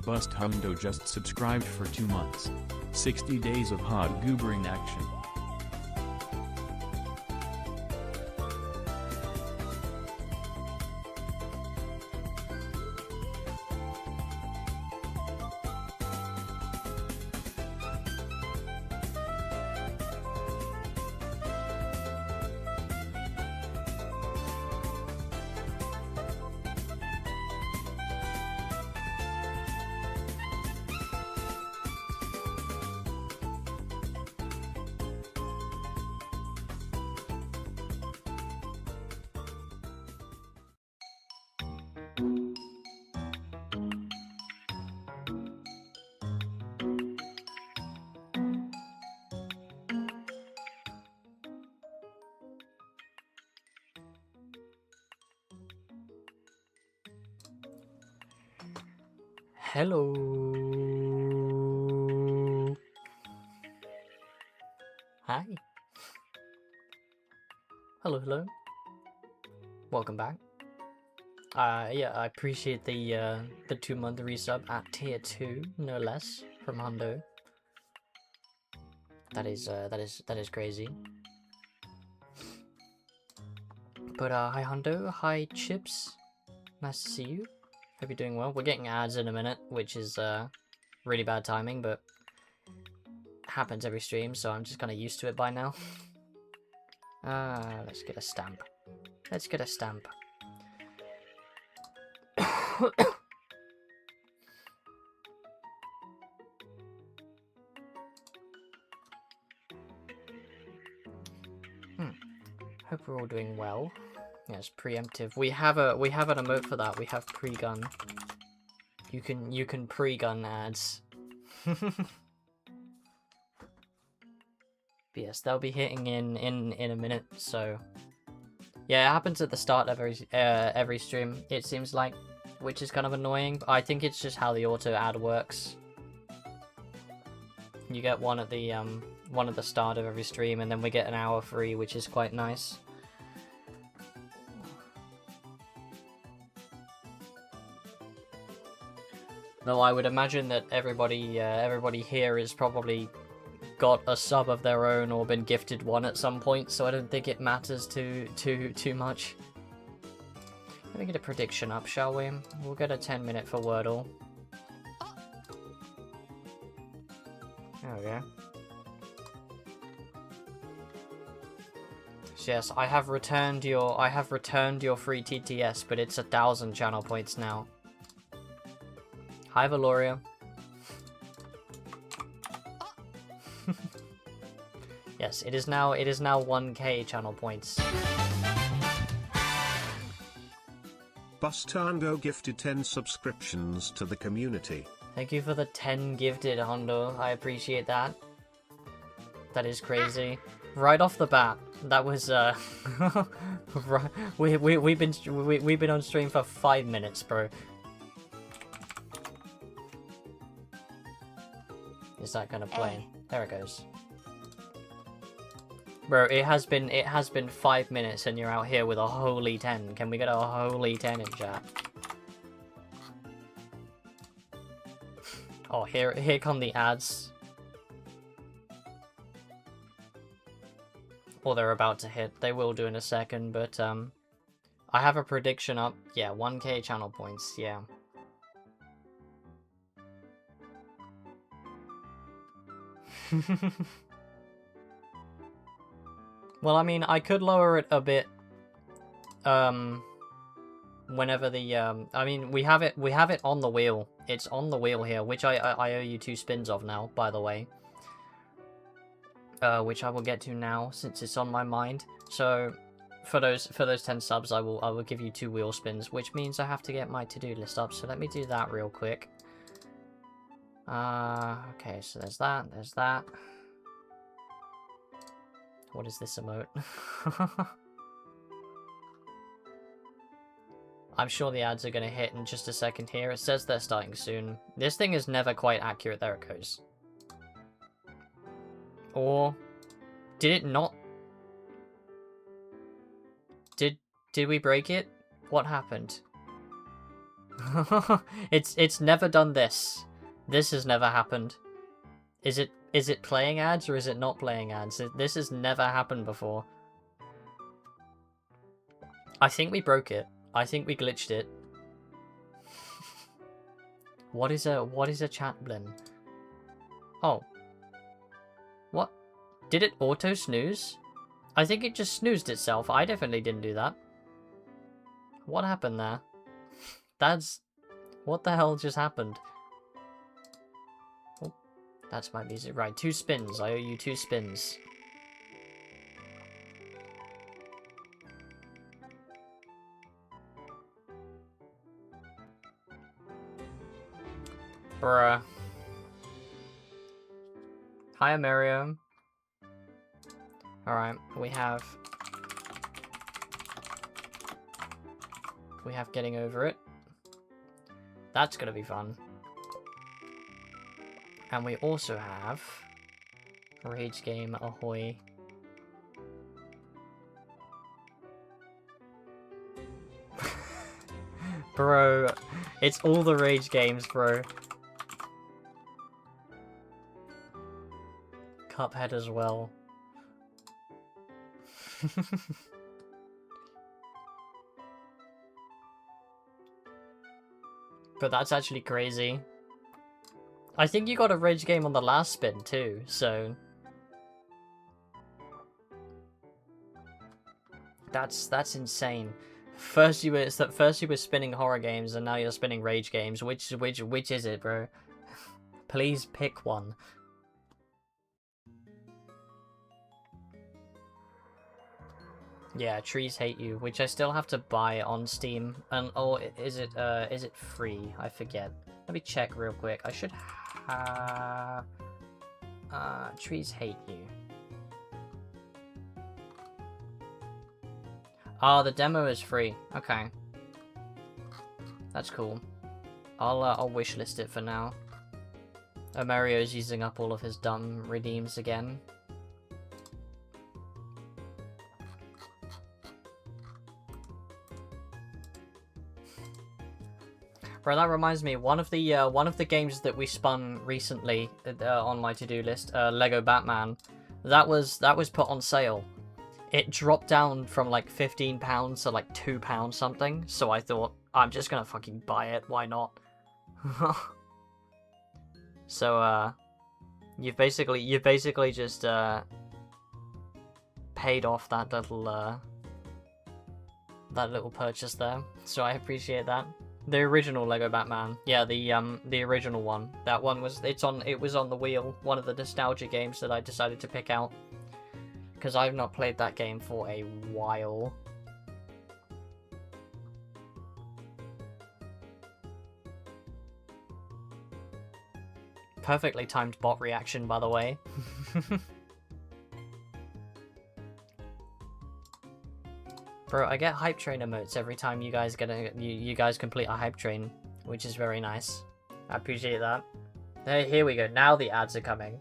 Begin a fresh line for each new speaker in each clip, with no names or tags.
Bust Hundo just subscribed for 2 months. 60 days of hot goobering action.
Hello. Hi. Hello, hello. Welcome back. Yeah, I appreciate the 2-month resub at tier 2, no less, from Hundo. That is crazy. But hi Hundo, hi Chips. Nice to see you. Hope you're doing well. We're getting ads in a minute, which is really bad timing, but happens every stream, so I'm just kind of used to it by now. Let's get a stamp. Let's get a stamp. Hope we're all doing well. Yes, preemptive. We have an emote for that. We have pre-gun. You can pre-gun ads. But yes, they'll be hitting in a minute. So yeah, it happens at the start of every stream. It seems like, which is kind of annoying. I think it's just how the auto ad works. You get one at the start of every stream, and then we get an hour free, which is quite nice. Though I would imagine that everybody here has probably got a sub of their own or been gifted one at some point, so I don't think it matters too much. Let me get a prediction up, shall we? We'll get a 10-minute for Wordle. There we go. So yes, I have returned your free TTS, but it's 1,000 channel points now. Hi, Valoria. Yes, it is now 1k channel points.
Bustando gifted 10 subscriptions to the community.
Thank you for the 10 gifted, Hondo. I appreciate that. That is crazy. Right off the bat, that was we've been on stream for 5 minutes, bro. Is that gonna play? There it goes. Bro, it has been 5 minutes and you're out here with a holy 10. Can we get a holy 10 in chat? Oh, here come the ads. Or they're about to hit. They will do in a second, but I have a prediction up. Yeah, 1k channel points, yeah. Well, I mean, I could lower it a bit. Whenever the I mean, we have it on the wheel. It's on the wheel here, which I owe you 2 spins of now, by the way. Which I will get to now since it's on my mind. So for those 10 subs, I will give you 2 wheel spins, which means I have to get my to-do list up. So let me do that real quick. Okay, so there's that. What is this emote? I'm sure the ads are going to hit in just a second here. It says they're starting soon. This thing is never quite accurate. There it goes. Or did it not? Did we break it? What happened? It's never done this. This has never happened. Is it playing ads or is it not playing ads? This has never happened before. I think we broke it. I think we glitched it. What is a chat blin? Oh. What? Did it auto snooze? I think it just snoozed itself. I definitely didn't do that. What happened there? That's... What the hell just happened? Oh, that's my music. Right, 2 spins. I owe you 2 spins. Bruh. Hi, Mario. Alright, we have getting over it. That's gonna be fun. And we also have Rage Game Ahoy. Bro, it's all the Rage games, bro. Cuphead as well. But that's actually crazy. I think you got a Rage game on the last spin too, so... That's insane. First you were spinning horror games and now you're spinning Rage games. Which is it, bro? Please pick one. Yeah, Trees Hate You, which I still have to buy on Steam, and or is it free? I forget. Let me check real quick. I should have Trees Hate You. Oh, the demo is free. Okay, that's cool. I'll wishlist it for now. Mario's using up all of his dumb redeems again. Bro, that reminds me, one of the games that we spun recently on my to-do list, Lego Batman, that was put on sale. It dropped down from like £15 to like £2 something, so I thought, I'm just gonna fucking buy it, why not? So, you've basically just paid off that little purchase there, so I appreciate that. The original Lego Batman, yeah, the original one. That one was it was on the wheel, one of the nostalgia games that I decided to pick out because I've not played that game for a while. Perfectly timed bot reaction, by the way. Bro, I get hype train emotes every time you guys you guys complete a hype train, which is very nice. I appreciate that. Hey, here we go. Now the ads are coming.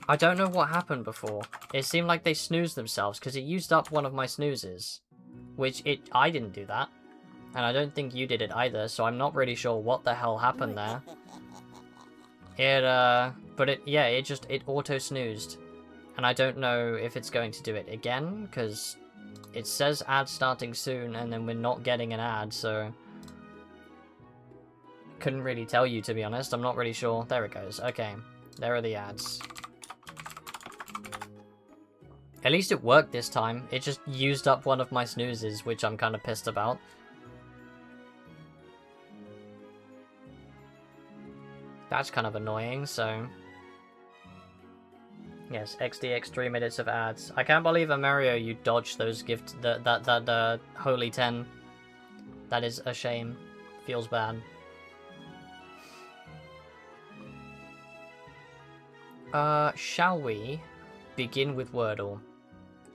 I don't know what happened before. It seemed like they snoozed themselves because it used up one of my snoozes, which I didn't do that, and I don't think you did it either. So I'm not really sure what the hell happened there. It auto snoozed. And I don't know if it's going to do it again, because it says ad starting soon, and then we're not getting an ad, so... Couldn't really tell you, to be honest. I'm not really sure. There it goes. Okay. There are the ads. At least it worked this time. It just used up one of my snoozes, which I'm kind of pissed about. That's kind of annoying, so... Yes, XDX 3 minutes of ads. I can't believe, Mario, you dodged those that holy 10. That is a shame. Feels bad. Shall we begin with Wordle?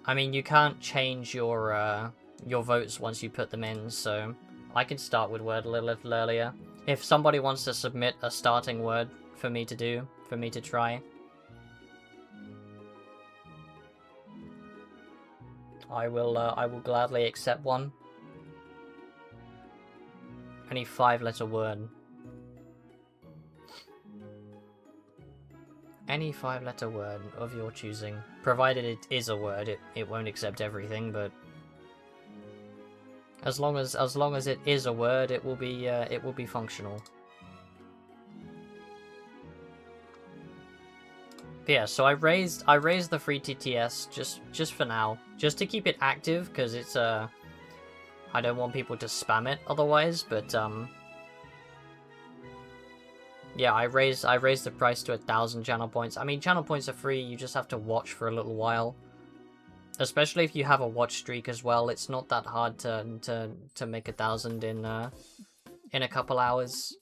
I mean, you can't change your votes once you put them in, so I can start with Wordle a little earlier. If somebody wants to submit a starting word for me to try. I will gladly accept one. Any 5-letter word. Any 5-letter word of your choosing. Provided it is a word, it won't accept everything, but as long as it is a word, it will be functional. But yeah, so I raised the free TTS just for now, just to keep it active, because it's I don't want people to spam it otherwise, but yeah, I raised the price to 1,000 channel points. I mean, channel points are free, you just have to watch for a little while. Especially if you have a watch streak as well, it's not that hard to make 1,000 in a couple hours.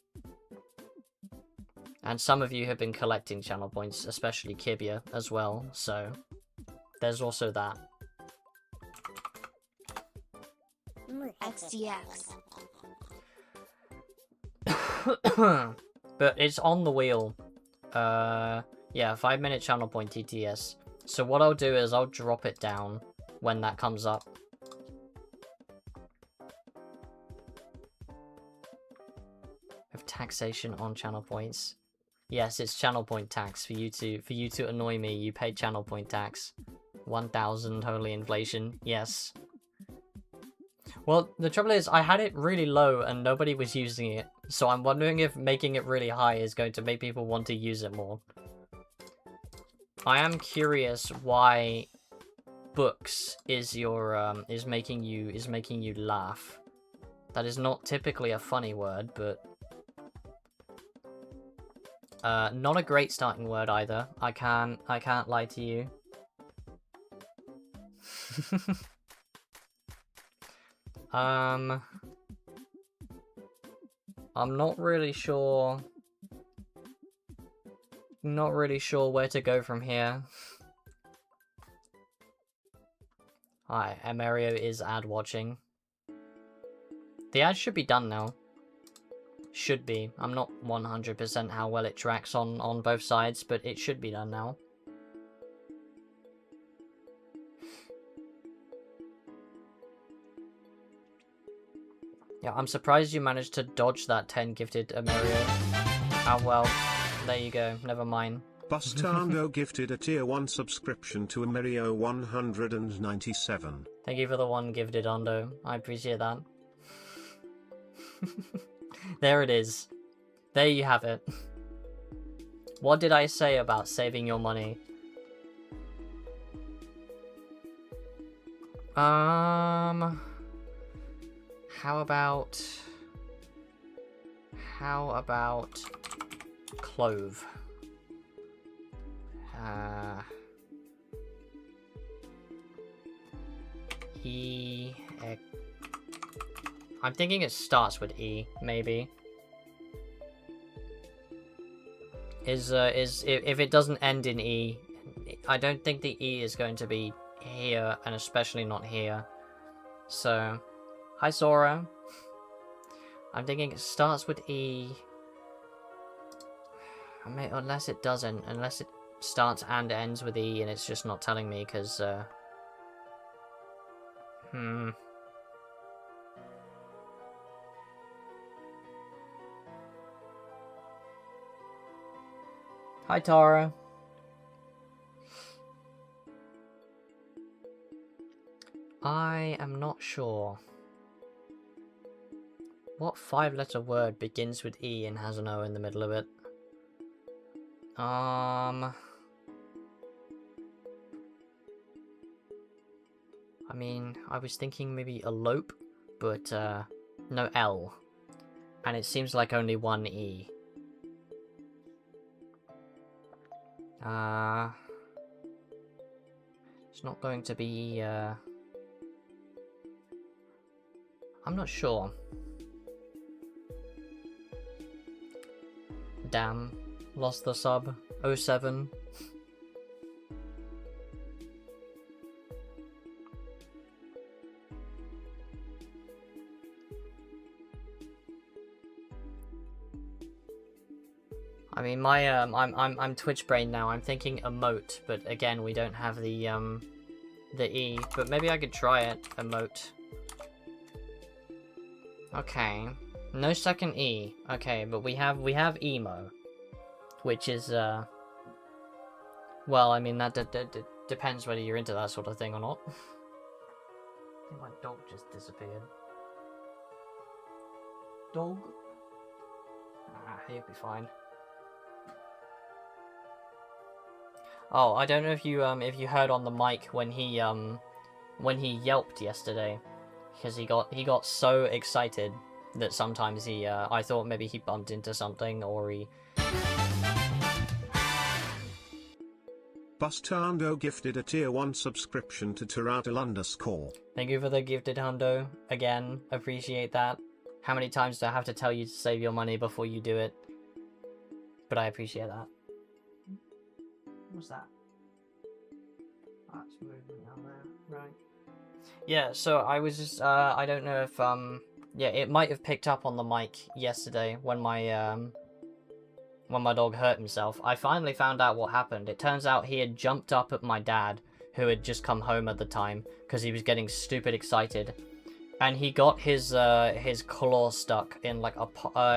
And some of you have been collecting channel points, especially Kibia as well, so there's also that.
XDX.
But it's on the wheel. Yeah, 5-minute channel point TTS. So what I'll do is I'll drop it down when that comes up. Of taxation on channel points. Yes, it's channel point tax for you to annoy me. You pay channel point tax. 1,000 holy inflation. Yes. Well, the trouble is I had it really low and nobody was using it. So I'm wondering if making it really high is going to make people want to use it more. I am curious why books is your is making you laugh. That is not typically a funny word, but not a great starting word either. I can't lie to you. I'm not really sure. Not really sure where to go from here. Hi, Mario is ad watching. The ad should be done now. Should be. I'm not 100% how well it tracks on both sides, but it should be done now. Yeah, I'm surprised you managed to dodge that 10 gifted Mario. Oh well. There you go, never mind.
Bustando gifted a tier 1 subscription to Amerio 197.
Thank you for the 1 gifted, Ondo. I appreciate that. There it is. There you have it. What did I say about saving your money? How about clove? I'm thinking it starts with E, maybe. If it doesn't end in E, I don't think the E is going to be here, and especially not here. So, hi Sora. I'm thinking it starts with E. Unless it doesn't, unless it starts and ends with E and it's just not telling me, because, Hi Tara. I am not sure. What 5-letter word begins with E and has an O in the middle of it? I mean, I was thinking maybe elope, but no L. And it seems like only one E. It's not going to be, I'm not sure. Damn. Lost the sub. 07. I mean, my I'm Twitch brain now. I'm thinking emote, but again, we don't have the E. But maybe I could try it. Emote. Okay. No second E. Okay, but we have emo, which is well, I mean that depends whether you're into that sort of thing or not. I think my dog just disappeared. Dog? Ah, he'll be fine. Oh, I don't know if you heard on the mic when he yelped yesterday, because he got so excited that sometimes he I thought maybe he bumped into something or he.
Bustando gifted a tier 1 subscription to Terraria_.
Thank you for the gifted hundo again. Appreciate that. How many times do I have to tell you to save your money before you do it? But I appreciate that. What's that? That's moving down there, right? Yeah, so I was just I don't know if yeah, it might have picked up on the mic yesterday when my dog hurt himself. I finally found out what happened. It turns out he had jumped up at my dad, who had just come home at the time, because he was getting stupid excited, and he got his claw stuck in like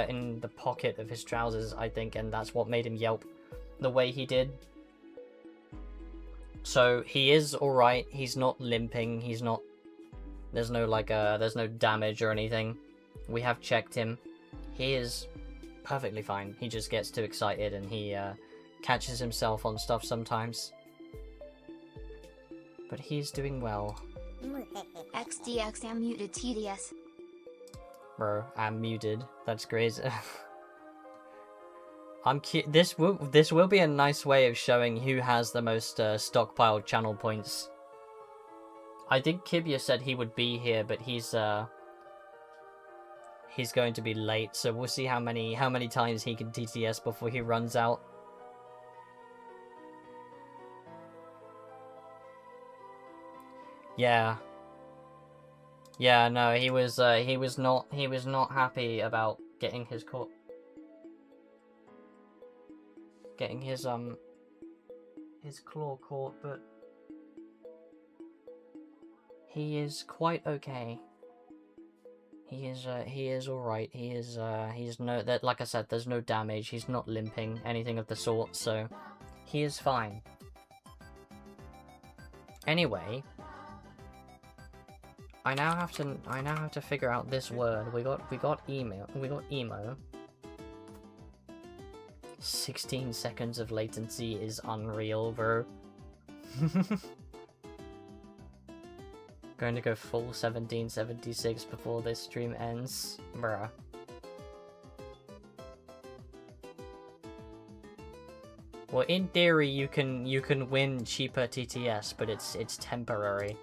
in the pocket of his trousers, I think, and that's what made him yelp the way he did. So he is alright. He's not limping. He's not. There's no there's no damage or anything. We have checked him. He is perfectly fine. He just gets too excited and he catches himself on stuff sometimes. But he's doing well.
XDX am muted TDS.
Bro, I'm muted. That's crazy. This will be a nice way of showing who has the most stockpiled channel points. I think Kibia said he would be here, but he's going to be late, so we'll see how many times he can TTS before he runs out. Yeah. Yeah, no, he was not happy about getting his claw caught, but he is quite okay. He is alright. He's like I said, there's no damage. He's not limping, anything of the sort, so he is fine. Anyway, I now have to figure out this word. We got emo. 16 seconds of latency is unreal, bro. Going to go full 1776 before this stream ends, bruh. Well, in theory, you can win cheaper TTS, but it's temporary.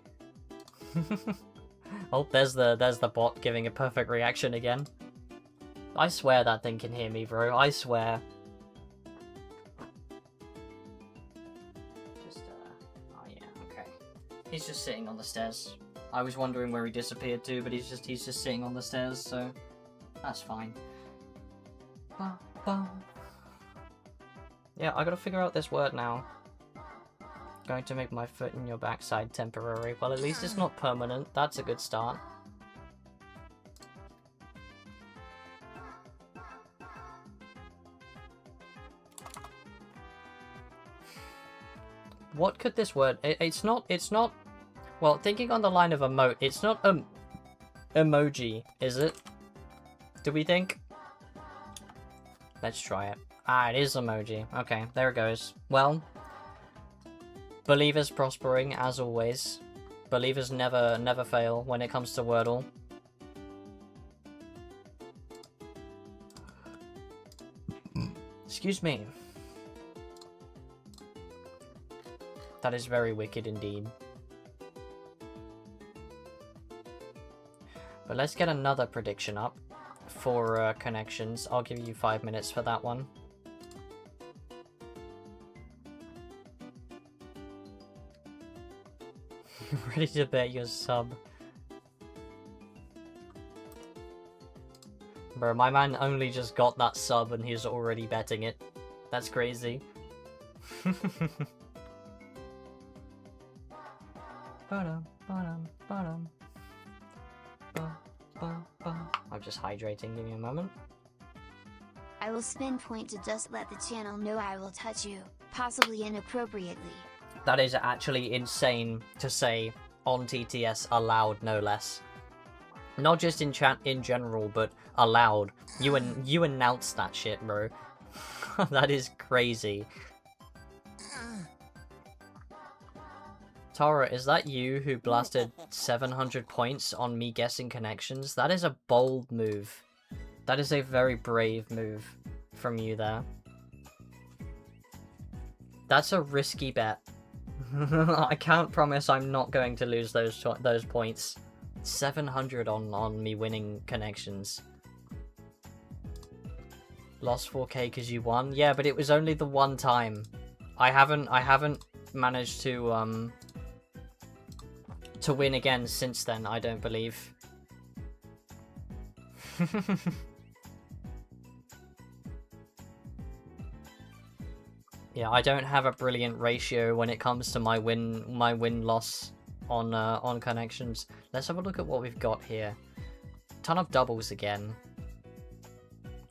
Oh, there's the bot giving a perfect reaction again. I swear that thing can hear me, bro. I swear. Oh yeah, okay. He's just sitting on the stairs. I was wondering where he disappeared to, but he's just sitting on the stairs, so that's fine. Yeah, I gotta figure out this word now. Going to make my foot in your backside temporary. Well, at least it's not permanent. That's a good start. What could this word... It's not... Well, thinking on the line of emote, it's not emoji, is it? Do we think? Let's try it. Ah, it is emoji. Okay, there it goes. Well, believers prospering, as always. Believers never fail when it comes to Wordle. Excuse me. That is very wicked indeed. But let's get another prediction up for connections. I'll give you 5 minutes for that one. Ready to bet your sub. Bro, my man only just got that sub and he's already betting it. That's crazy. I'm just hydrating, give me a moment.
I will spin point to just let the channel know I will touch you, possibly inappropriately.
That is actually insane to say on TTS, aloud no less. Not just in chat in general, but aloud. You announced that shit, bro. That is crazy. Tara, is that you who blasted 700 points on me guessing connections? That is a bold move. That is a very brave move from you there. That's a risky bet. I can't promise I'm not going to lose those points. 700 on me winning connections. Lost 4k because you won? Yeah, but it was only the one time. I haven't managed to win again since then, I don't believe. Yeah, I don't have a brilliant ratio when it comes to my win-loss on connections. Let's have a look at what we've got here. Ton of doubles again,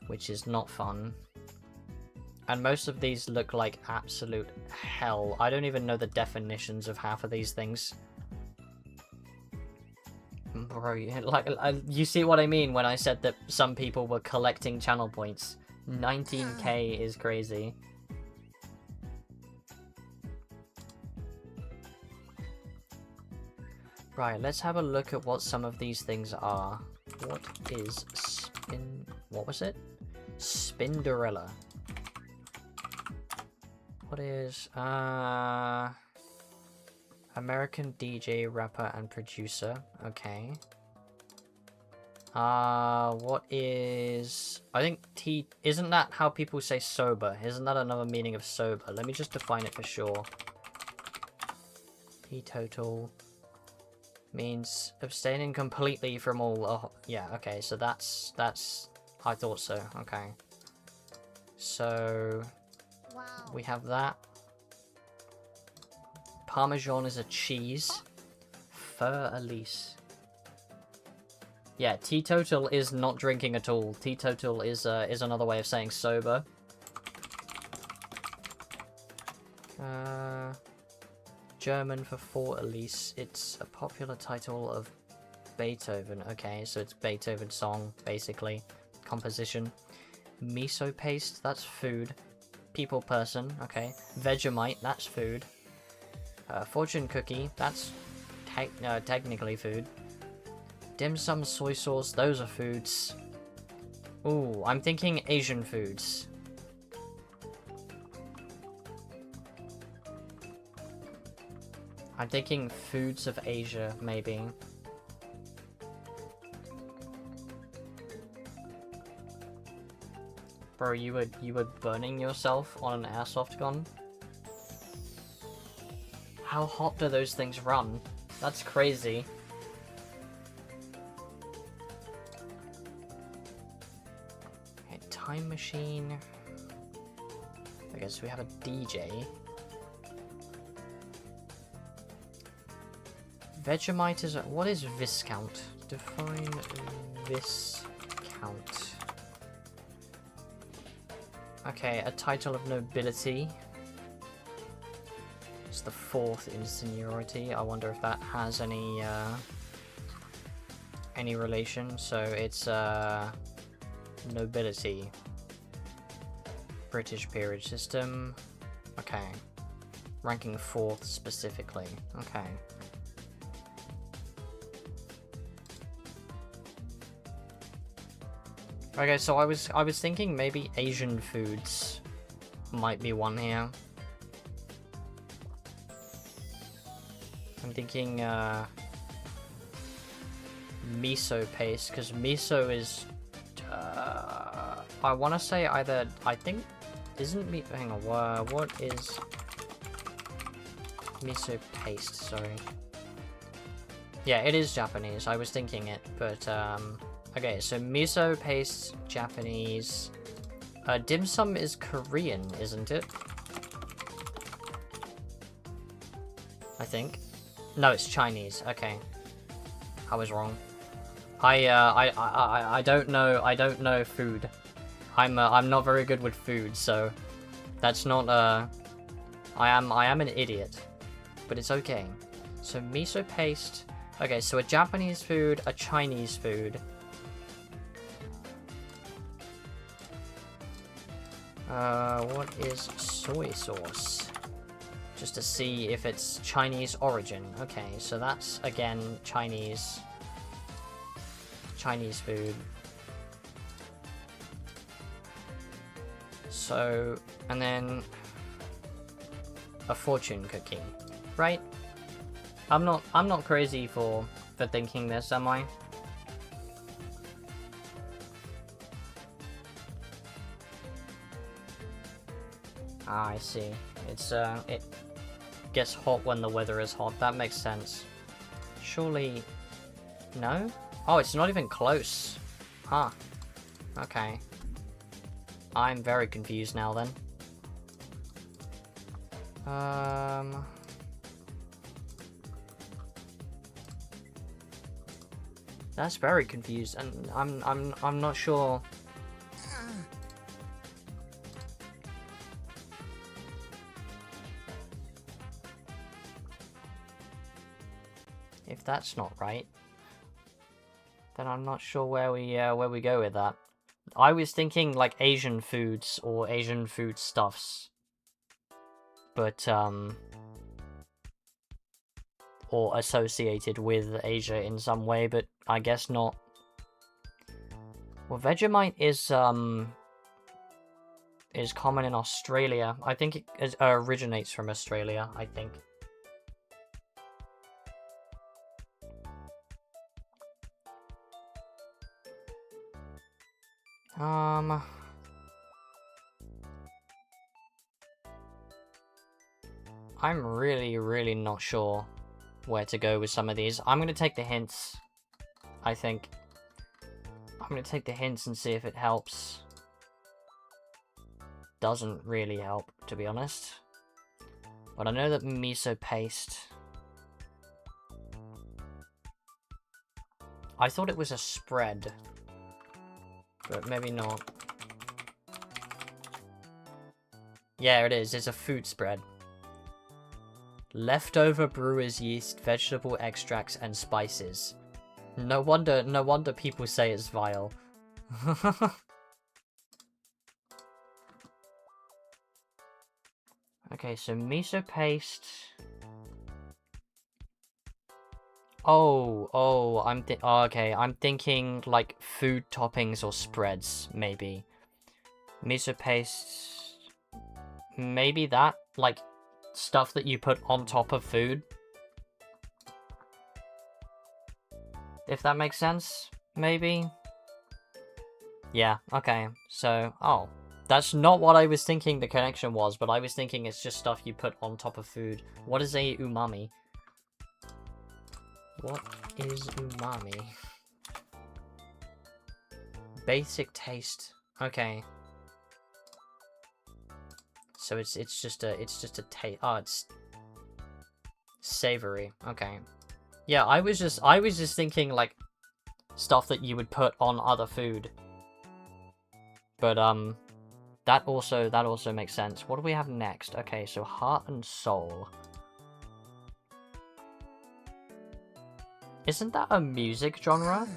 which is not fun. And most of these look like absolute hell. I don't even know the definitions of half of these things. Bro, like, you see what I mean when I said that some people were collecting channel points. 19k is crazy. Right, let's have a look at what some of these things are. What is what was it? Spinderella. What is, American DJ, rapper, and producer. Okay. What is... I think isn't that how people say sober? Isn't that another meaning of sober? Let me just define it for sure. Teetotal means abstaining completely from all... yeah, okay, so that's... I thought so, okay. So...
Wow.
we have that. Parmesan is a cheese. Fur Elise. Yeah, teetotal is not drinking at all. Teetotal is another way of saying sober. German for For Elise. It's a popular title of Beethoven. Okay, so it's Beethoven's song, basically. Composition. Miso paste, that's food. People person, okay. Vegemite, that's food. Fortune cookie, that's technically food. Dim sum, soy sauce, those are foods. Ooh, I'm thinking Asian foods. I'm thinking foods of Asia, maybe. Bro, you were burning yourself on an airsoft gun? How hot do those things run? That's crazy. Okay, time machine. I guess we have a DJ. Vegemite is what is viscount? Define viscount. Okay, a title of nobility. It's the 4th in seniority. I wonder if that has any relation. So it's nobility. British peerage system. Okay. Ranking 4th specifically. Okay. Okay, so I was thinking maybe Asian foods might be one here. I'm thinking miso paste, because miso is I want to say either, I think, isn't me, hang on, what is miso paste, sorry. Yeah, it is Japanese, I was thinking it, but okay, so miso paste, Japanese. Dim sum is Korean, isn't it? I think. No, it's Chinese. Okay. I was wrong. I don't know. I don't know food. I'm not very good with food, so that's not I am an idiot, but it's okay. So miso paste. Okay, so a Japanese food, a Chinese food. What is soy sauce? Just to see if it's Chinese origin. Okay, so that's again Chinese food. So, and then a fortune cookie, right? I'm not crazy for thinking this, am I? Ah, I see. It's it gets hot when the weather is hot. That makes sense. Surely, no? Oh, it's not even close. Huh. Okay. I'm very confused now then. That's very confused, and I'm not sure. If that's not right, then I'm not sure where we go with that. I was thinking like Asian foods or Asian food stuffs, but or associated with Asia in some way, but I guess not. Well, Vegemite is common in Australia. I think it originates from Australia, I think. I'm really not sure where to go with some of these. I'm gonna take the hints, I think. I'm gonna take the hints and see if it helps. Doesn't really help, to be honest. But I know that miso paste... I thought it was a spread. But maybe not. Yeah, it is. It's a food spread. Leftover brewer's yeast, vegetable extracts, and spices. No wonder people say it's vile. Okay, so miso paste. Oh, okay. I'm thinking like food toppings or spreads, maybe. Miso paste, maybe that, like stuff that you put on top of food. If that makes sense, maybe. Yeah, okay. So, oh, that's not what I was thinking the connection was, but I was thinking it's just stuff you put on top of food. What is a umami? What is umami? Basic taste. Okay. So it's just a taste. Oh, it's savory. Okay. Yeah, I was just thinking like stuff that you would put on other food. But that also makes sense. What do we have next? Okay, so heart and soul. Isn't that a music genre?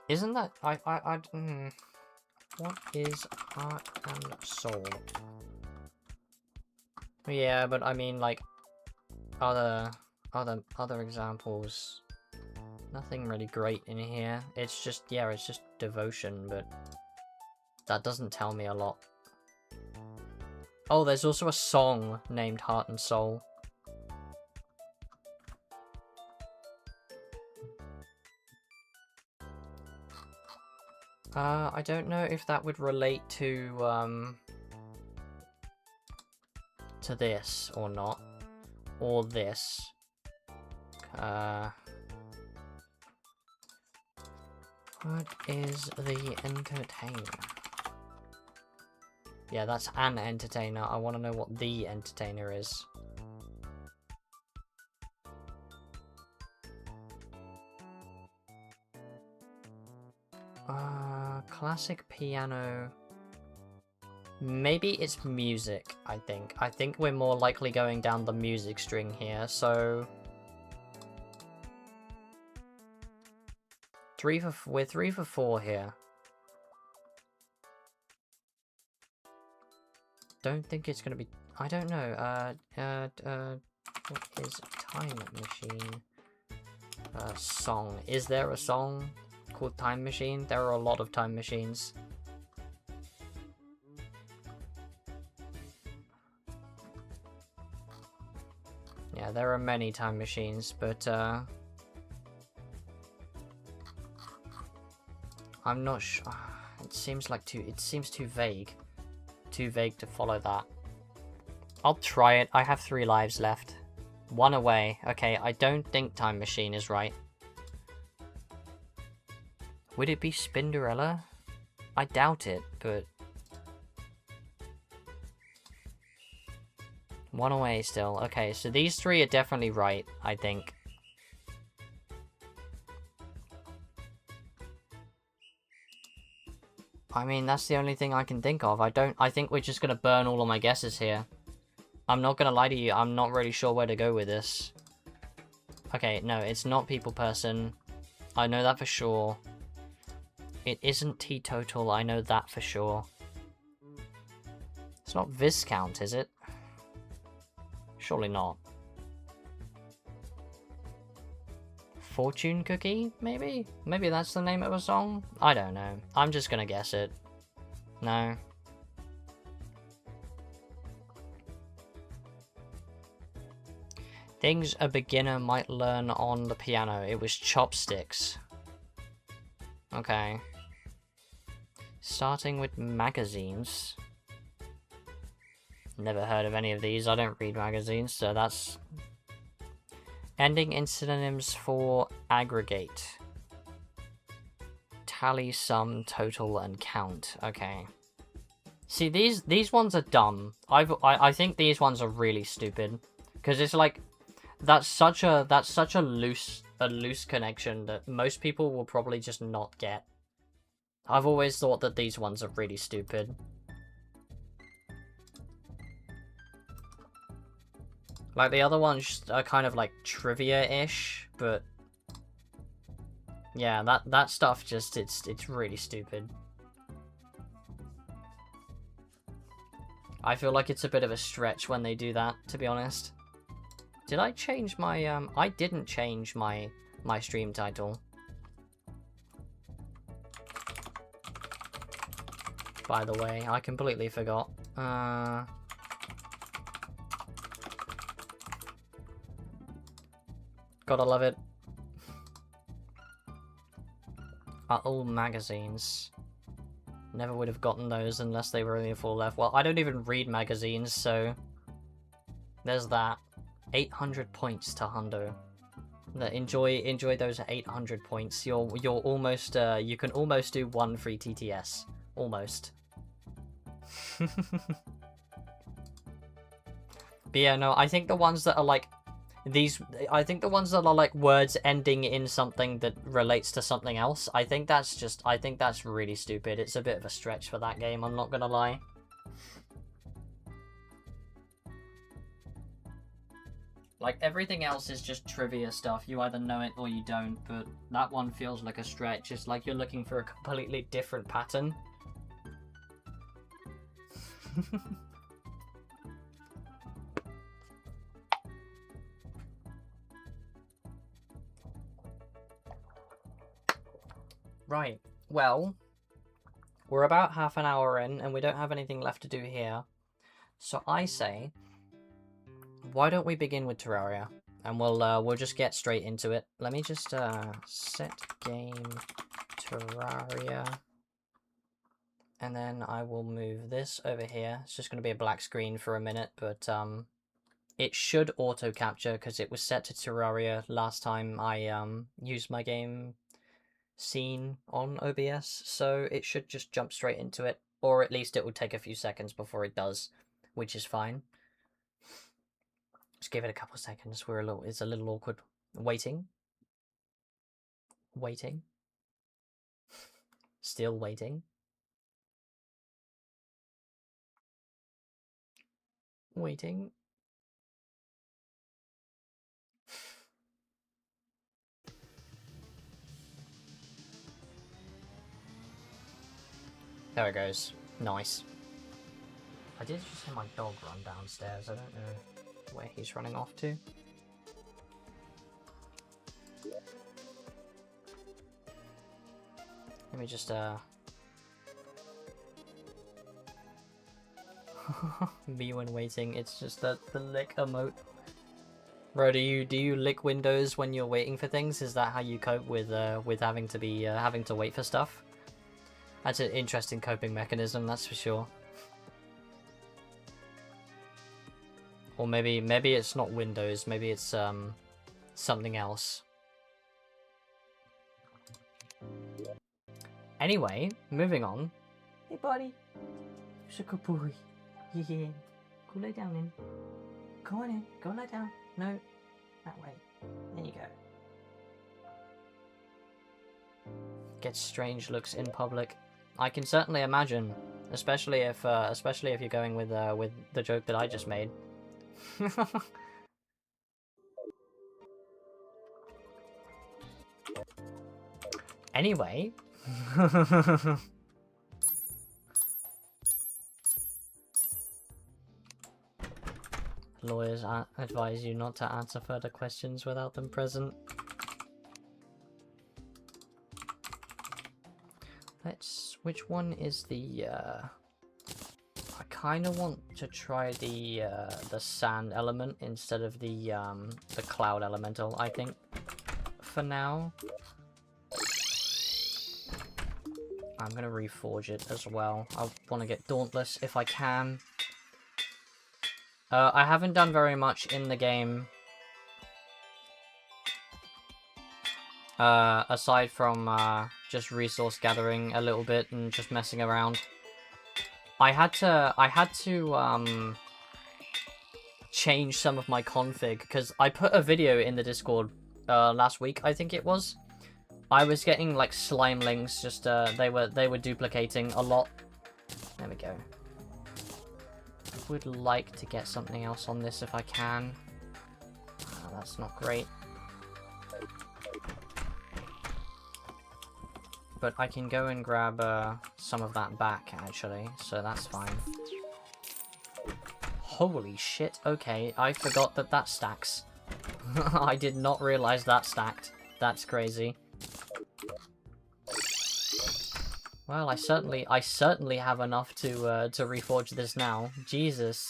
Isn't that what is heart and soul? Yeah, but I mean like other examples. Nothing really great in here. It's just, yeah, it's just devotion, but that doesn't tell me a lot. Oh, there's also a song named Heart and Soul. I don't know if that would relate to this or not. Or this. What is the entertainer? Yeah, that's an entertainer. I want to know what the entertainer is. Classic piano. Maybe it's music, I think. I think we're more likely going down the music string here, so... we're 3 for 4 here. Don't think it's gonna be... I don't know. What is Time Machine? Song. Is there a song called Time Machine? There are a lot of time machines. Yeah, there are many time machines, but I'm not sure. It seems too vague. Too vague to follow that. I'll try it. I have 3 lives left. 1 away. Okay, I don't think Time Machine is right. Would it be Spinderella? I doubt it, but... 1 away still. Okay, so these 3 are definitely right, I think. I mean, that's the only thing I can think of. I think we're just gonna burn all of my guesses here. I'm not gonna lie to you, I'm not really sure where to go with this. Okay, no, it's not People Person. I know that for sure. It isn't Teetotal, I know that for sure. It's not Viscount, is it? Surely not. Fortune Cookie, maybe? Maybe that's the name of a song? I don't know. I'm just gonna guess it. No. Things a beginner might learn on the piano. It was Chopsticks. Okay. Starting with magazines. Never heard of any of these. I don't read magazines, so that's... Ending in synonyms for aggregate. Tally, sum, total, and count. Okay. See, these ones are dumb. I think these ones are really stupid. Because it's like... That's such a loose connection that most people will probably just not get. I've always thought that these ones are really stupid. Like, the other ones are kind of like trivia-ish, but... Yeah, that stuff just, it's really stupid. I feel like it's a bit of a stretch when they do that, to be honest. Did I change my, I didn't change my stream title. By the way, I completely forgot. Gotta love it. Are all magazines. Never would have gotten those unless they were only 4 left. Well, I don't even read magazines, so... There's that. 800 points to Hundo. Enjoy those 800 points. You're almost you can almost do 1 free TTS. Almost. But yeah, no, I think the ones that are like I think the ones that are like words ending in something that relates to something else, I think that's really stupid. It's a bit of a stretch for that game, I'm not gonna lie. Like, everything else is just trivia stuff. You either know it or you don't, but that one feels like a stretch. It's like you're looking for a completely different pattern. Right, well, we're about half an hour in, and we don't have anything left to do here. So I say... Why don't we begin with Terraria, and we'll just get straight into it. Let me just set game Terraria, and then I will move this over here. It's just going to be a black screen for a minute, but it should auto capture because it was set to Terraria last time I used my game scene on OBS, so it should just jump straight into it, or at least it will take a few seconds before it does, which is fine. Just give it a couple of seconds. It's a little awkward. Waiting. Still waiting. Waiting. There it goes. Nice. I did just hear my dog run downstairs. I don't know where he's running off to. Let me just me when waiting, it's just the lick emote. Bro, do you lick windows when you're waiting for things? Is that how you cope with having to be having to wait for stuff? That's an interesting coping mechanism, that's for sure. Or maybe it's not windows, maybe it's something else. Anyway, moving on. Hey buddy. You're such a good boy. Yeah. Go lay down then. Go on in. Go lie down. No. That way. There you go. Gets strange looks in public. I can certainly imagine. Especially if you're going with the joke that I just made. Anyway. Lawyers advise you not to answer further questions without them present. Which one is the, I kind of want to try the sand element instead of the cloud elemental, I think, for now. I'm gonna reforge it as well. I want to get Dauntless if I can. I haven't done very much in the game. Aside from just resource gathering a little bit and just messing around. I had to change some of my config because I put a video in the Discord last week, I think it was. I was getting like slimelings, just they were duplicating a lot. There we go. I would like to get something else on this if I can. Oh, that's not great. But I can go and grab some of that back, actually, so that's fine. Holy shit, okay, I forgot that that stacks. I did not realize that stacked. That's crazy. Well, I certainly have enough to reforge this now. Jesus.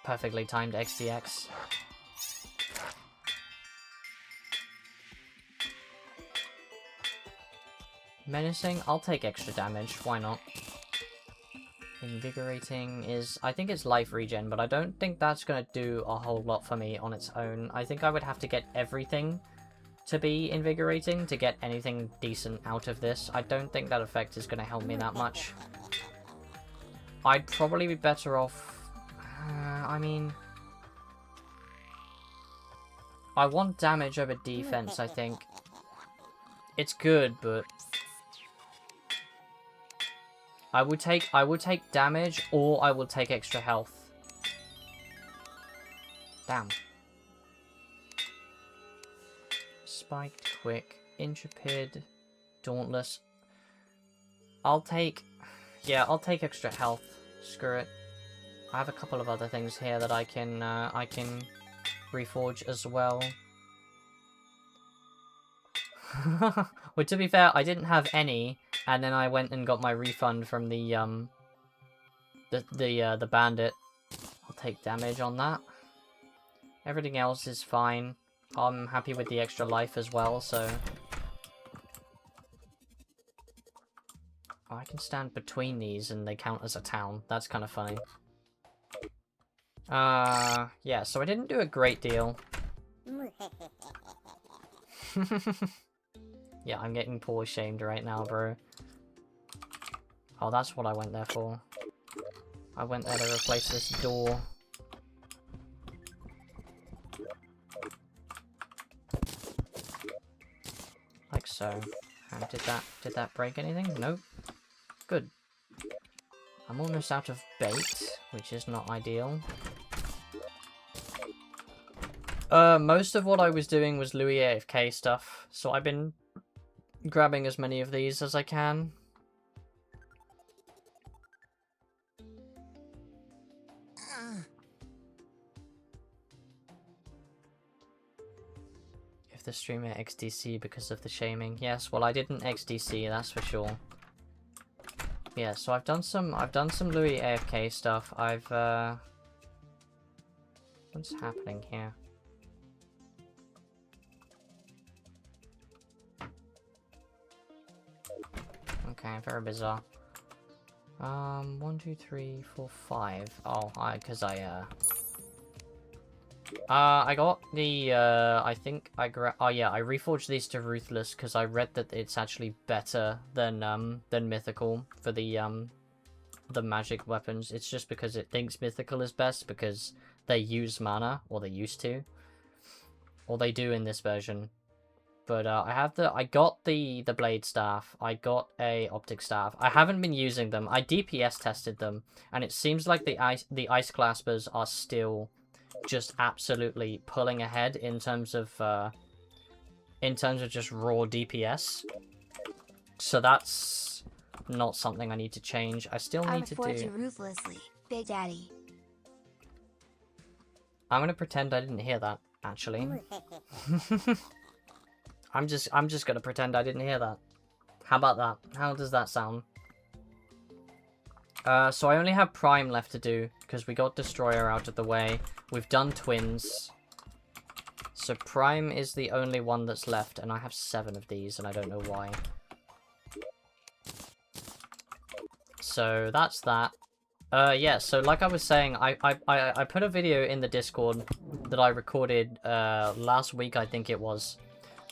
Perfectly timed XTX. Menacing? I'll take extra damage, why not? Invigorating is... I think it's life regen, but I don't think that's going to do a whole lot for me on its own. I think I would have to get everything to be invigorating to get anything decent out of this. I don't think that effect is going to help me that much. I'd probably be better off... I mean... I want damage over defense, I think. It's good, but... I would take damage, or I will take extra health. Damn. Spiked, quick, intrepid, dauntless. I'll take extra health. Screw it. I have a couple of other things here that I can reforge as well. Well, to be fair, I didn't have any, and then I went and got my refund from the bandit. I'll take damage on that. Everything else is fine. I'm happy with the extra life as well, so... Oh, I can stand between these and they count as a town. That's kind of funny. Yeah, so I didn't do a great deal. Yeah, I'm getting poor shamed right now, bro. Oh, that's what I went there for. I went there to replace this door. so did that break anything? Nope. Good. I'm almost out of bait, which is not ideal. Most of what I was doing was Louis AFK stuff, so I've been grabbing as many of these as I can. If the streamer XDC because of the shaming. Yes, well I didn't XDC, that's for sure. Yeah, so I've done some Louis AFK stuff. What's happening here? Okay, very bizarre. 1, 2, 3, 4, 5. Oh, I got the, I think oh yeah, I reforged these to Ruthless because I read that it's actually better than Mythical for the magic weapons. It's just because it thinks Mythical is best because they use mana, or they used to. Or they do in this version. But I got the blade staff. I got a optic staff. I haven't been using them. I DPS tested them, and it seems like the ice claspers are still just absolutely pulling ahead in terms of just raw DPS. So that's not something I need to change. I still need to do.
You ruthlessly, Big Daddy.
I'm gonna pretend I didn't hear that. Actually. I'm just gonna pretend I didn't hear that. How about that? How does that sound? So I only have Prime left to do, because we got Destroyer out of the way. We've done Twins. So Prime is the only one that's left, and I have 7 of these, and I don't know why. So that's that. Yeah, so like I was saying, I put a video in the Discord that I recorded last week, I think it was.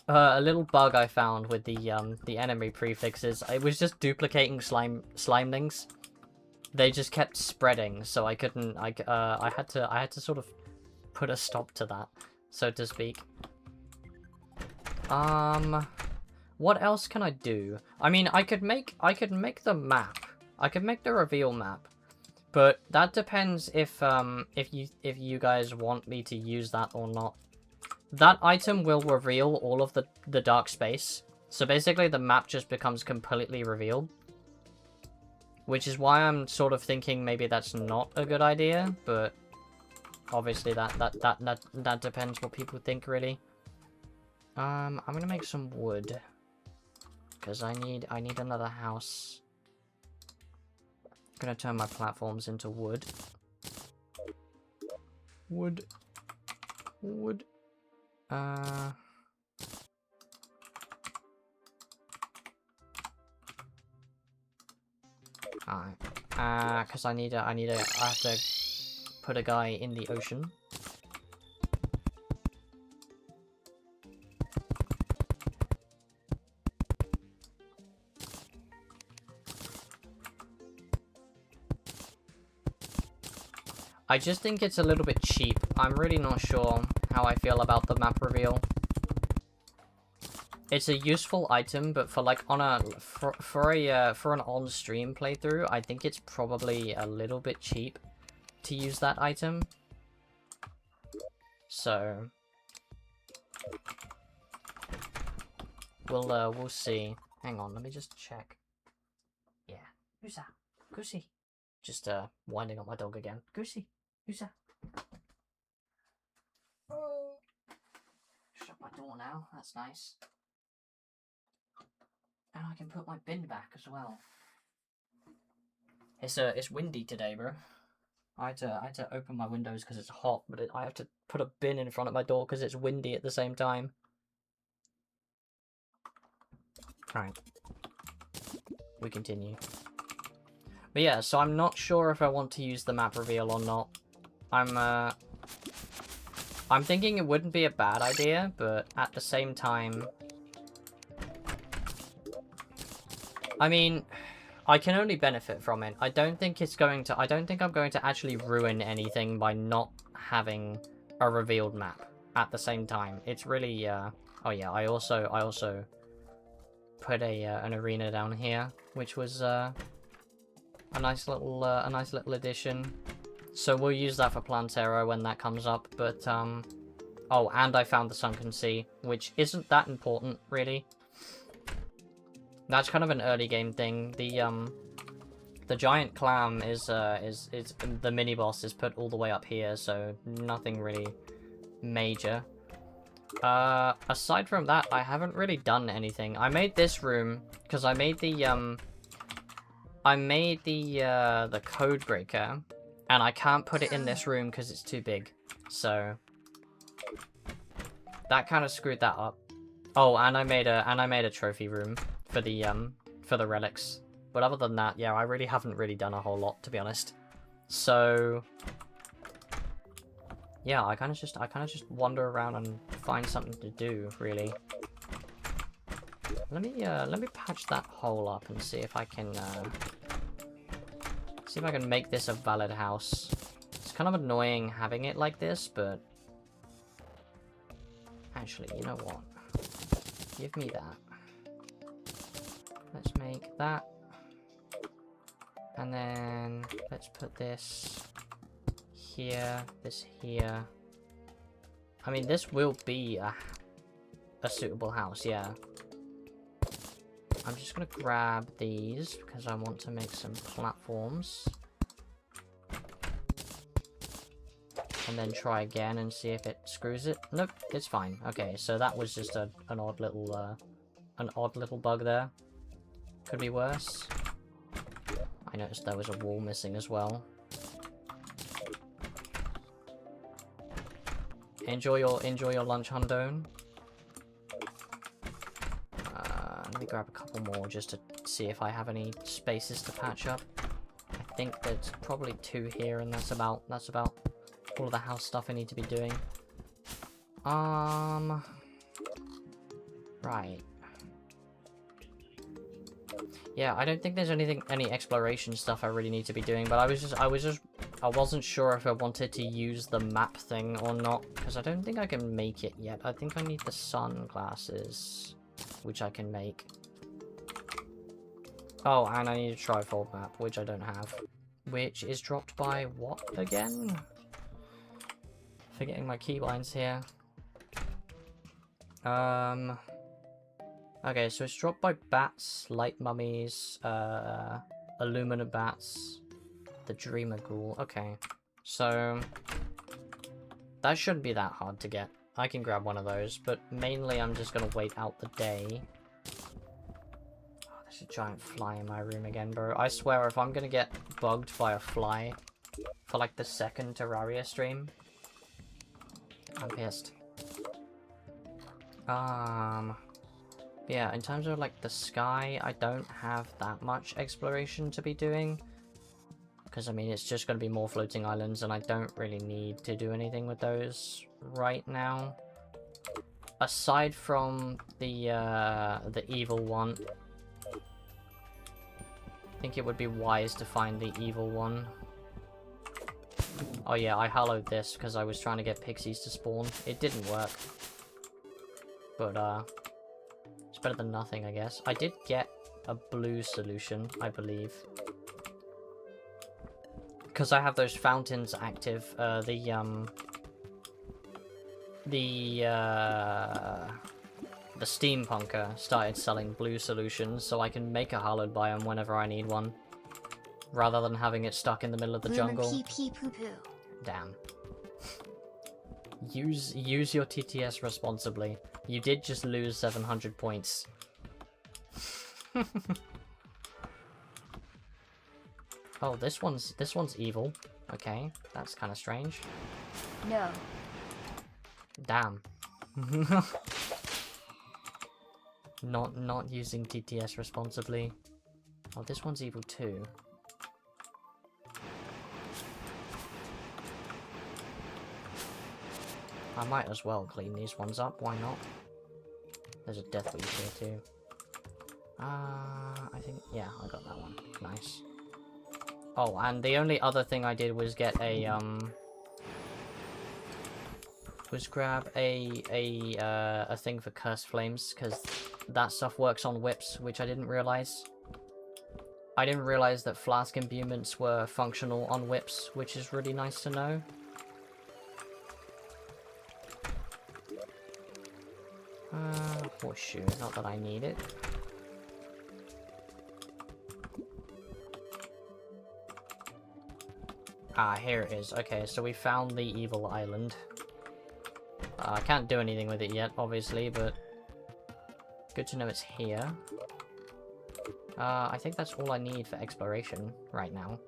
A little bug I found with the enemy prefixes. It was just duplicating slimelings. They just kept spreading, so I couldn't. I had to sort of put a stop to that, so to speak. What else can I do? I mean, I could make the map. I could make the reveal map, but that depends if you guys want me to use that or not. That item will reveal all of the dark space. So basically the map just becomes completely revealed. Which is why I'm sort of thinking maybe that's not a good idea, but obviously that depends what people think really. I'm gonna make some wood. Because I need another house. I'm gonna turn my platforms into wood. Wood. Alright. Because I have to put a guy in the ocean. I just think it's a little bit cheap. I'm really not sure how I feel about the map reveal. It's a useful item, but for like on a for an on-stream playthrough, I think it's probably a little bit cheap to use that item. So we'll see. Hang on, let me just check. Yeah, who's that? Goosey. Just winding up my dog again. Goosey, who's that? Oh. Shut my door now. That's nice. And I can put my bin back as well. It's windy today, bro. I had to open my windows because it's hot, but I have to put a bin in front of my door because it's windy at the same time. Right. We continue. But yeah, so I'm not sure if I want to use the map reveal or not. I'm thinking it wouldn't be a bad idea, but at the same time, I mean, I can only benefit from it. I don't think I'm going to actually ruin anything by not having a revealed map at the same time. It's really, oh yeah, I also put an arena down here, which was a nice little addition. So we'll use that for Plantera when that comes up. But oh, and I found the Sunken Sea, which isn't that important really. That's kind of an early game thing. The giant clam is the mini boss is put all the way up here, so nothing really major. Aside from that, I haven't really done anything. I made this room because I made the code breaker, and I can't put it in this room because it's too big. So that kind of screwed that up. Oh, and I made a trophy room for the relics. But other than that, yeah, I really haven't really done a whole lot, to be honest. So yeah, I kind of just wander around and find something to do, really. Let me patch that hole up and see if I can make this a valid house. It's kind of annoying having it like this, but actually, you know what? Give me that. Let's make that. And then let's put this here, this here. I mean, this will be a suitable house, yeah. I'm just gonna grab these because I want to make some platforms. And then try again and see if it screws it. Nope, it's fine. Okay, so that was just an odd little bug there. Could be worse. I noticed there was a wall missing as well. Enjoy your lunch, Hundone. Let me grab a couple more just to see if I have any spaces to patch up. I think there's probably 2 here, and that's about all of the house stuff I need to be doing. Right. Yeah, I don't think there's any exploration stuff I really need to be doing, but I wasn't sure if I wanted to use the map thing or not, because I don't think I can make it yet. I think I need the sunglasses, which I can make. Oh, and I need a trifold map, which I don't have. Which is dropped by what again? Forgetting my keybinds here. Okay, so it's dropped by bats, light mummies, Illumina bats, the Dreamer Ghoul. Okay, so that shouldn't be that hard to get. I can grab one of those, but mainly I'm just gonna wait out the day. Oh, there's a giant fly in my room again, bro. I swear, if I'm gonna get bugged by a fly for like the second Terraria stream, I'm pissed. Yeah, in terms of like the sky, I don't have that much exploration to be doing. Because I mean, it's just going to be more floating islands, and I don't really need to do anything with those right now. Aside from the evil one. I think it would be wise to find the evil one. Oh yeah, I hollowed this because I was trying to get pixies to spawn. It didn't work. But, it's better than nothing, I guess. I did get a blue solution, I believe. Because I have those fountains active, the steampunker started selling blue solutions, so I can make a hallowed biome whenever I need one. Rather than having it stuck in the middle of the jungle.
Pee pee poo poo.
Damn. Use your TTS responsibly. You did just lose 700 points. Oh, this one's evil. Okay, that's kind of strange.
No.
Damn. Not using TTS responsibly. Oh, this one's evil too. I might as well clean these ones up, why not? There's a death leaf here too. I think, yeah, I got that one. Nice. Oh, and the only other thing I did was get a, was grab a thing for Cursed Flames, because that stuff works on whips, which I didn't realize. I didn't realize that flask imbuements were functional on whips, which is really nice to know. Horseshoe, not that I need it. Ah, here it is. Okay, so we found the evil island. I can't do anything with it yet, obviously, but good to know it's here. I think that's all I need for exploration right now.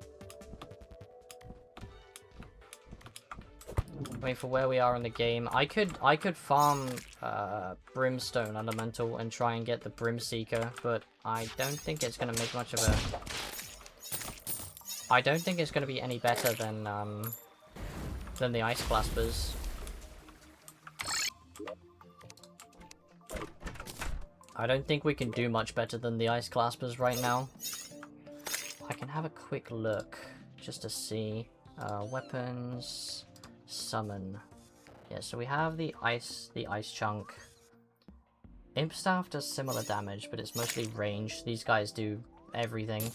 I mean, for where we are in the game, I could farm Brimstone Elemental and try and get the Brim Seeker, but I don't think it's gonna make much of a... I don't think it's gonna be any better than the Ice Claspers. I don't think we can do much better than the Ice Claspers right now. I can have a quick look just to see. Weapons, summon. Yeah, so we have the ice chunk. Imp Staff does similar damage, but it's mostly range. These guys do everything.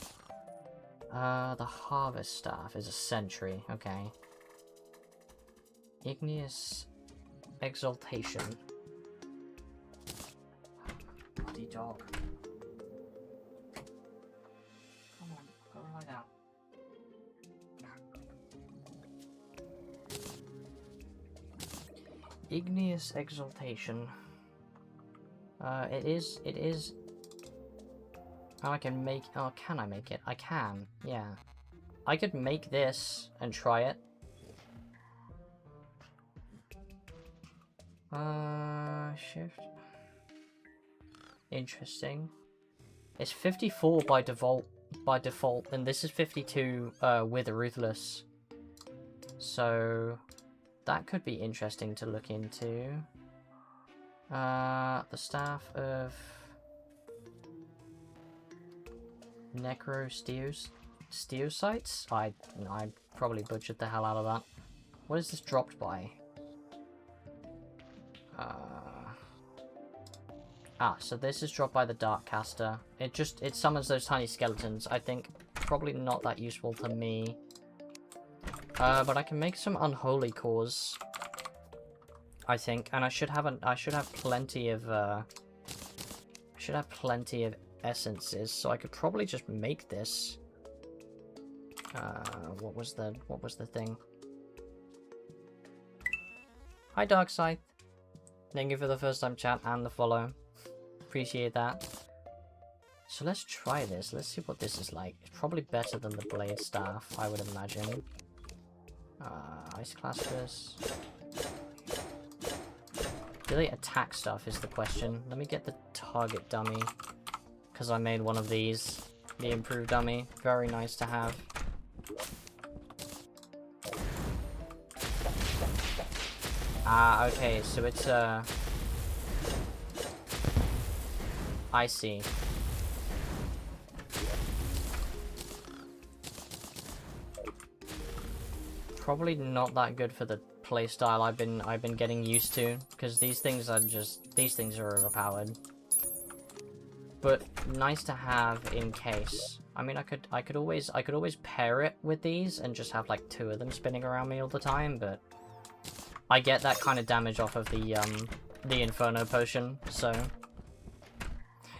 The Harvest Staff is a sentry. Okay. Igneous Exaltation. Bloody dog. Come on, go lie down. Igneous Exaltation. It is... Oh, I can make... Oh, can I make it? I can, yeah. I could make this and try it. Shift. Interesting. It's 54 by default, and this is 52 with Ruthless. So that could be interesting to look into. The Staff of Steocytes? I probably butchered the hell out of that. What is this dropped by? So this is dropped by the Dark Caster. It summons those tiny skeletons. I think probably not that useful to me. But I can make some Unholy Cores, I think, and I should have plenty of essences, so I could probably just make this. What was the thing? Hi Darkside. Thank you for the first time chat and the follow. Appreciate that. So let's try this. Let's see what this is like. It's probably better than the Blade Staff, I would imagine. Ice Claspers. Do they attack stuff is the question. Let me get the target dummy, because I made one of these. The improved dummy. Very nice to have. Ah, okay, so it's I see. Probably not that good for the playstyle I've been getting used to, because these things are overpowered. But nice to have in case. I mean, I could always pair it with these and just have like 2 of them spinning around me all the time, but I get that kind of damage off of the Inferno Potion, so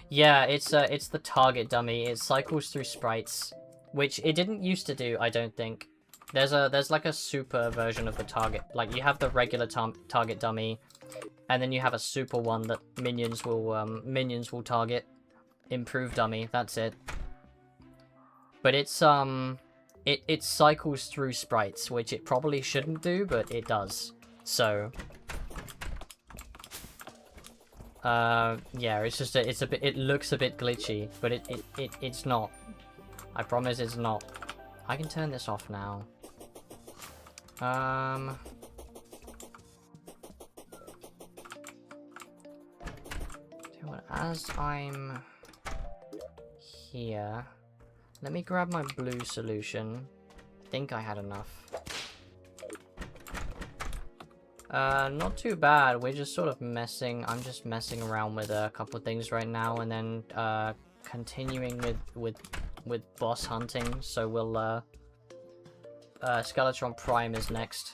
yeah, it's the target dummy. It cycles through sprites, which it didn't used to do, I don't think. There's like a super version of the target. Like, you have the regular target dummy, and then you have a super one that minions will target. Improved dummy, that's it. But it's it cycles through sprites, which it probably shouldn't do, but it does. So yeah, it's just it looks a bit glitchy, but it's not. I promise it's not. I can turn this off now. As I'm here, let me grab my blue solution. I think I had enough. Not too bad. We're just sort of messing. I'm just messing around with a couple of things right now, and then continuing with boss hunting. So we'll Skeletron Prime is next.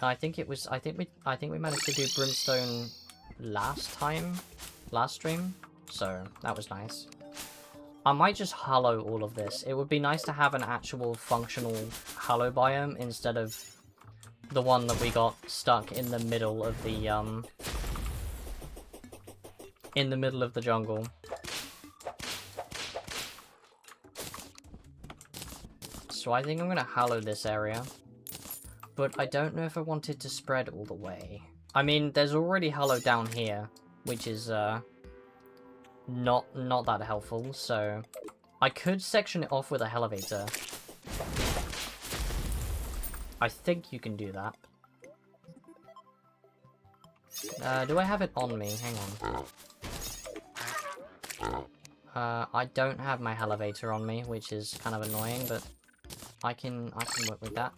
I think we managed to do Brimstone last stream, so that was nice. I might just hollow all of this. It would be nice to have an actual functional hollow biome instead of the one that we got stuck in the middle of the jungle. So I think I'm gonna hollow this area, but I don't know if I want it to spread all the way. I mean, there's already hollow down here, which is not that helpful, so I could section it off with a elevator. I think you can do that. Do I have it on me? Hang on. I don't have my elevator on me, which is kind of annoying, but I can work with that.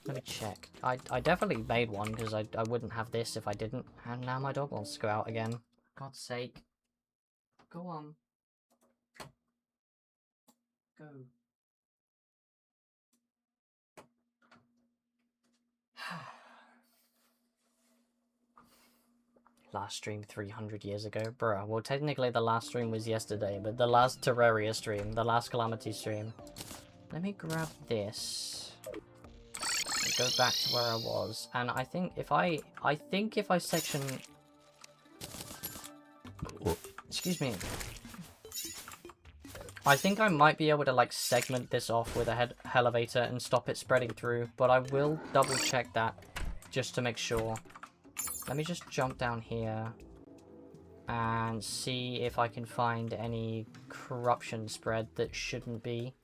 Let me check. I definitely made one because I wouldn't have this if I didn't. And now my dog wants to go out again. God's sake. Go on. Go. Last stream 300 years ago? Bruh, well technically the last stream was yesterday, but the last Terraria stream, the last Calamity stream. Let me grab this. And go back to where I was. And I think if I section... Excuse me. I think I might be able to like segment this off with a elevator and stop it spreading through, but I will double check that just to make sure. Let me just jump down here and see if I can find any corruption spread that shouldn't be.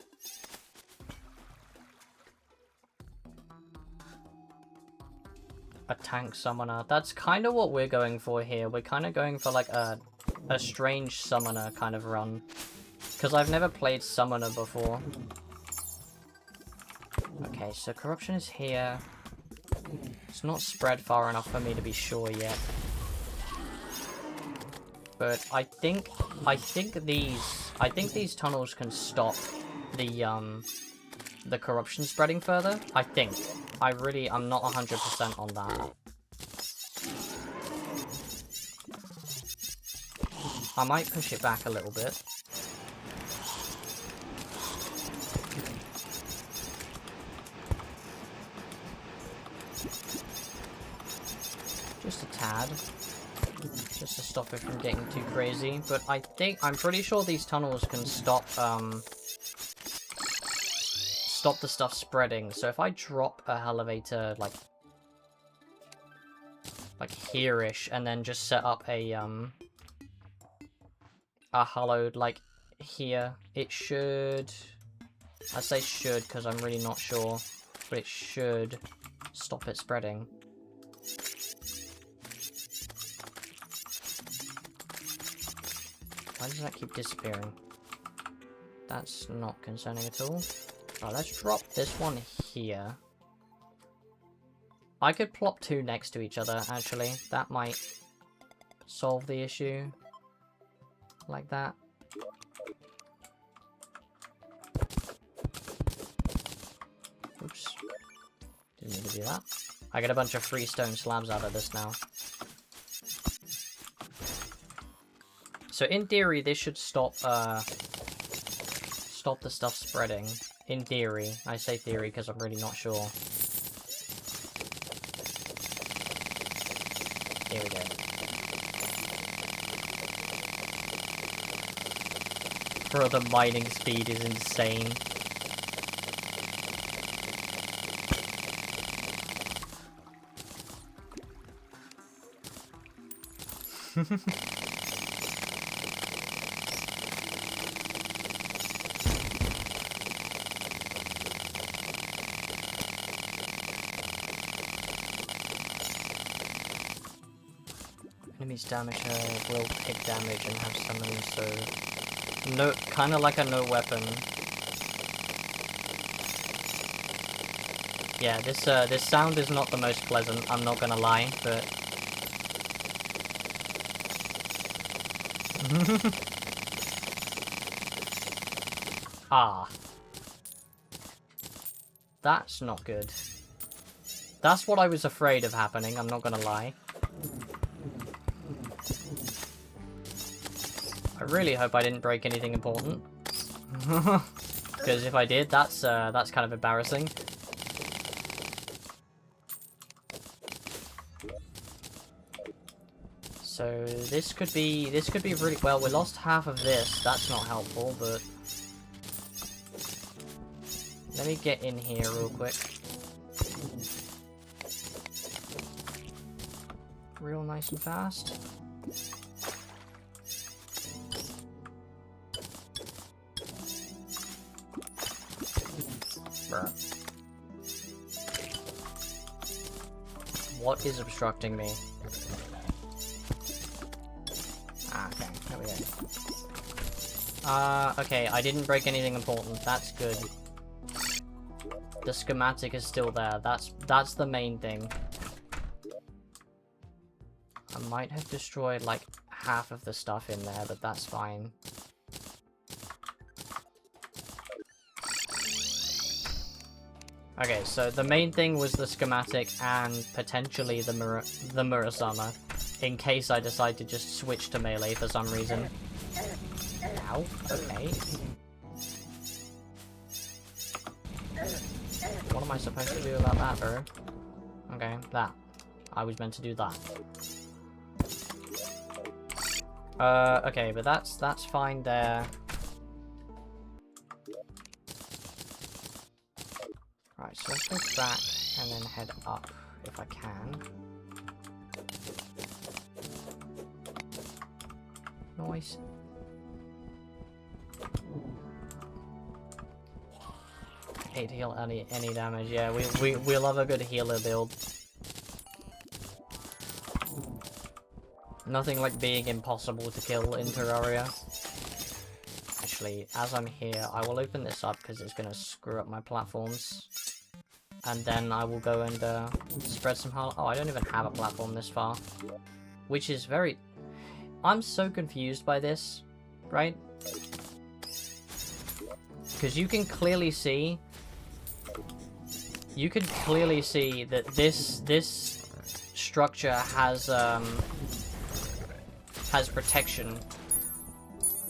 A tank summoner. That's kind of what we're going for here. We're kind of going for like a strange summoner kind of run. Because I've never played summoner before. Okay, so corruption is here. It's not spread far enough for me to be sure yet. But I think these tunnels can stop the corruption spreading further. I think. I'm not 100% on that. I might push it back a little bit. Just a tad. Just to stop it from getting too crazy. But I'm pretty sure these tunnels can stop the stuff spreading. So if I drop a elevator like here-ish and then just set up a hollowed like here, it should, I say should because I'm really not sure, but it should stop it spreading. Why does that keep disappearing? That's not concerning at all. Oh, let's drop this one here. I could plop two next to each other, actually. That might solve the issue. Like that. Oops. Didn't need to do that. I get a bunch of freestone slabs out of this now. So in theory, this should stop the stuff spreading. In theory. I say theory because I'm really not sure. Here we go. Bro, the mining speed is insane. Enemies damage her will take damage and have summon, so no, kind of like a no weapon. Yeah, this sound is not the most pleasant, I'm not gonna lie, but... Ah. That's not good. That's what I was afraid of happening, I'm not gonna lie. I really hope I didn't break anything important. Because if I did, that's kind of embarrassing. So this could be really well. We lost half of this. That's not helpful, but let me get in here real quick. Real nice and fast. Bruh. What is obstructing me? Ah, okay, there we go. Okay, I didn't break anything important. That's good. The schematic is still there. That's the main thing. I might have destroyed like half of the stuff in there, but that's fine. Okay, so the main thing was the schematic and potentially the Murasama, in case I decide to just switch to melee for some reason. Ow, okay. What am I supposed to do about that, bro? Okay, that. I was meant to do that. Okay, but that's fine there. Right, so let's go back and then head up if I can. Nice. Hate to heal any damage. Yeah, we love a good healer build. Nothing like being impossible to kill in Terraria. Actually, as I'm here, I will open this up because it's gonna screw up my platforms. And then I will go and spread some heart. Oh, I don't even have a platform this far. Which is very... I'm so confused by this, right? Because you can clearly see... You can clearly see that this structure has protection.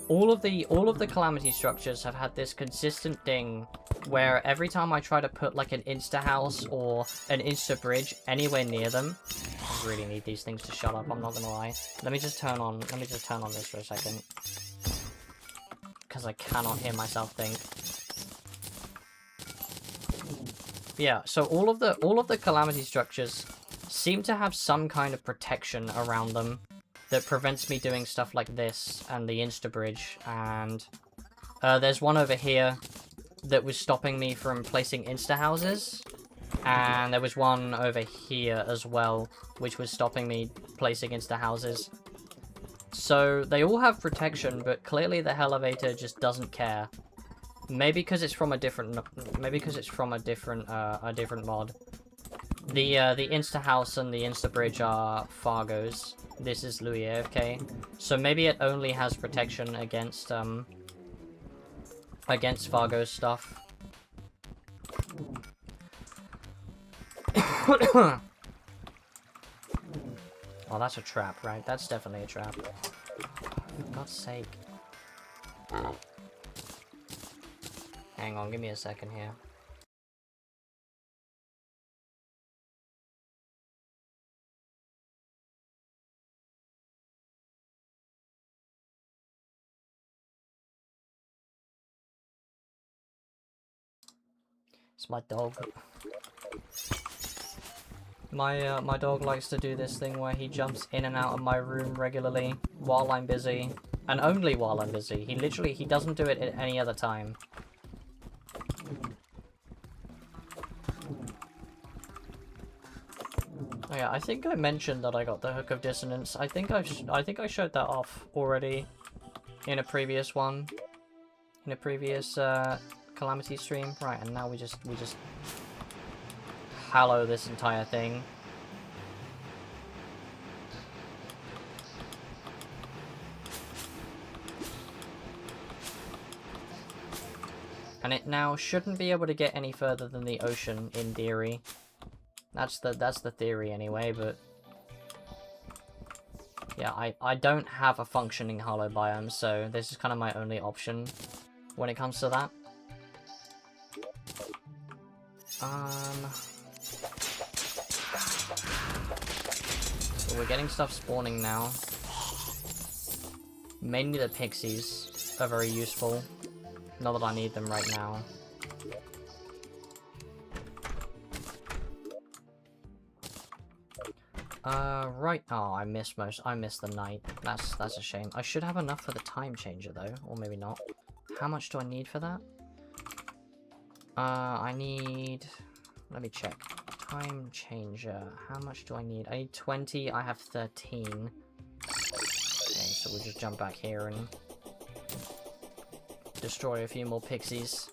All of the Calamity structures have had this consistent thing where every time I try to put like an insta house or an insta bridge anywhere near them, I really need these things to shut up, I'm not gonna lie. Let me just turn on this for a second. Because I cannot hear myself think. Yeah, so all of the Calamity structures seem to have some kind of protection around them that prevents me doing stuff like this and the insta bridge, and there's one over here that was stopping me from placing insta houses, and there was one over here as well which was stopping me placing insta houses. So they all have protection, but clearly the elevator just doesn't care. Maybe because it's from a different mod. The insta house and the insta bridge are Fargo's. This is Louis, okay? So maybe it only has protection against Fargo's stuff. Oh, that's a trap, right? That's definitely a trap. For God's sake. Hang on, give me a second here. It's my dog. My dog likes to do this thing where he jumps in and out of my room regularly while I'm busy, and only while I'm busy. He doesn't do it at any other time. Oh yeah, I think I mentioned that I got the Hook of Dissonance. I think I showed that off already in a previous one, in a previous Calamity stream. Right, and now we just hallow this entire thing. And it now shouldn't be able to get any further than the ocean, in theory. That's the theory anyway, but... yeah, I don't have a functioning hollow biome, so this is kind of my only option when it comes to that. So we're getting stuff spawning now. Mainly the pixies are very useful. Not that I need them right now. Right. Oh, I missed the night. That's a shame. I should have enough for the time changer though, or maybe not. How much do I need for that? I need... let me check. Time changer. How much do I need? I need 20. I have 13. Okay, so we'll just jump back here and destroy a few more pixies.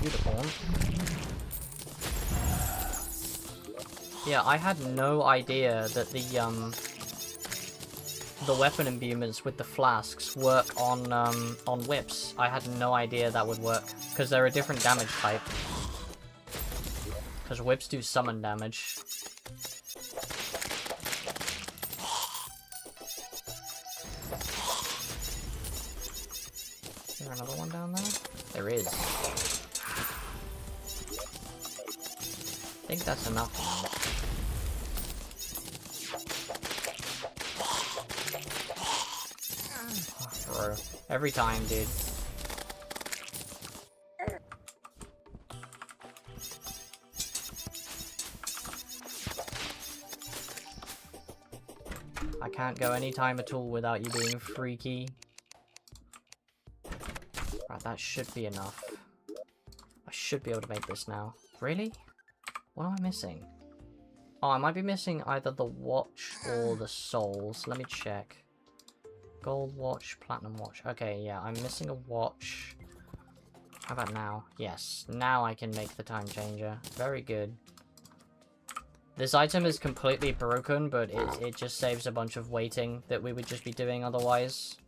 Beautiful. Yeah, I had no idea that the weapon imbuements with the flasks work on whips. I had no idea that would work, because they're a different damage type. Because whips do summon damage. Is there another one down there? There is. I think that's enough now. Oh, bro. Every time, dude. I can't go any time at all without you being freaky. Right, that should be enough. I should be able to make this now. Really? What am I missing? Oh, I might be missing either the watch or the souls. Let me check. Gold watch, platinum watch. Okay, yeah, I'm missing a watch. How about now? Yes, now I can make the time changer. Very good. This item is completely broken, but it just saves a bunch of waiting that we would just be doing otherwise.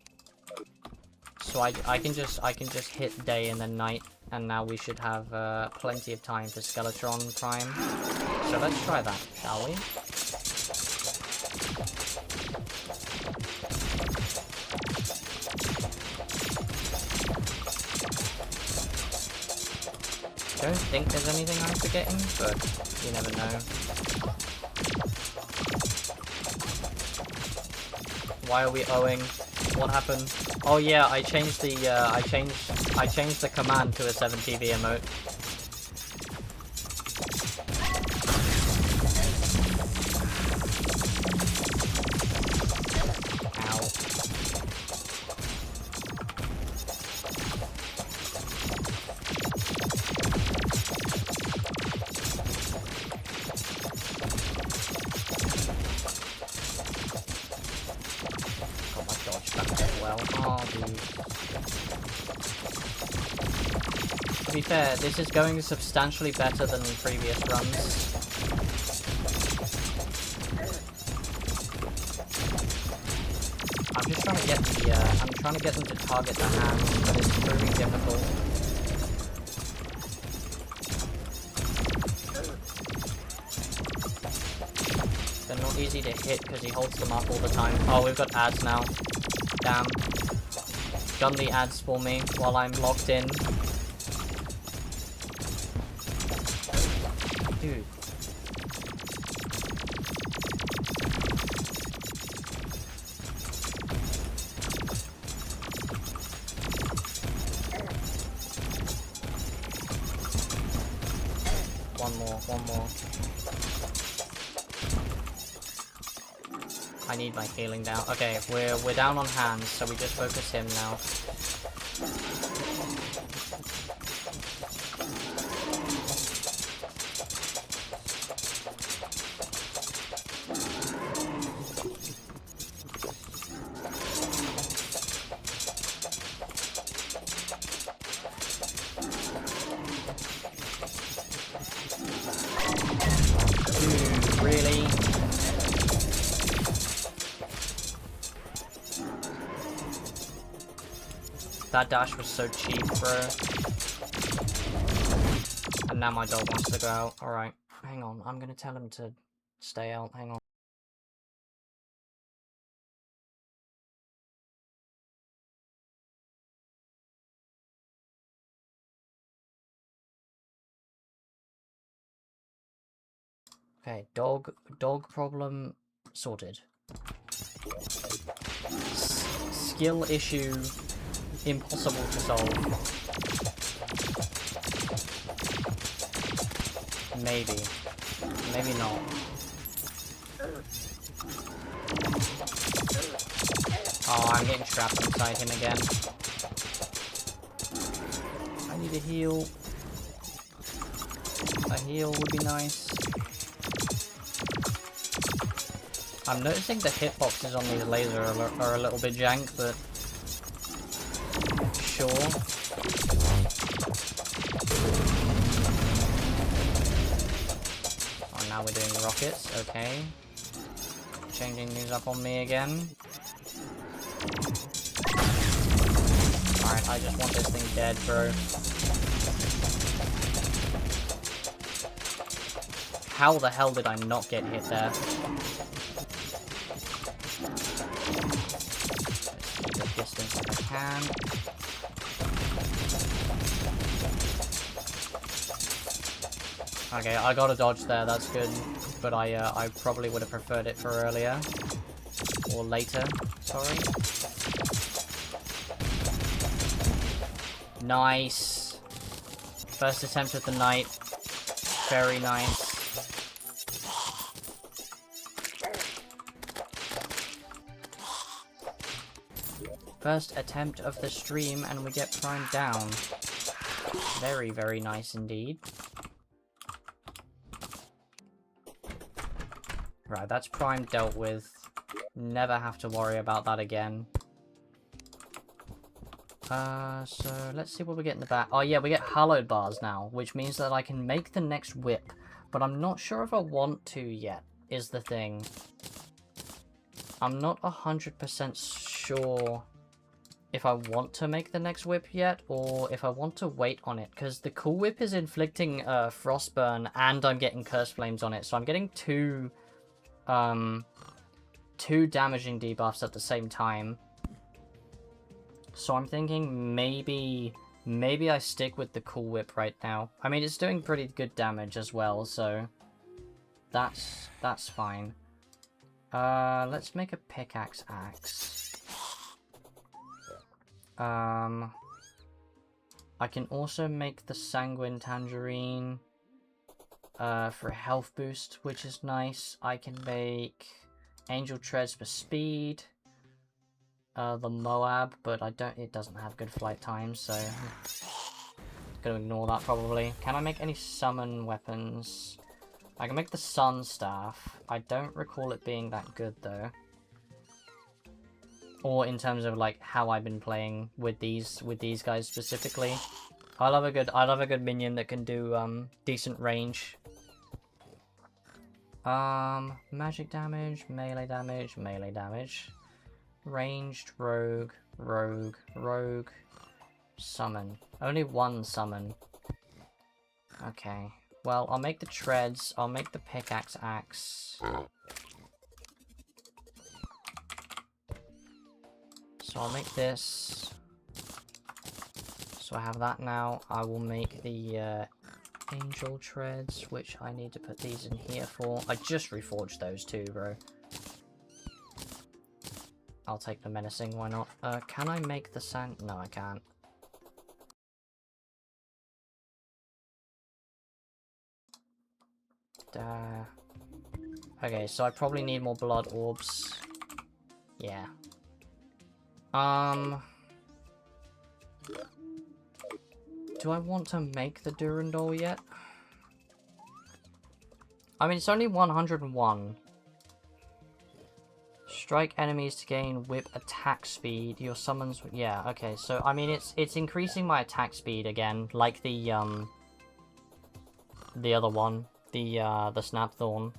So I can just hit day and then night, and now we should have plenty of time for Skeletron Prime. So let's try that, shall we? Don't think there's anything I'm forgetting, but you never know. Why are we owing? What happened? Oh yeah, I changed the I changed the command to a 7TV emote. To be fair, this is going substantially better than previous runs. I'm just trying to get the, I'm trying to get them to target the hands, but it's proving difficult. They're not easy to hit because he holds them up all the time. Oh, we've got ads now. Damn. Gun the ads for me while I'm locked in. Dude. One more. I need my healing down. Okay, we're down on hands, so we just focus him now. That dash was so cheap, bro. And now my dog wants to go out. Alright, hang on. I'm gonna tell him to stay out. Hang on. Okay, dog problem sorted. Skill issue impossible to solve. Maybe. Maybe not. Oh, I'm getting trapped inside him again. I need a heal. A heal would be nice. I'm noticing the hitboxes on these lasers are a little bit jank, but sure. Oh, now we're doing rockets, okay. Changing these up on me again. Alright, I just want this thing dead, bro. How the hell did I not get hit there? Distance if I can. Okay, I got a dodge there, that's good. But I probably would have preferred it for earlier. Or later, sorry. Nice. First attempt at the night. Very nice. First attempt of the stream and we get primed down. Very, very nice indeed. Right, that's prime dealt with. Never have to worry about that again. So let's see what we get in the back. Oh yeah, we get hallowed bars now, which means that I can make the next whip. But I'm not sure if I want to yet, is the thing. I'm not 100% sure if I want to make the next whip yet, or if I want to wait on it, because the cool whip is inflicting frostburn, and I'm getting curse flames on it, so I'm getting two damaging debuffs at the same time. So I'm thinking maybe I stick with the cool whip right now. I mean, it's doing pretty good damage as well, so that's fine. Let's make a pickaxe axe. I can also make the Sanguine Tangerine for a health boost, which is nice. I can make Angel Treads for speed. The Moab, but it doesn't have good flight time, so gonna ignore that probably. Can I make any summon weapons? I can make the Sun Staff. I don't recall it being that good though. Or in terms of like how I've been playing with these guys specifically. I love a good minion that can do decent range. Magic damage, melee damage, melee damage. Ranged, rogue, summon. Only one summon. Okay. Well, I'll make the treads, I'll make the pickaxe axe. So I'll make this. So I have that now. I will make the angel treads, which I need to put these in here for. I just reforged those too, bro. I'll take the menacing, why not? Can I make the sand? No, I can't. Okay, so I probably need more blood orbs. Yeah. Do I want to make the Durandal yet? I mean, it's only 101. Strike enemies to gain whip attack speed. Your summons, yeah, okay. So I mean, it's increasing my attack speed again, like the other one, the Snapthorn.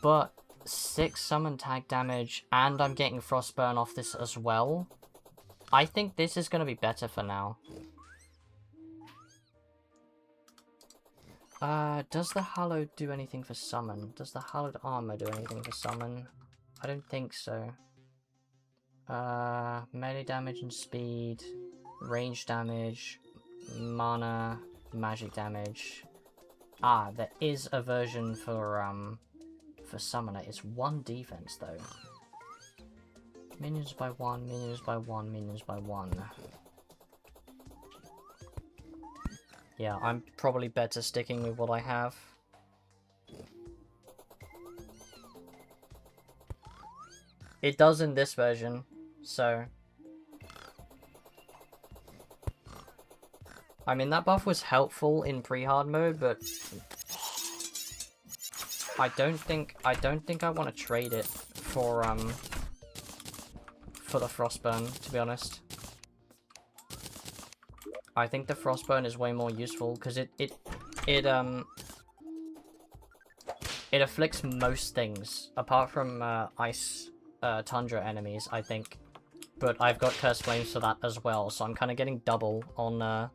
But 6 summon tag damage, and I'm getting Frostburn off this as well. I think this is going to be better for now. Does the Hallowed do anything for summon? Does the Hallowed Armor do anything for summon? I don't think so. Melee damage and speed, range damage, mana, magic damage. Ah, there is a version for summoner. It's 1 defense though. Minions by 1, minions by 1, minions by 1. Yeah, I'm probably better sticking with what I have. It does in this version, so... I mean, that buff was helpful in pre-hard mode, but... I don't think I want to trade it for the Frostburn, to be honest. I think the Frostburn is way more useful because it afflicts most things apart from ice tundra enemies, I think. But I've got Curse Flames for that as well, so I'm kind of getting double on.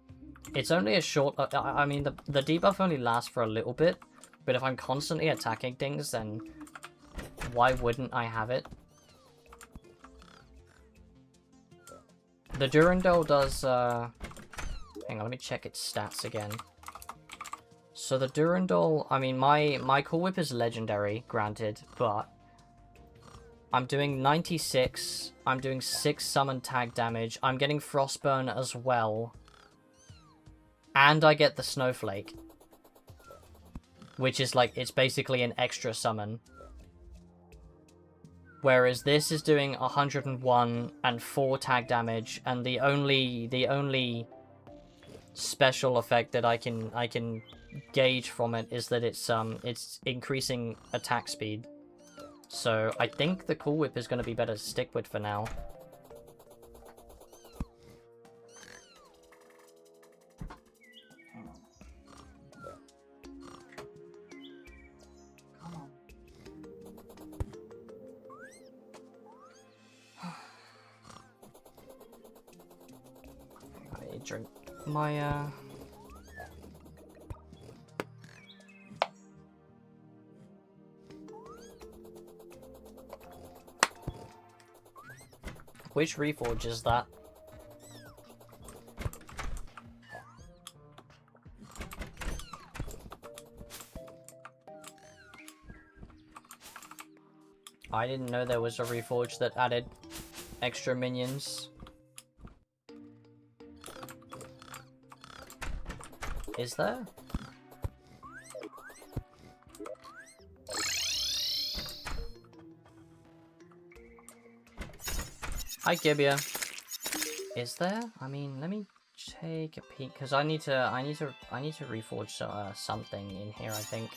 It's only a short. I mean, the debuff only lasts for a little bit, but if I'm constantly attacking things, then why wouldn't I have it? The Durandal does. Hang on, let me check its stats again. So the Durandal, I mean, my Cool Whip is legendary, granted, but I'm doing 96, I'm doing 6 summon tag damage, I'm getting Frostburn as well, and I get the Snowflake, which is like, it's basically an extra summon. Whereas this is doing 101 and 4 tag damage, and the only special effect that I can gauge from it is that it's increasing attack speed. So I think the Cool Whip is going to be better to stick with for now. I drink my Which Reforge is that? I didn't know there was a Reforge that added extra minions. Is there? Hi, Gibbia. Is there? I mean, let me take a peek because I need to reforge something in here. I think.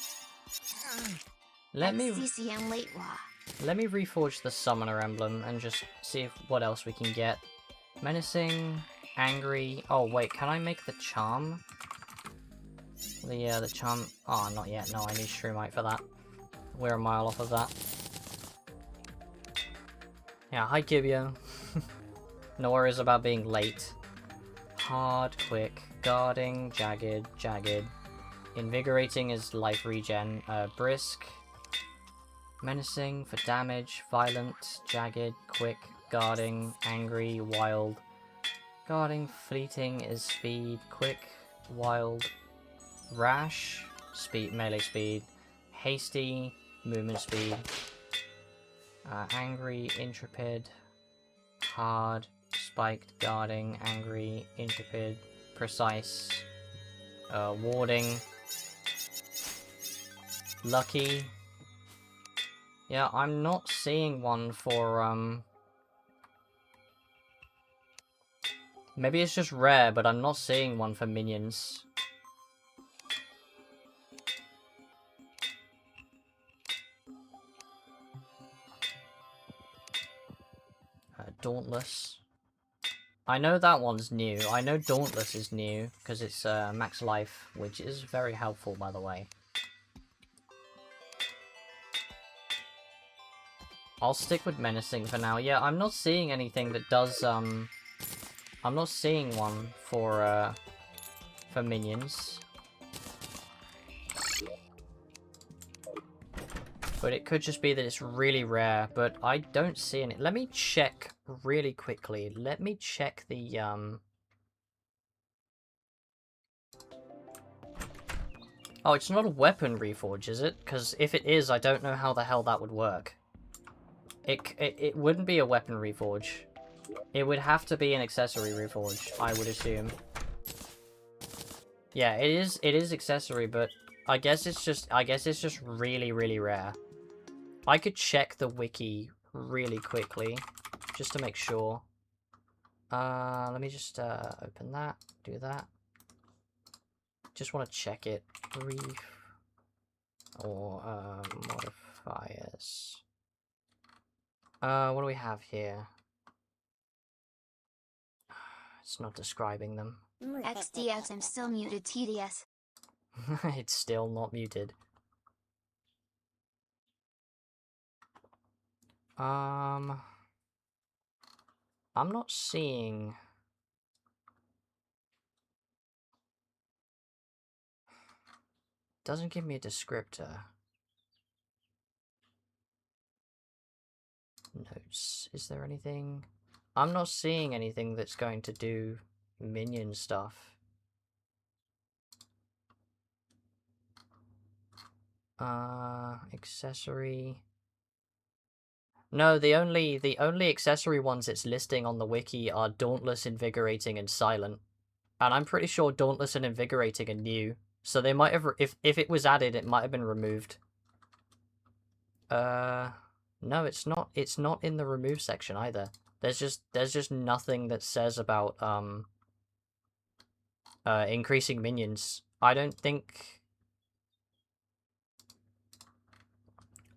Let me reforge the summoner emblem and just see what else we can get. Menacing, angry. Oh wait, can I make the charm? The charm. Oh, not yet. No, I need Shroomite for that. We're a mile off of that. Yeah, hi Gibbia. No worries about being late. Hard, quick, guarding, jagged, jagged. Invigorating is life regen. Brisk. Menacing for damage. Violent, jagged, quick, guarding, angry, wild. Guarding, fleeting is speed, quick, wild. Rash, speed, melee speed. Hasty, movement speed. Angry, intrepid, hard, spiked, guarding, angry, intrepid, precise, warding, lucky. Yeah, I'm not seeing one for, maybe it's just rare, but I'm not seeing one for minions. Dauntless. I know that one's new. I know Dauntless is new, because it's max life, which is very helpful, by the way. I'll stick with menacing for now. Yeah, I'm not seeing anything that does, I'm not seeing one for minions. But it could just be that it's really rare, but I don't see any. Let me check really quickly. Let me check the, Oh, it's not a weapon reforge, is it? Because if it is, I don't know how the hell that would work. It wouldn't be a weapon reforge. It would have to be an accessory reforge, I would assume. Yeah, it is accessory, but I guess it's just really, really rare. I could check the wiki really quickly, just to make sure. Let me just open that, do that. Just want to check it. Or modifiers. What do we have here? It's not describing them.
XDS, I'm still muted, TDS.
It's still not muted. I'm not seeing... Doesn't give me a descriptor. Notes. Is there anything? I'm not seeing anything that's going to do minion stuff. Accessory. No, the only accessory ones it's listing on the wiki are Dauntless, Invigorating, and Silent. And I'm pretty sure Dauntless and Invigorating are new. So they might have, if it was added, it might have been removed. No, it's not in the remove section either. There's just nothing that says about, increasing minions. I don't think...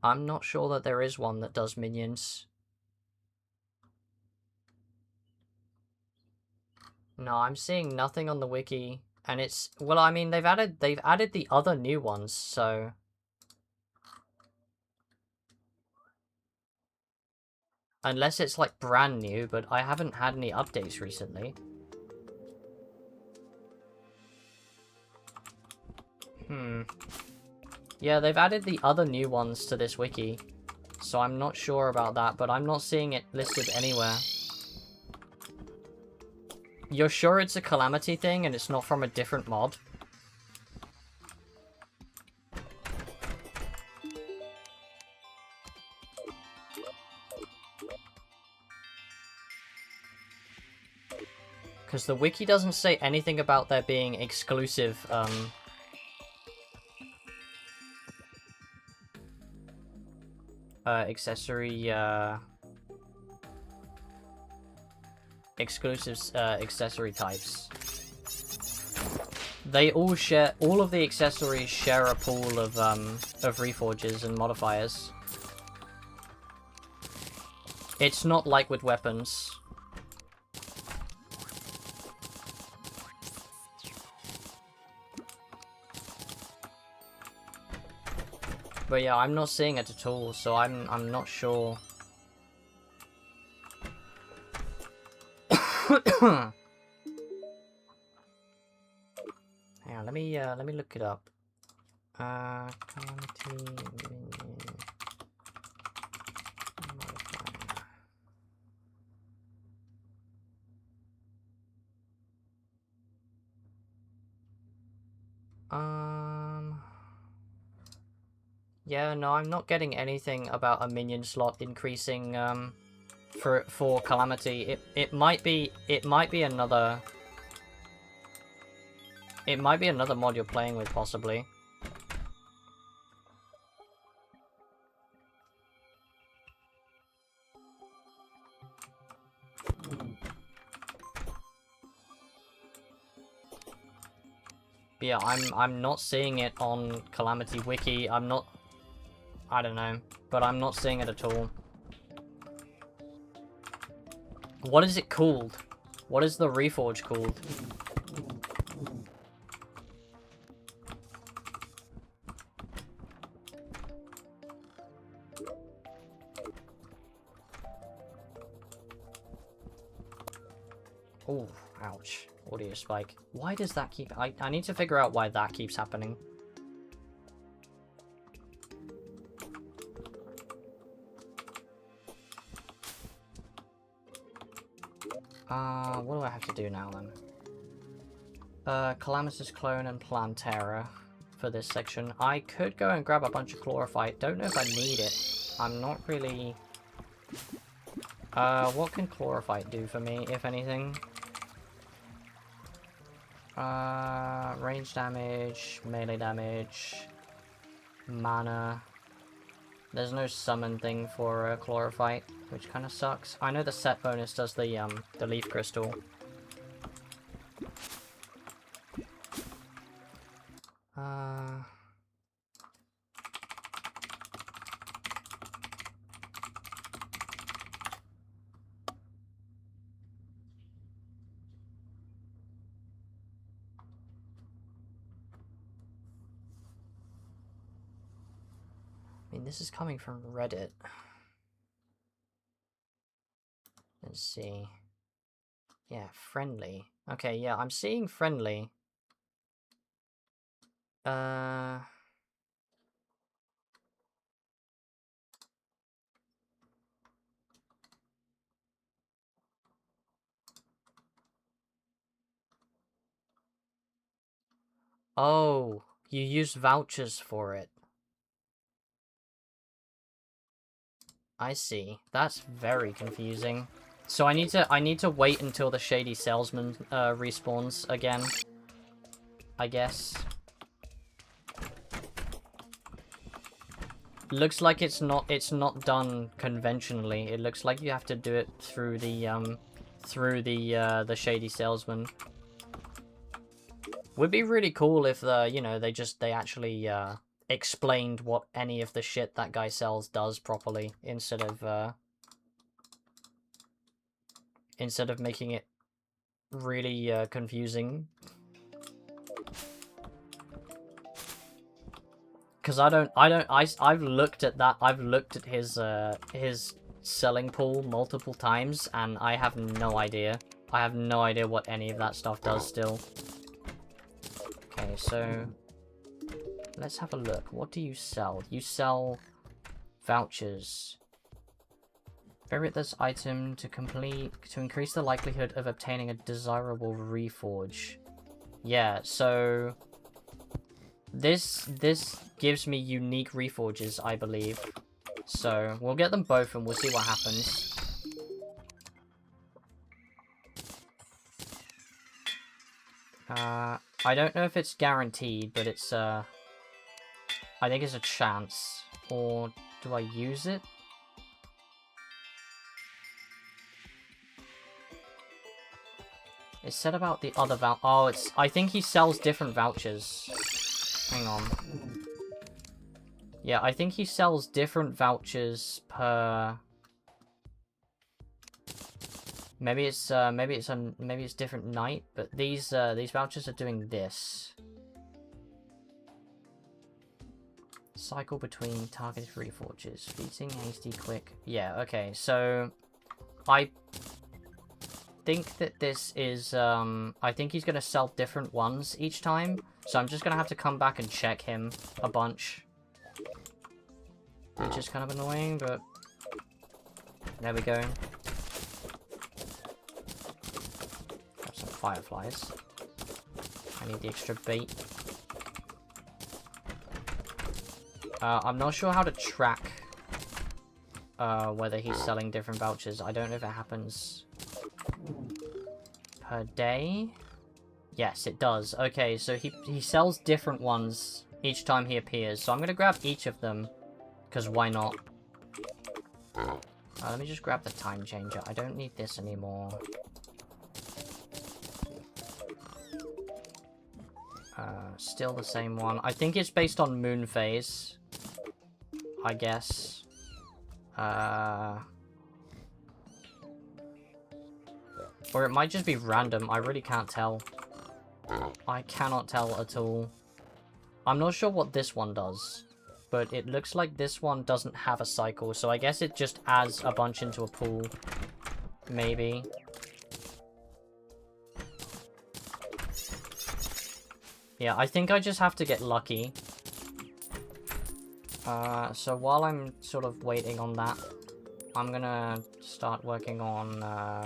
I'm not sure that there is one that does minions. No, I'm seeing nothing on the wiki, and it's... Well, I mean, they've added the other new ones, so... Unless it's, like, brand new, but I haven't had any updates recently. Yeah, they've added the other new ones to this wiki, so I'm not sure about that, but I'm not seeing it listed anywhere. You're sure it's a Calamity thing and it's not from a different mod? Because the wiki doesn't say anything about there being exclusive, accessory, exclusive, accessory types. They all share, all of the accessories share a pool of reforges and modifiers. It's not like with weapons. But yeah, I'm not seeing it at all, so I'm not sure. Hang on, let me look it up. Calamity minion modifier. Yeah, no, I'm not getting anything about a minion slot increasing for Calamity. It might be another mod you're playing with, possibly. But yeah, I'm not seeing it on Calamity Wiki. I don't know, but I'm not seeing it at all. What is it called? What is the reforge called? Oh, ouch. Audio spike. Why does that keep... I need to figure out why that keeps happening. What do I have to do now then? Calamitous Clone and Plantera for this section. I could go and grab a bunch of Chlorophyte. Don't know if I need it. I'm not really... what can Chlorophyte do for me, if anything? Range damage, melee damage, mana. There's no summon thing for Chlorophyte, which kind of sucks. I know the set bonus does the leaf crystal. I mean, this is coming from Reddit. Let's see. Yeah, friendly. Okay, yeah, I'm seeing friendly. Oh, you use vouchers for it. I see. That's very confusing. So I need to wait until the Shady Salesman respawns again, I guess. Looks like it's not done conventionally. It looks like you have to do it through the Shady Salesman. Would be really cool if you know, they actually explained what any of the shit that guy sells does properly instead of making it really confusing. Because I've looked at that. I've looked at his selling pool multiple times, and I have no idea. I have no idea what any of that stuff does still. Okay, so let's have a look. What do you sell? You sell vouchers. Favorite this item to increase the likelihood of obtaining a desirable reforge. Yeah, so this gives me unique reforges, I believe. So we'll get them both and we'll see what happens. I don't know if it's guaranteed, but it's I think it's a chance. Or do I use it? It's said about the other oh, I think he sells different vouchers. Hang on. Yeah, I think he sells different vouchers per... Maybe it's different night, but these vouchers are doing this. Cycle between targeted reforges. Fleeting, hasty, quick. Yeah, okay, so I think that this is I think he's gonna sell different ones each time. So I'm just gonna have to come back and check him a bunch. Which is kind of annoying, but there we go. Got some fireflies. I need the extra bait. I'm not sure how to track whether he's selling different vouchers. I don't know if it happens per day. Yes, it does. Okay, so he sells different ones each time he appears. So I'm going to grab each of them, because why not? Let me just grab the time changer. I don't need this anymore. Still the same one. I think it's based on moon phase, I guess. Or it might just be random. I really can't tell. I cannot tell at all. I'm not sure what this one does, but it looks like this one doesn't have a cycle, so I guess it just adds a bunch into a pool. Maybe. Yeah, I think I just have to get lucky. So while I'm sort of waiting on that, I'm gonna start working on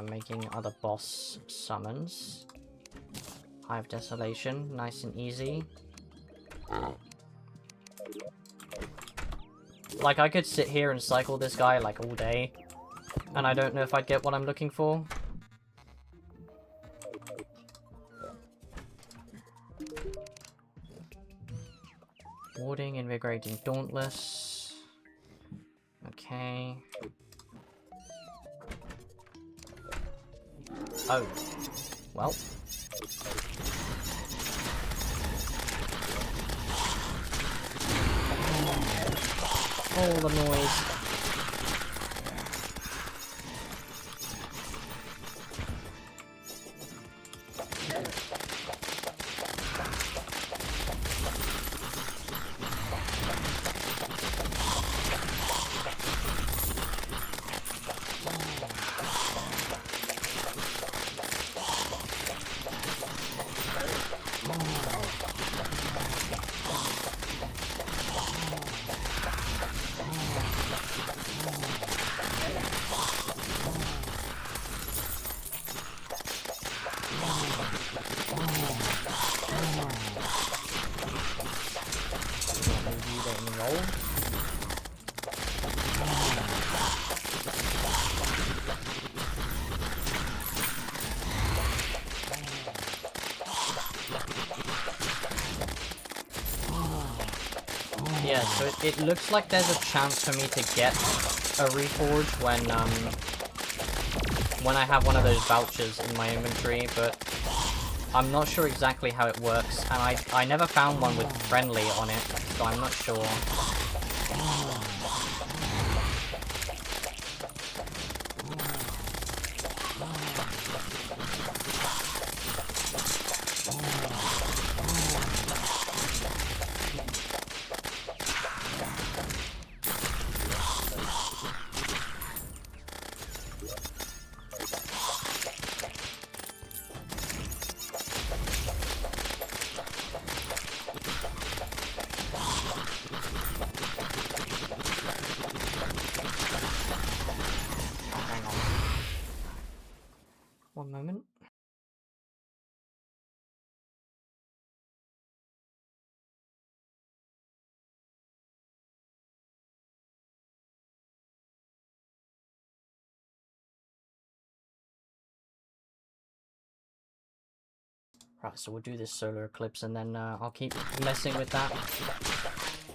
making other boss summons. Hive Desolation, nice and easy. Like, I could sit here and cycle this guy, like, all day, and I don't know if I'd get what I'm looking for. Warding, Invigorating Dauntless. Okay. Oh. Well. Oh, the noise. Yeah, so it looks like there's a chance for me to get a reforge when I have one of those vouchers in my inventory, but I'm not sure exactly how it works, and I never found one with friendly on it, so I'm not sure. One moment. Right, so we'll do this solar eclipse and then I'll keep messing with that.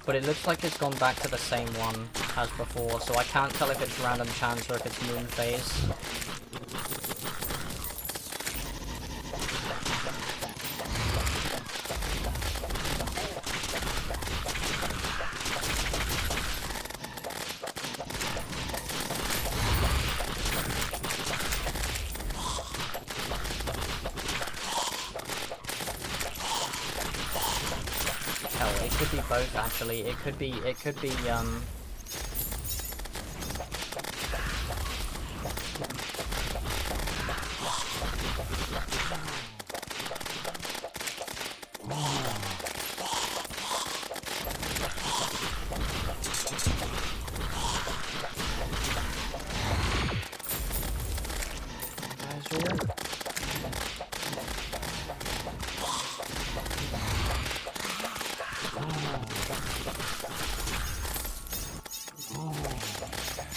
But it looks like it's gone back to the same one as before, so I can't tell if it's random chance or if it's moon phase. Both actually, it could be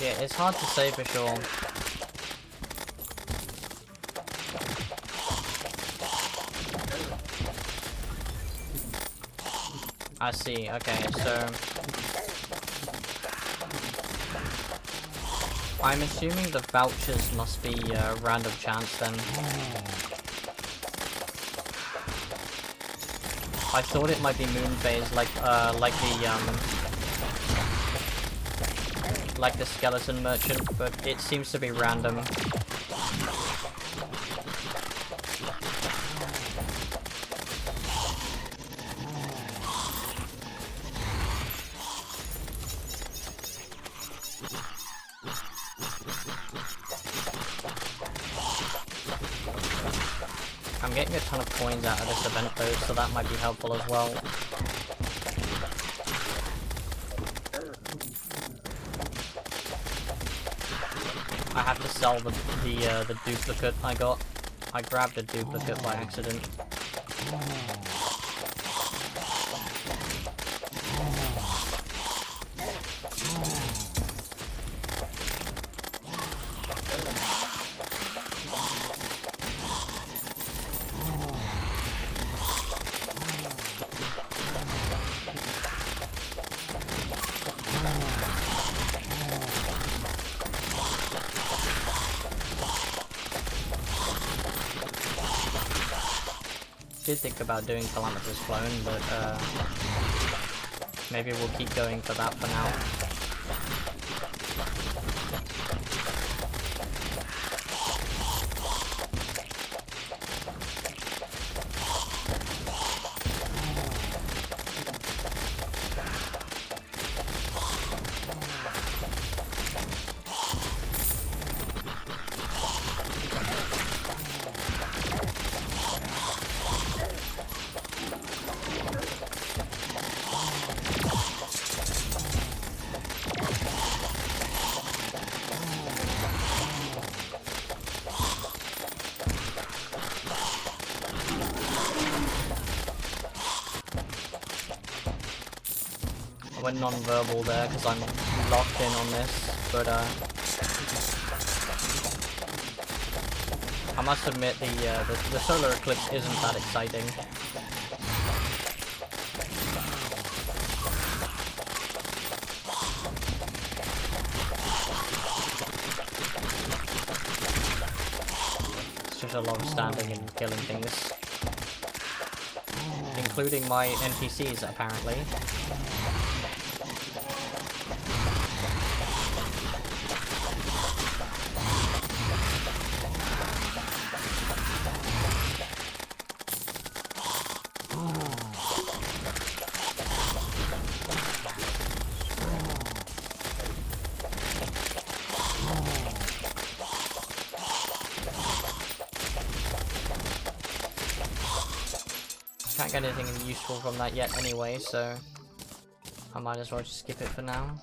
yeah, it's hard to say for sure. I see, okay, so I'm assuming the vouchers must be random chance then. I thought it might be moon phase, like the skeleton merchant, but it seems to be random. I I'm getting a ton of coins out of this event though, so that might be helpful as well. I have to sell the duplicate I got. I grabbed a duplicate by accident. Did think about doing Calamity's clone, but maybe we'll keep going for that for now. I went non-verbal there because I'm locked in on this, but I must admit the solar eclipse isn't that exciting. It's just a lot of standing and killing things, including my NPCs apparently. Can't get anything useful from that yet anyway, so I might as well just skip it for now.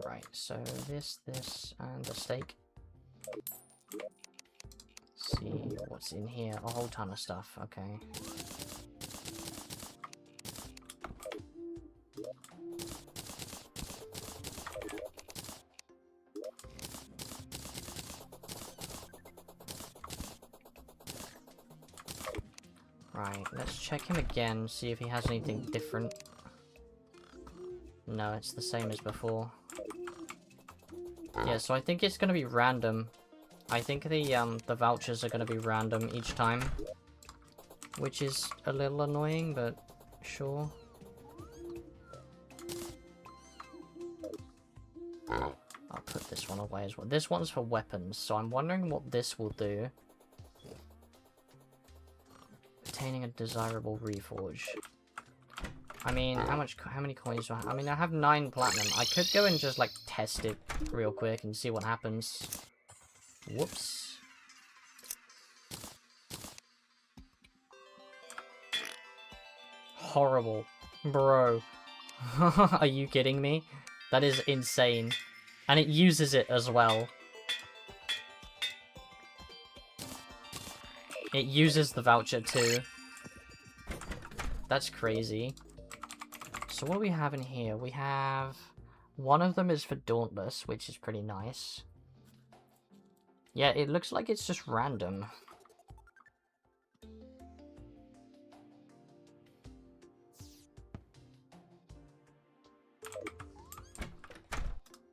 Right, so this, and the steak. Let's see what's in here. A whole ton of stuff, okay. Right, let's check him again, see if he has anything different. No, it's the same as before. Yeah, so I think it's gonna be random. I think the vouchers are gonna be random each time, which is a little annoying, but sure. I'll put this one away as well. This one's for weapons, so I'm wondering what this will do. Obtaining a desirable reforge. I mean, how many coins do I have? I mean, I have 9 platinum. I could go and just, like, test it real quick and see what happens. Whoops. Horrible. Bro. Are you kidding me? That is insane. And it uses it as well. It uses the voucher too. That's crazy. So what do we have in here? We have... one of them is for Dauntless, which is pretty nice. Yeah, it looks like it's just random.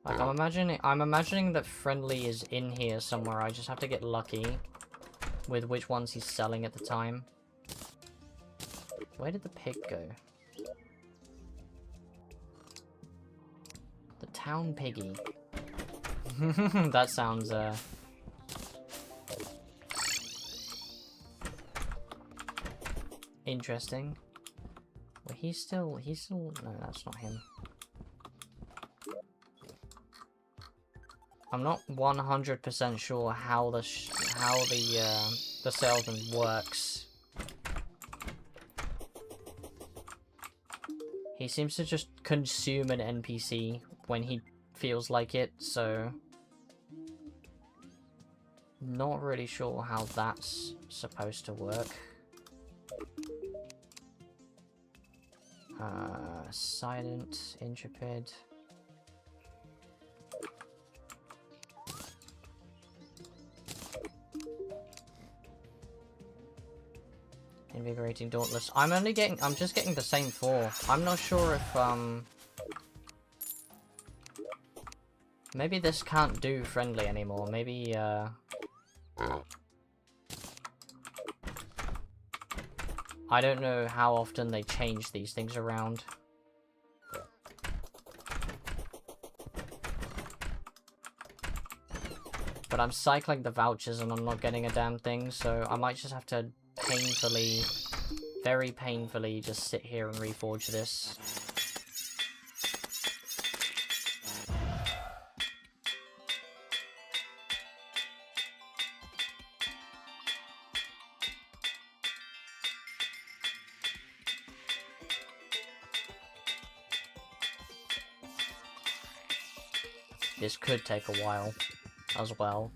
Like, I'm imagining that Friendly is in here somewhere. I just have to get lucky with which ones he's selling at the time. Where did the pig go? The town piggy. That sounds, interesting. Well, he's still, no, that's not him. I'm not 100% sure how the salesman works. He seems to just consume an NPC when he feels like it, so not really sure how that's supposed to work. Silent, intrepid. Invigorating, dauntless. I'm just getting the same 4. I'm not sure if, maybe this can't do friendly anymore. Maybe, I don't know how often they change these things around. But I'm cycling the vouchers and I'm not getting a damn thing, so I might just have to painfully, very painfully, just sit here and reforge this. This could take a while as well.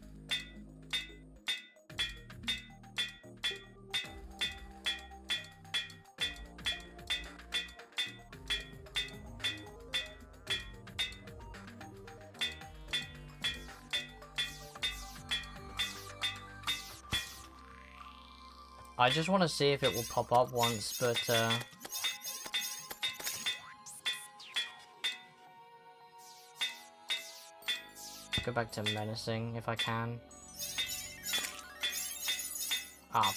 I just want to see if it will pop up once, but go back to menacing if I can. Ah.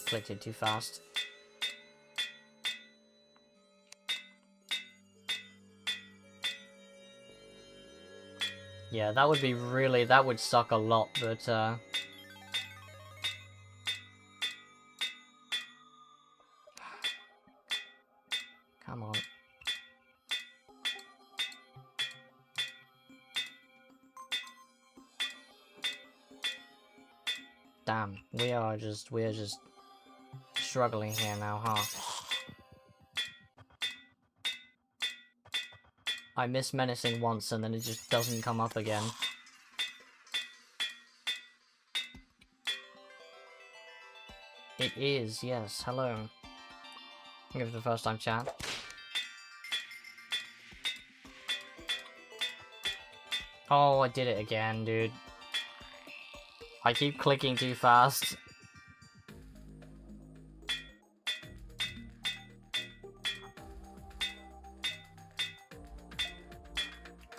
Clicked it too fast. Yeah, that would be really, that would suck a lot, but come on. Damn, we are just struggling here now, huh? I miss menacing once and then it just doesn't come up again. It is, yes, hello. Give it the first time chat. Oh, I did it again, dude. I keep clicking too fast.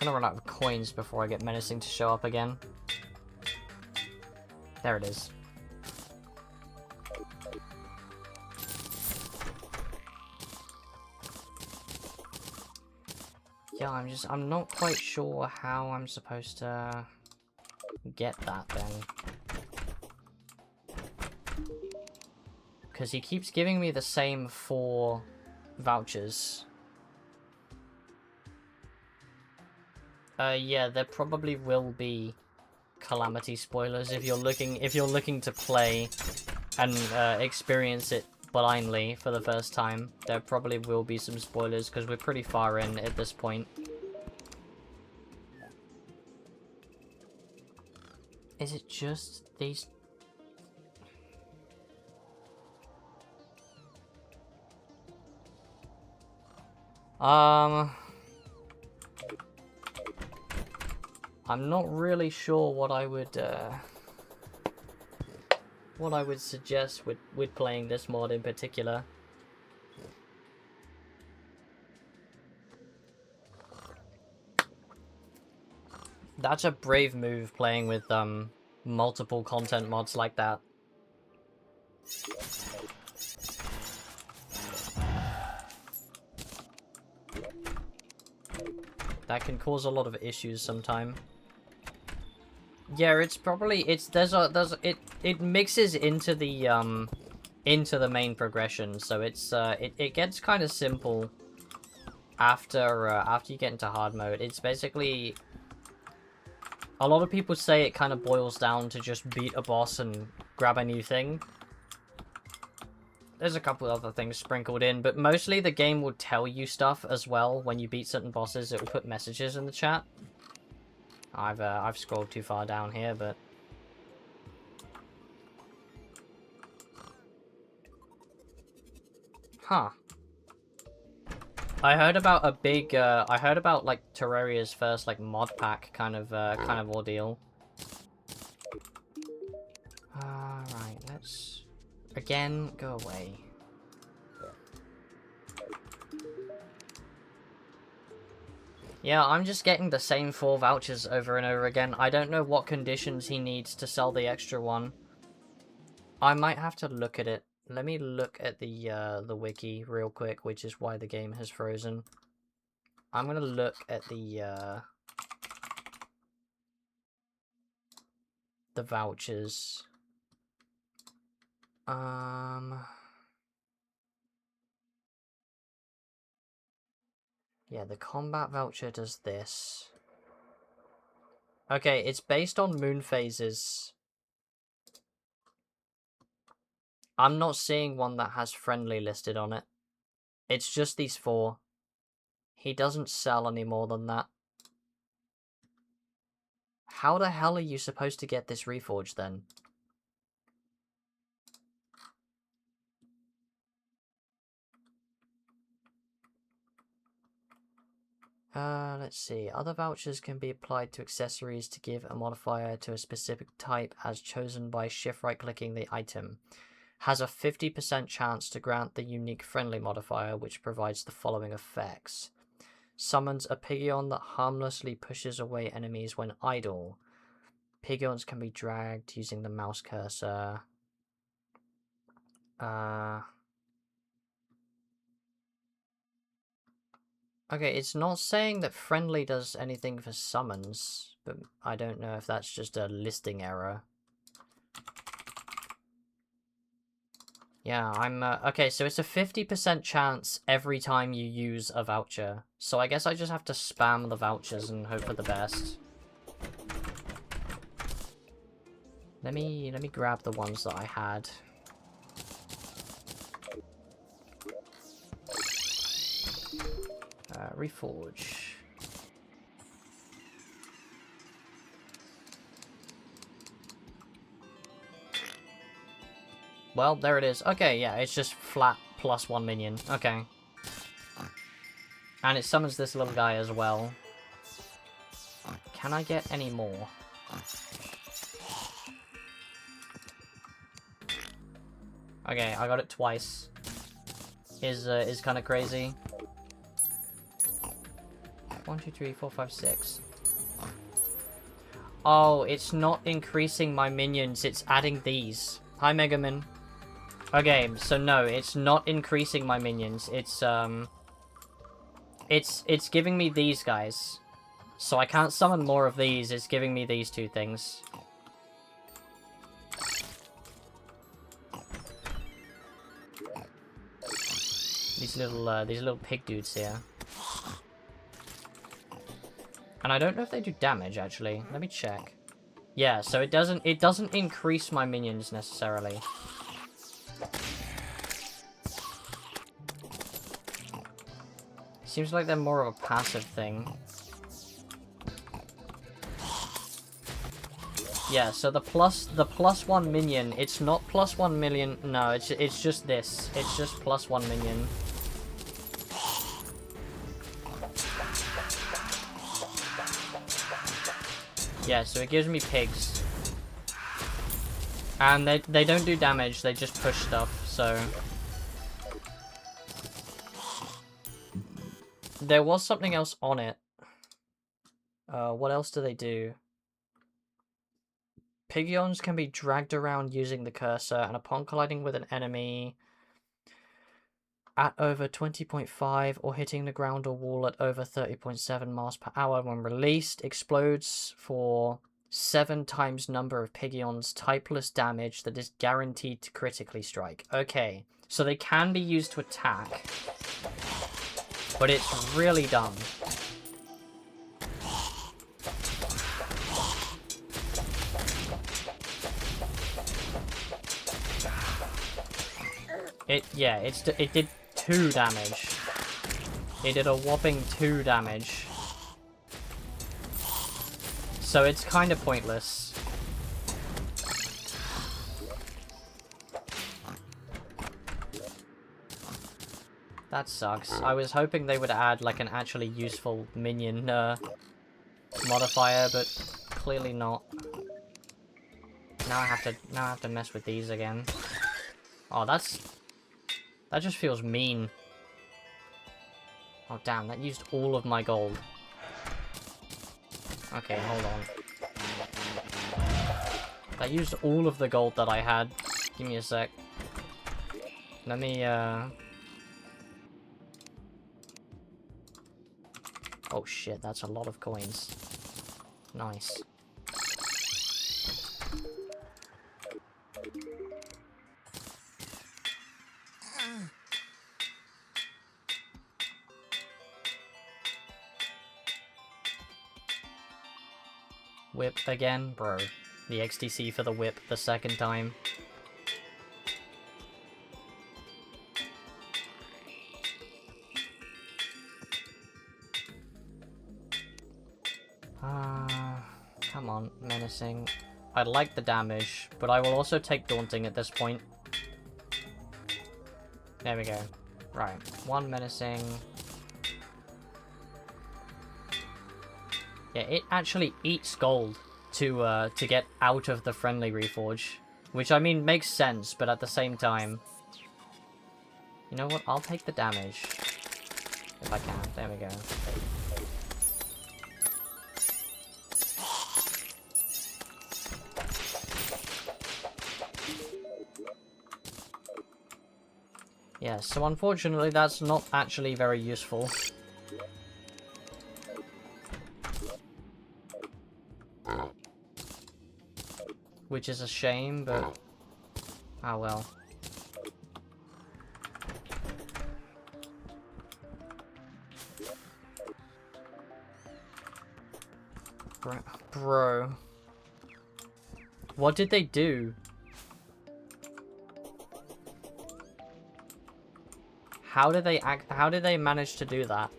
I'm gonna run out of coins before I get menacing to show up again. There it is. Yeah, I'm not quite sure how I'm supposed to get that then. Because he keeps giving me the same 4 vouchers. Yeah, there probably will be Calamity spoilers if you're looking to play and experience it blindly for the first time. There probably will be some spoilers because we're pretty far in at this point. Is it just these? I'm not really sure what I would suggest with playing this mod in particular. That's a brave move, playing with multiple content mods like that. That can cause a lot of issues sometime. Yeah, it's probably it mixes into the main progression, so it's it gets kind of simple after you get into hard mode. It's basically A lot of people say it kind of boils down to just beat a boss and grab a new thing. There's a couple other things sprinkled in, but mostly the game will tell you stuff as well. When you beat certain bosses, it will put messages in the chat. I've scrolled too far down here, but... Huh. I heard about a big, I heard about, like, Terraria's first, like, mod pack kind of ordeal. Right, let's... Again, go away. Yeah, I'm just getting the same 4 vouchers over and over again. I don't know what conditions he needs to sell the extra one. I might have to look at it. Let me look at the wiki real quick, which is why the game has frozen. I'm gonna look at the vouchers. Yeah, the combat voucher does this. Okay, it's based on moon phases. I'm not seeing one that has friendly listed on it. It's just these 4. He doesn't sell any more than that. How the hell are you supposed to get this reforged then? Let's see. Other vouchers can be applied to accessories to give a modifier to a specific type as chosen by shift right clicking the item. Has a 50% chance to grant the unique friendly modifier, which provides the following effects. Summons a Piggion that harmlessly pushes away enemies when idle. Piggions can be dragged using the mouse cursor. Okay, it's not saying that friendly does anything for summons, but I don't know if that's just a listing error. Yeah, okay, so it's a 50% chance every time you use a voucher. So I guess I just have to spam the vouchers and hope for the best. Let me grab the ones that I had. Reforge. Well, there it is. Okay, yeah, it's just flat plus 1 minion. Okay. And it summons this little guy as well. Can I get any more? Okay, I got it twice. Is kind of crazy. 1, 2, 3, 4, 5, 6. Oh, it's not increasing my minions, it's adding these. Hi, Megaman. Okay, so no, it's not increasing my minions. It's giving me these guys. So I can't summon more of these, it's giving me these 2 things. These little pig dudes here. And I don't know if they do damage, actually. Let me check. Yeah, so it doesn't increase my minions necessarily. Seems like they're more of a passive thing. Yeah, so the plus 1 minion, it's not plus 1 million. No, it's just this. It's just plus 1 minion. Yeah, so it gives me pigs. And they don't do damage, they just push stuff, so... There was something else on it. What else do they do? Piggions can be dragged around using the cursor, and upon colliding with an enemy at over 20.5 or hitting the ground or wall at over 30.7 miles per hour when released, explodes for 7 times number of Piggions, typeless damage that is guaranteed to critically strike. Okay, so they can be used to attack, but it's really dumb. It did 2 damage. It did a whopping 2 damage. So it's kind of pointless. That sucks. I was hoping they would add like an actually useful minion modifier, but clearly not. Now I have to mess with these again. Oh, that just feels mean. Oh damn, that used all of my gold. Okay, hold on. That used all of the gold that I had. Give me a sec. Let me Oh shit, that's a lot of coins. Nice. Whip again? Bro. The XTC for the whip the second time. Come on, menacing. I'd like the damage, but I will also take daunting at this point. There we go. Right, 1 menacing. Yeah, it actually eats gold to get out of the friendly reforge, which I mean makes sense, but at the same time, you know what? I'll take the damage if I can. There we go. Yeah, so unfortunately that's not actually very useful. Which is a shame, but... oh well. Bro. What did they do? How did they manage to do that?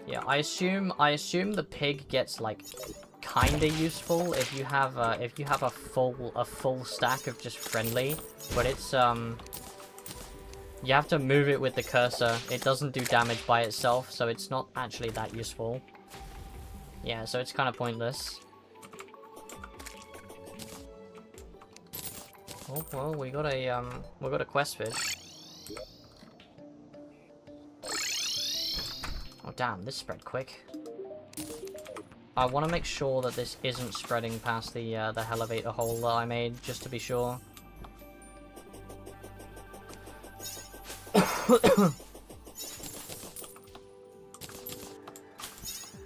Yeah, I assume the pig gets like kinda useful if you have a full stack of just friendly, but it's you have to move it with the cursor. It doesn't do damage by itself, so it's not actually that useful. Yeah, so it's kind of pointless. Oh well, we got a quest fish. Oh damn, this spread quick. I want to make sure that this isn't spreading past the elevator hole that I made, just to be sure.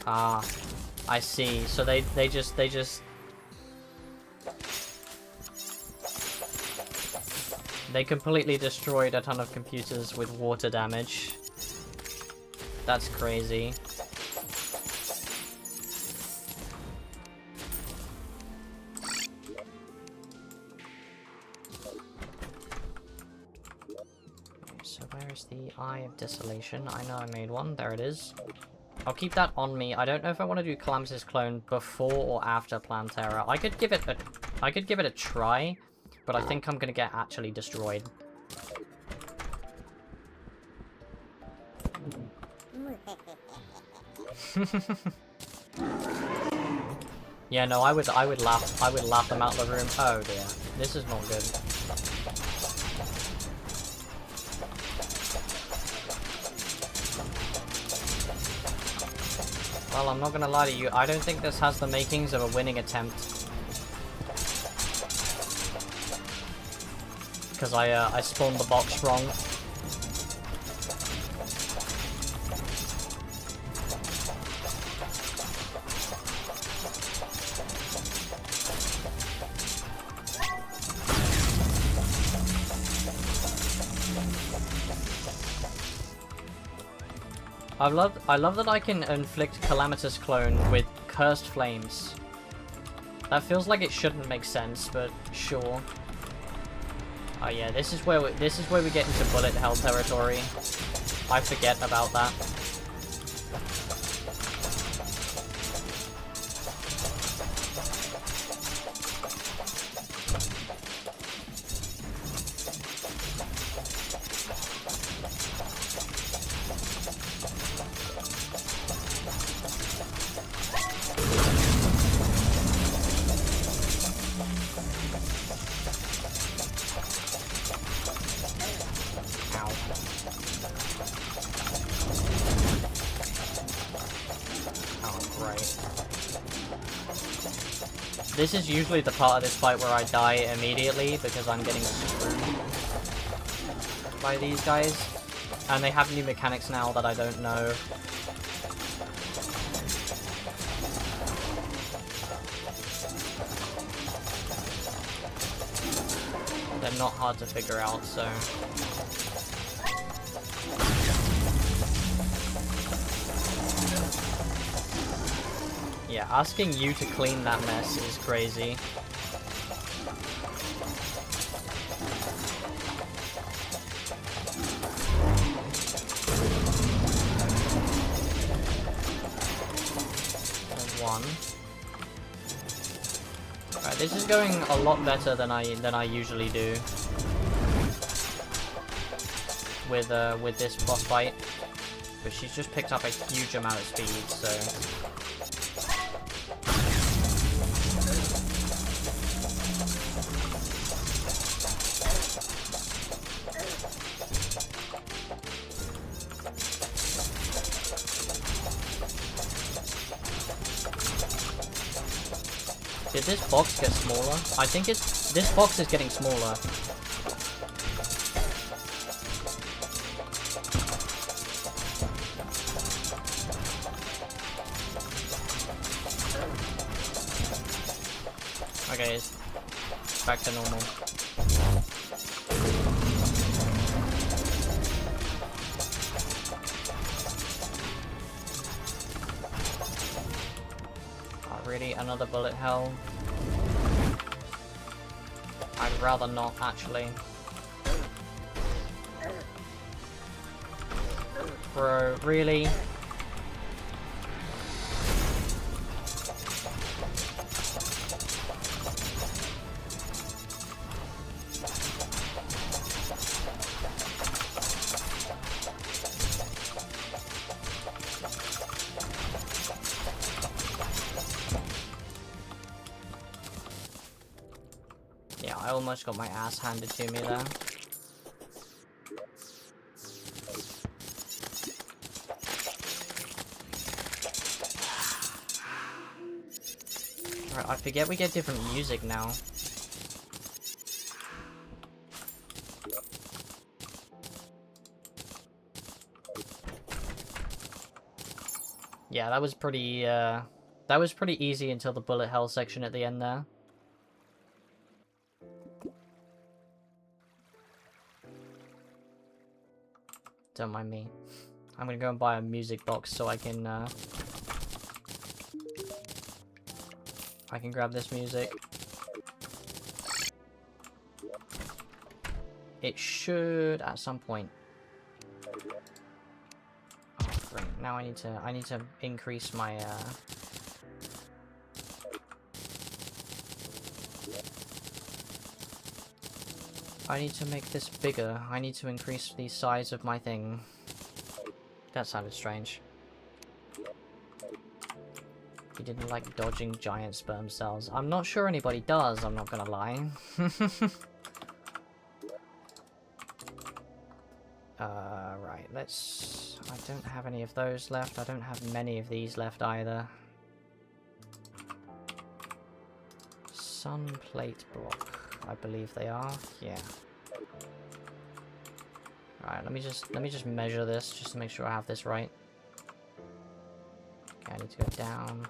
Ah, I see. So they just they completely destroyed a ton of computers with water damage. That's crazy. So where is the Eye of Desolation? I know I made one. There it is. I'll keep that on me. I don't know if I want to do Calamity's clone before or after Plantera. I could give it a try, but I think I'm gonna get actually destroyed. Yeah, no, I would laugh them out of the room. Oh dear, this is not good. Well, I'm not gonna lie to you, I don't think this has the makings of a winning attempt. Because I spawned the box wrong. I love that I can inflict Calamitous Clone with Cursed Flames. That feels like it shouldn't make sense, but sure. Oh yeah, this is where we get into bullet hell territory. I forget about that. This is usually the part of this fight where I die immediately because I'm getting screwed by these guys. And they have new mechanics now that I don't know. They're not hard to figure out, so... Yeah, asking you to clean that mess is crazy. One. Alright, this is going a lot better than I usually do with this boss fight. But she's just picked up a huge amount of speed, so. Did this box get smaller? I think this box is getting smaller. Okay, it's back to normal. Really, another bullet hell? I'd rather not, actually. Bro, really? Yeah, I almost got my ass handed to me there. Alright, I forget we get different music now. Yeah, that was pretty easy until the bullet hell section at the end there. Don't mind me. I'm gonna go and buy a music box so I can grab this music. It should at some point. Oh great. Now I need to increase my I need to make this bigger. I need to increase the size of my thing. That sounded strange. He didn't like dodging giant sperm cells. I'm not sure anybody does, I'm not gonna lie. Right, let's... I don't have any of those left. I don't have many of these left either. Sun plate block. I believe they are. Yeah. Alright, let me just measure this just to make sure I have this right. Okay, I need to go down.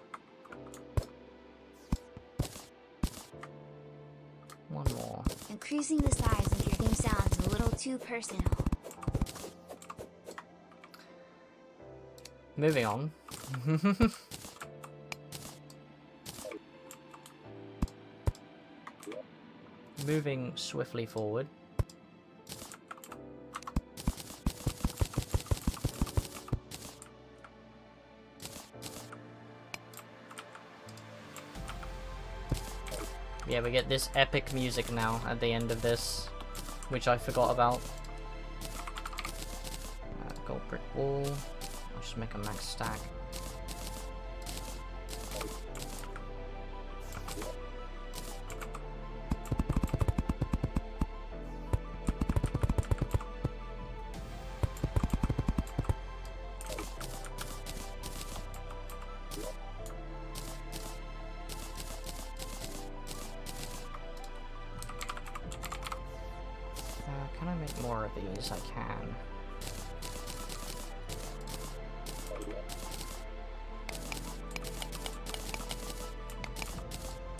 One more.
Increasing the size of your game sounds a little too personal.
Moving on. Moving swiftly forward. Yeah, we get this epic music now at the end of this, which I forgot about. Gold brick wall. I'll just make a max stack. Can I make more of these? I can.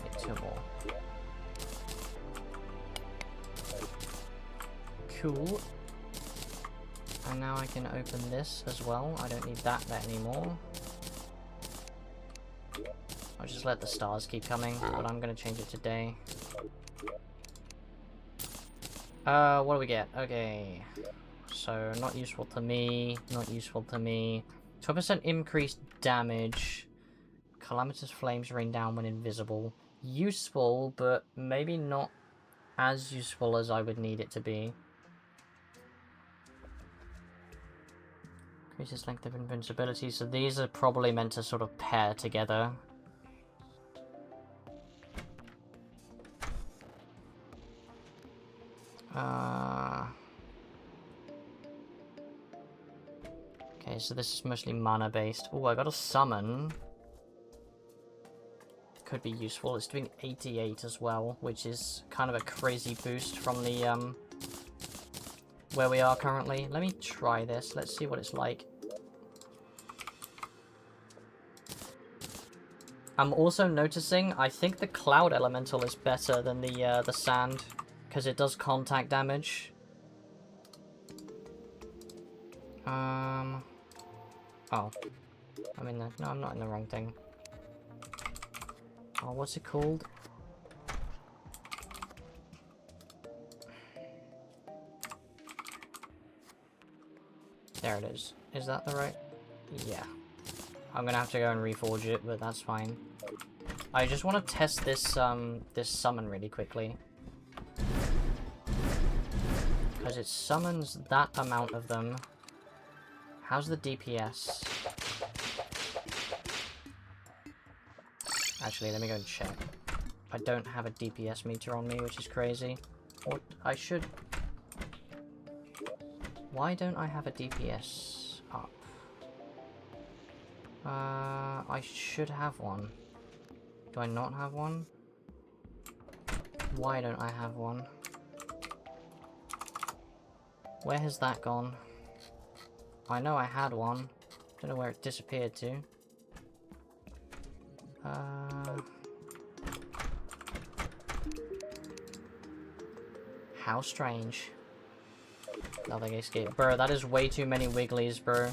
Get 2 more. Cool. And now I can open this as well. I don't need that there anymore. I'll just let the stars keep coming, but I'm gonna change it to day. What do we get? Okay. So, not useful to me, not useful to me. 12% increased damage. Calamitous flames rain down when invisible. Useful, but maybe not as useful as I would need it to be. Increases length of invincibility, so these are probably meant to sort of pair together. Okay, so this is mostly mana based. Oh, I got a summon. Could be useful. It's doing 88 as well, which is kind of a crazy boost from the where we are currently. Let me try this. Let's see what it's like. I'm also noticing I think the cloud elemental is better than the sand, because it does contact damage. Oh. I'm in the... No, I'm not in the wrong thing. Oh, what's it called? There it is. Is that the right... Yeah. I'm gonna have to go and reforge it, but that's fine. I just want to test this, this summon really quickly. Because it summons that amount of them. How's the DPS? Actually, let me go and check. I don't have a DPS meter on me, which is crazy. Or I should... Why don't I have a DPS up? I should have one. Do I not have one? Why don't I have one? Where has that gone? I know I had one. Don't know where it disappeared to. How strange. Nothing escaped. Bro, that is way too many wigglies, bro.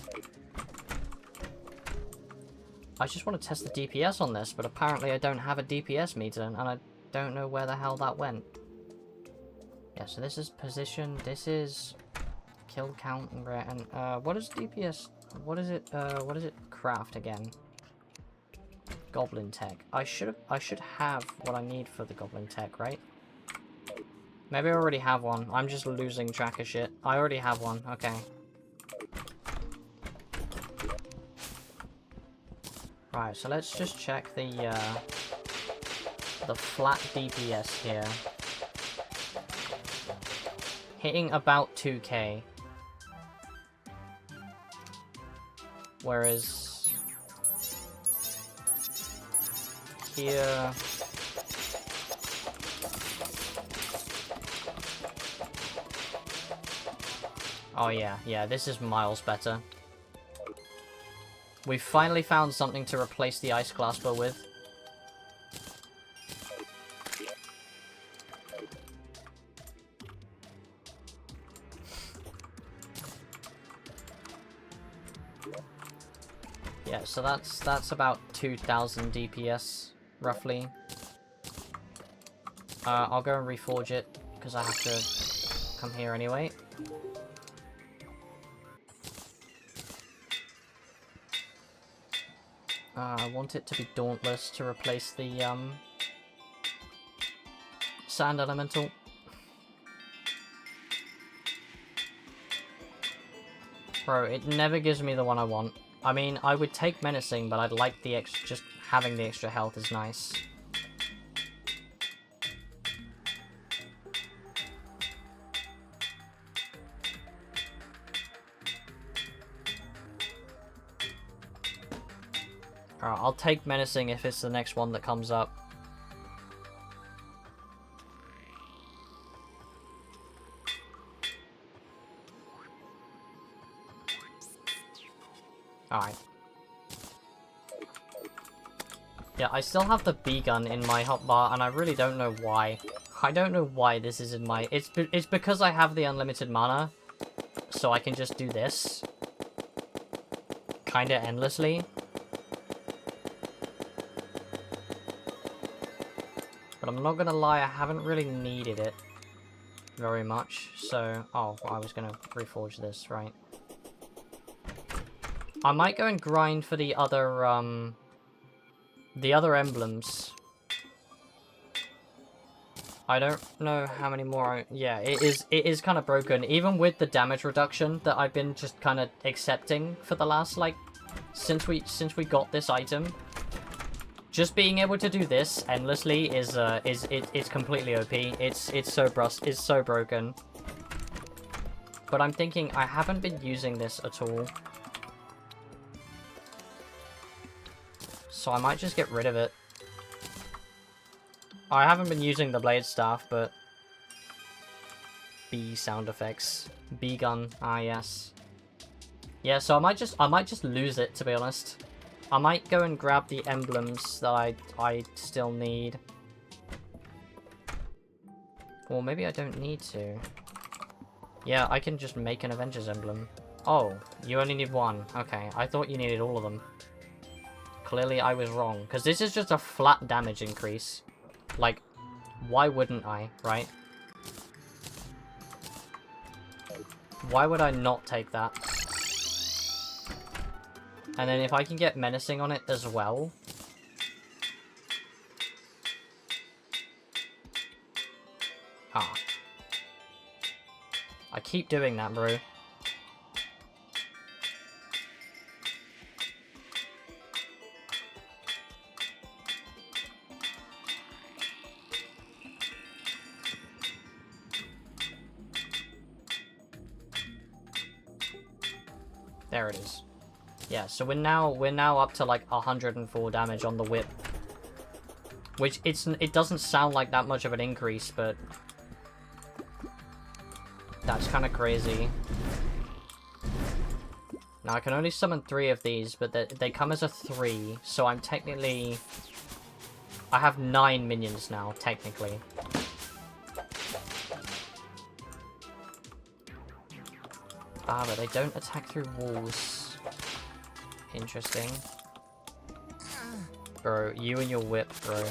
I just want to test the DPS on this, but apparently I don't have a DPS meter, and I don't know where the hell that went. Yeah, so this is position, this is kill count, and what is DPS? What is it craft again? Goblin tech. I should have what I need for the goblin tech, right? Maybe I already have one. I'm just losing track of shit. I already have one, okay. Right, so let's just check the flat DPS here. Hitting about 2k. Whereas here... Oh yeah, this is miles better. We finally found something to replace the ice clasper with. Yeah, so that's about 2000 DPS, roughly. I'll go and reforge it, because I have to come here anyway. I want it to be Dauntless to replace the, Sand Elemental. Bro, it never gives me the one I want. I mean, I would take Menacing, but I'd like the extra, just having the extra health is nice. Alright, I'll take Menacing if it's the next one that comes up. Alright. Yeah, I still have the B gun in my hotbar, and I really don't know why. I don't know why this is in my... It's because I have the unlimited mana, so I can just do this. Kinda endlessly. But I'm not gonna lie, I haven't really needed it very much, so... Oh, I was gonna reforge this, right. I might go and grind for the other emblems. I don't know how many more yeah, it is kind of broken. Even with the damage reduction that I've been just kind of accepting for the last, like, since we got this item. Just being able to do this endlessly it's completely OP. It's so broken. But I'm thinking I haven't been using this at all. So I might just get rid of it. I haven't been using the blade staff, but... B sound effects. B gun, ah yes. Yeah, so I might just lose it, to be honest. I might go and grab the emblems that I still need. Or maybe I don't need to. Yeah, I can just make an Avengers emblem. Oh, you only need one. Okay, I thought you needed all of them. Clearly I was wrong, because this is just a flat damage increase. Like, why wouldn't I, right? Why would I not take that? And then if I can get Menacing on it as well... Ah. I keep doing that, bro. There it is. Yeah, so we're now up to like 104 damage on the whip. Which it doesn't sound like that much of an increase, but that's kind of crazy. Now I can only summon 3 of these, but they come as a 3, so I'm technically... I have 9 minions now, technically. Ah, but they don't attack through walls. Interesting. Bro, you and your whip, bro.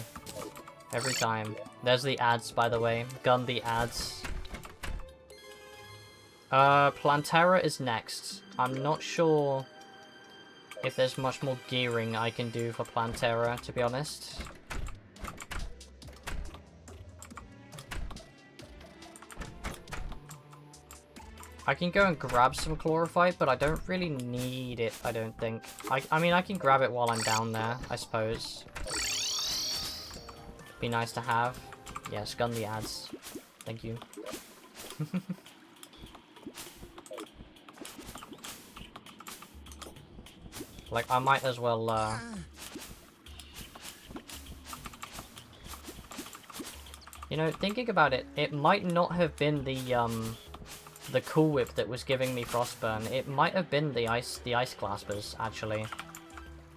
Every time. There's the ads, by the way. Gun the ads. Plantera is next. I'm not sure if there's much more gearing I can do for Plantera, to be honest. I can go and grab some Chlorophyte, but I don't really need it, I don't think. I mean, I can grab it while I'm down there, I suppose. Be nice to have. Yes, gun the ads. Thank you. Like, I might as well, You know, thinking about it, it might not have been the Cool Whip that was giving me Frostburn. It might have been the Ice Claspers, actually.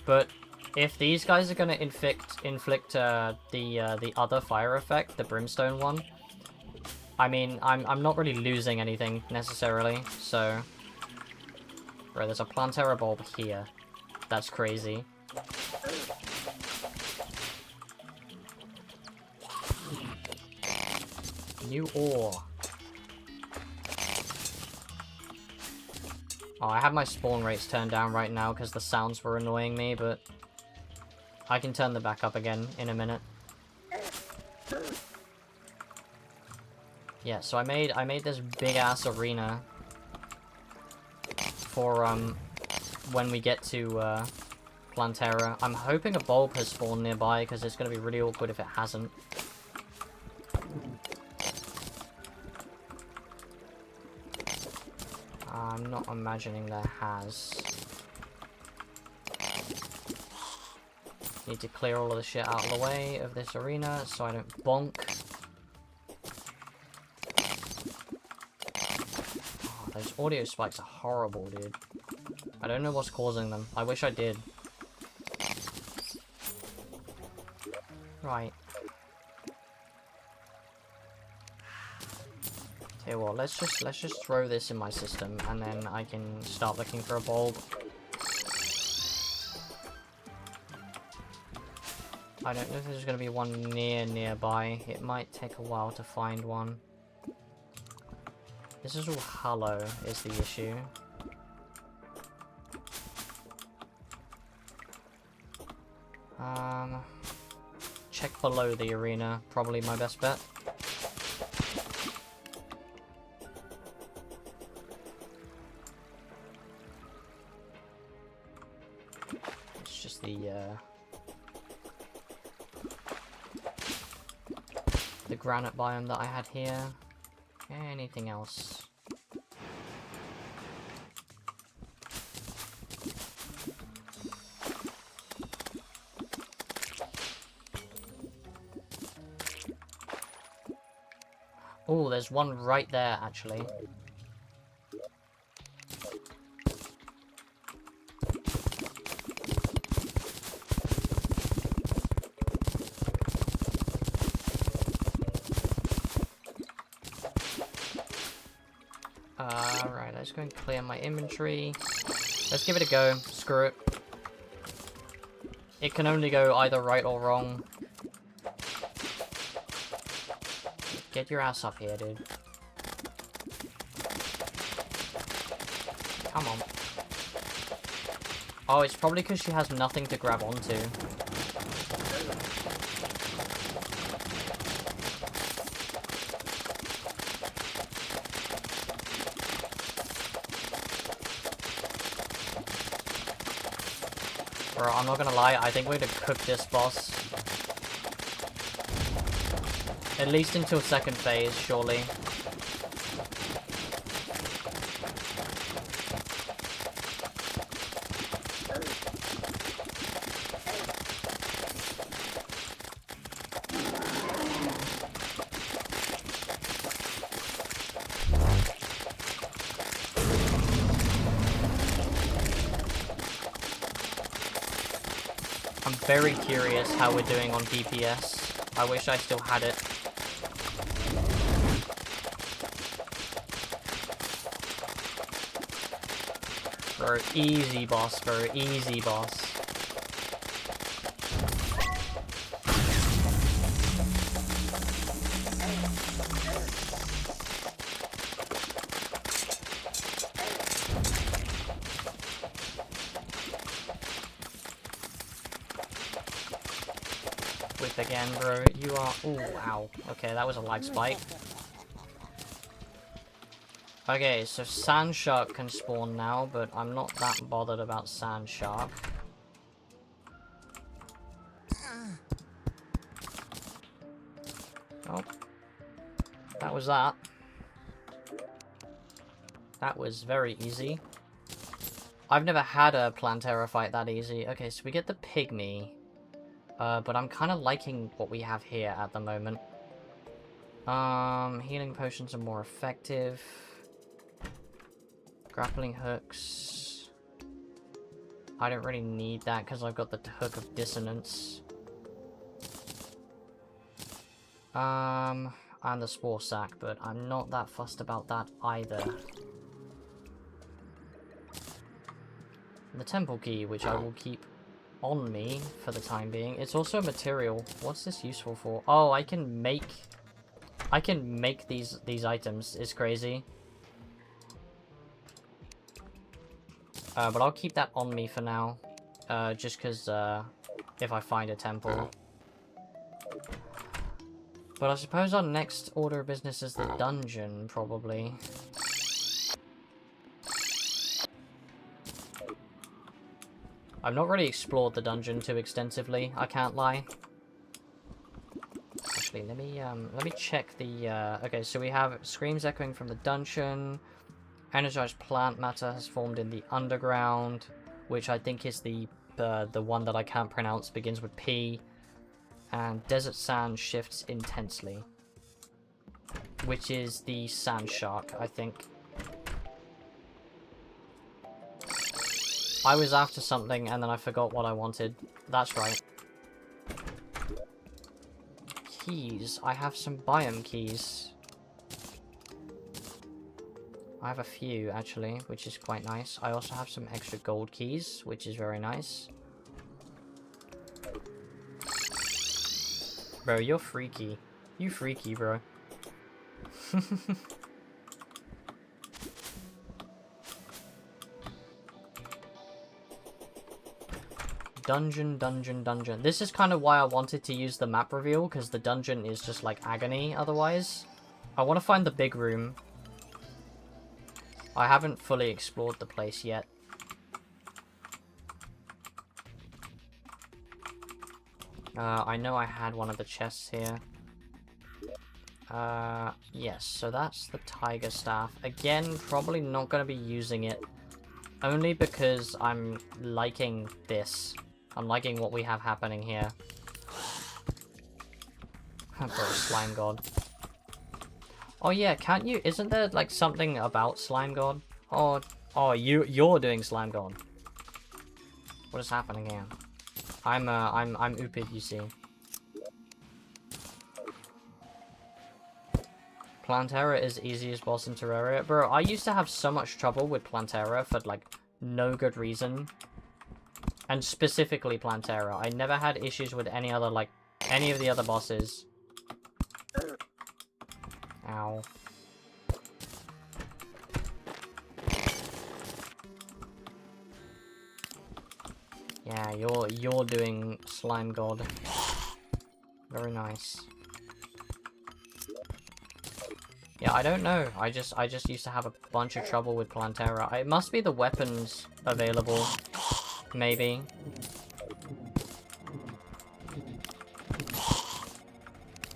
But if these guys are gonna inflict the other fire effect, the Brimstone one, I mean, I'm not really losing anything necessarily. So, right, there's a Plantera bulb here. That's crazy. New ore. Oh, I have my spawn rates turned down right now because the sounds were annoying me, but I can turn them back up again in a minute. Yeah, so I made this big ass arena for when we get to Plantera. I'm hoping a bulb has spawned nearby because it's gonna be really awkward if it hasn't. I'm not imagining there has. Need to clear all of the shit out of the way of this arena so I don't bonk. Oh, those audio spikes are horrible, dude. I don't know what's causing them. I wish I did. Right. Tell you what, let's just throw this in my system and then I can start looking for a bulb. I don't know if there's gonna be one nearby. It might take a while to find one. This is all hollow, is the issue. Check below the arena, probably my best bet. It's just the granite biome that I had here. Anything else? Oh, there's one right there, actually. Right, let's go and clear my inventory. Let's give it a go. Screw it. It can only go either right or wrong. Get your ass up here, dude. Come on. Oh, it's probably because she has nothing to grab onto. Bro, I'm not gonna lie, I think we're gonna cook this boss. At least until second phase, surely. I'm very curious how we're doing on DPS. I wish I still had it. Bro, easy boss, bro, easy boss. Whip again, bro, you are... Ooh, ow. Okay, that was a lag spike. Okay, so Sand Shark can spawn now, but I'm not that bothered about Sand Shark. Oh. That was that. That was very easy. I've never had a Plantera fight that easy. Okay, so we get the Pygmy. But I'm kind of liking what we have here at the moment. Healing potions are more effective. Grappling hooks. I don't really need that because I've got the hook of dissonance. And the spore sack, but I'm not that fussed about that either. the temple key, which I will keep on me for the time being. It's also a material. What's this useful for? Oh, I can make these items. It's crazy. But I'll keep that on me for now. Just because, if I find a temple. But I suppose our next order of business is the dungeon, probably. I've not really explored the dungeon too extensively, I can't lie. Actually, let me check the, okay, so we have screams echoing from the dungeon. Energized plant matter has formed in the underground, which I think is the one that I can't pronounce, begins with P. And desert sand shifts intensely, which is the sand shark, I think. I was after something and then I forgot what I wanted. That's right. Keys. I have some biome keys. I have a few, actually, which is quite nice. I also have some extra gold keys, which is very nice. Bro, you're freaky. You freaky, bro. Dungeon, dungeon, dungeon. This is kind of why I wanted to use the map reveal, because the dungeon is just like agony otherwise. I want to find the big room. I haven't fully explored the place yet. I know I had one of the chests here. Yes, so that's the tiger staff. Again, probably not going to be using it. Only because I'm liking this. I'm liking what we have happening here. Bro, slime god. Oh yeah, can't you? Isn't there like something about slime god? Oh, you're doing slime god. What is happening here? I'm Upid, you see. Plantera is easiest boss in Terraria. Bro, I used to have so much trouble with Plantera for like no good reason. And specifically Plantera. I never had issues with any other like any of the other bosses. Ow. Yeah, you're doing slime god. Very nice. Yeah, I don't know. I just used to have a bunch of trouble with Plantera. It must be the weapons available. Maybe.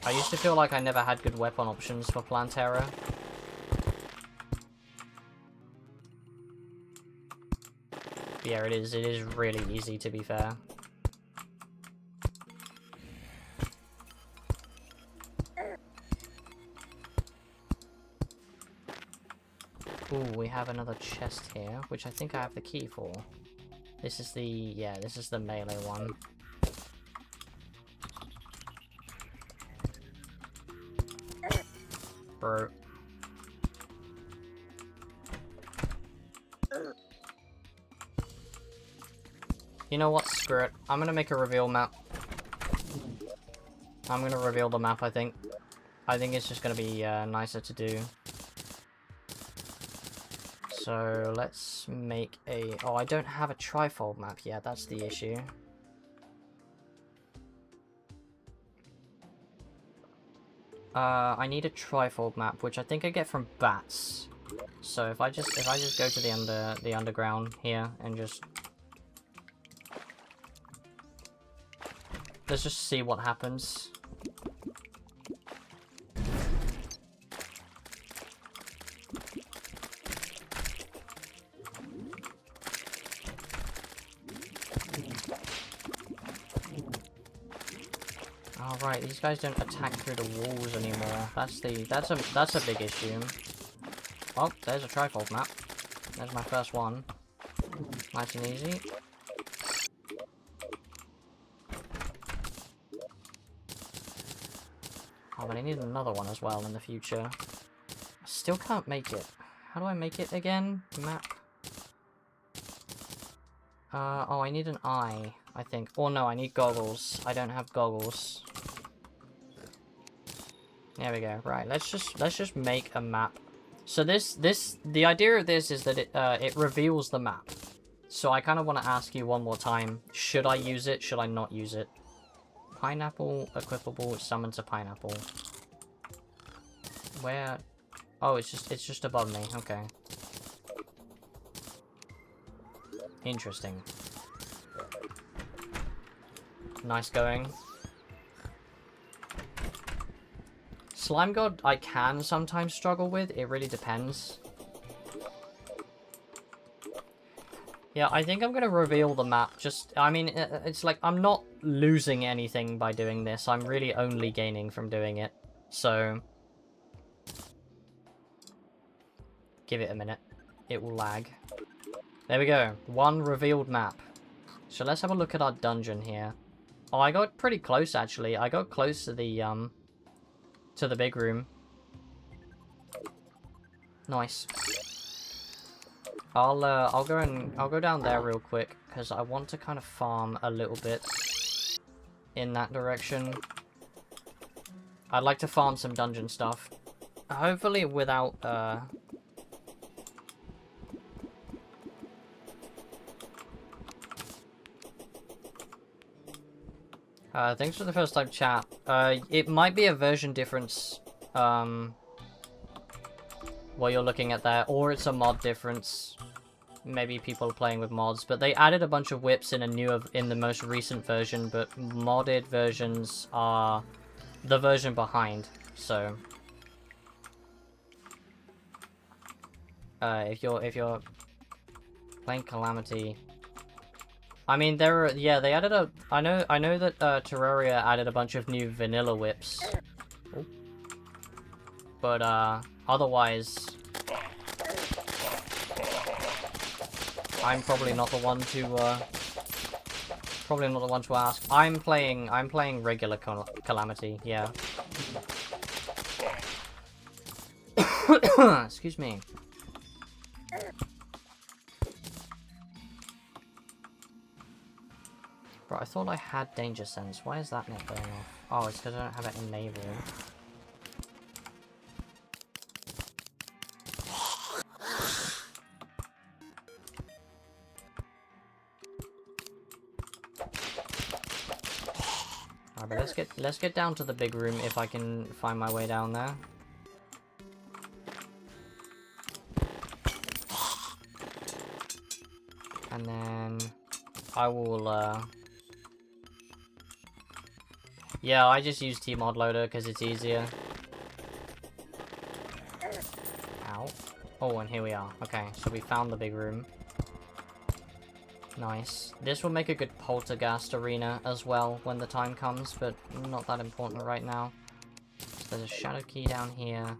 I used to feel like I never had good weapon options for Plantera. Yeah, it is really easy, to be fair. Ooh, we have another chest here, which I think I have the key for. This is the, yeah, this is the melee one. Bro. You know what? Screw it. I'm gonna make a reveal map. I'm gonna reveal the map, I think. I think it's just gonna be nicer to do. So let's make a... Oh, I don't have a trifold map yet. That's the issue. I need a trifold map, which I think I get from bats. So if I just go to the underground here and just... Let's just see what happens. Oh right, these guys don't attack through the walls anymore. That's a big issue. Well, there's a trifold map. There's my first one. Nice and easy. Oh, but I need another one as well in the future. I still can't make it. How do I make it again? Map. Oh, I need an eye, I think. Or no, I need goggles. I don't have goggles. There we go. Right, let's just make a map. So the idea of this is that it reveals the map. So I kind of want to ask you one more time. Should I use it? Should I not use it? Pineapple, equipable, summons a pineapple. Where? Oh, it's just above me. Okay. Interesting. Nice going. Slime God I can sometimes struggle with. It really depends. Yeah, I think I'm going to reveal the map. I mean, it's like I'm not losing anything by doing this. I'm really only gaining from doing it. So, give it a minute. It will lag. There we go. One revealed map. So let's have a look at our dungeon here. Oh, I got pretty close actually. I got close to the big room. Nice. I'll go down there real quick because I want to kind of farm a little bit in that direction. I'd like to farm some dungeon stuff. Hopefully without thanks for the first time chat. It might be a version difference, while you're looking at that, or it's a mod difference. Maybe people are playing with mods, but they added a bunch of whips in the most recent version, but modded versions are the version behind, so if you're playing Calamity, I mean, they added I know that Terraria added a bunch of new vanilla whips. Oh. But otherwise I'm probably not the one to ask. I'm playing regular Calamity, yeah. Excuse me. Bro, I thought I had Danger Sense. Why is that not going off? Oh, it's because I don't have it enabled. Alright, but let's get down to the big room if I can find my way down there. And then I will yeah, I just use Tmod Loader because it's easier. Ow. Oh, and here we are. Okay, so we found the big room. Nice. This will make a good poltergeist arena as well when the time comes, but not that important right now. So there's a shadow key down here.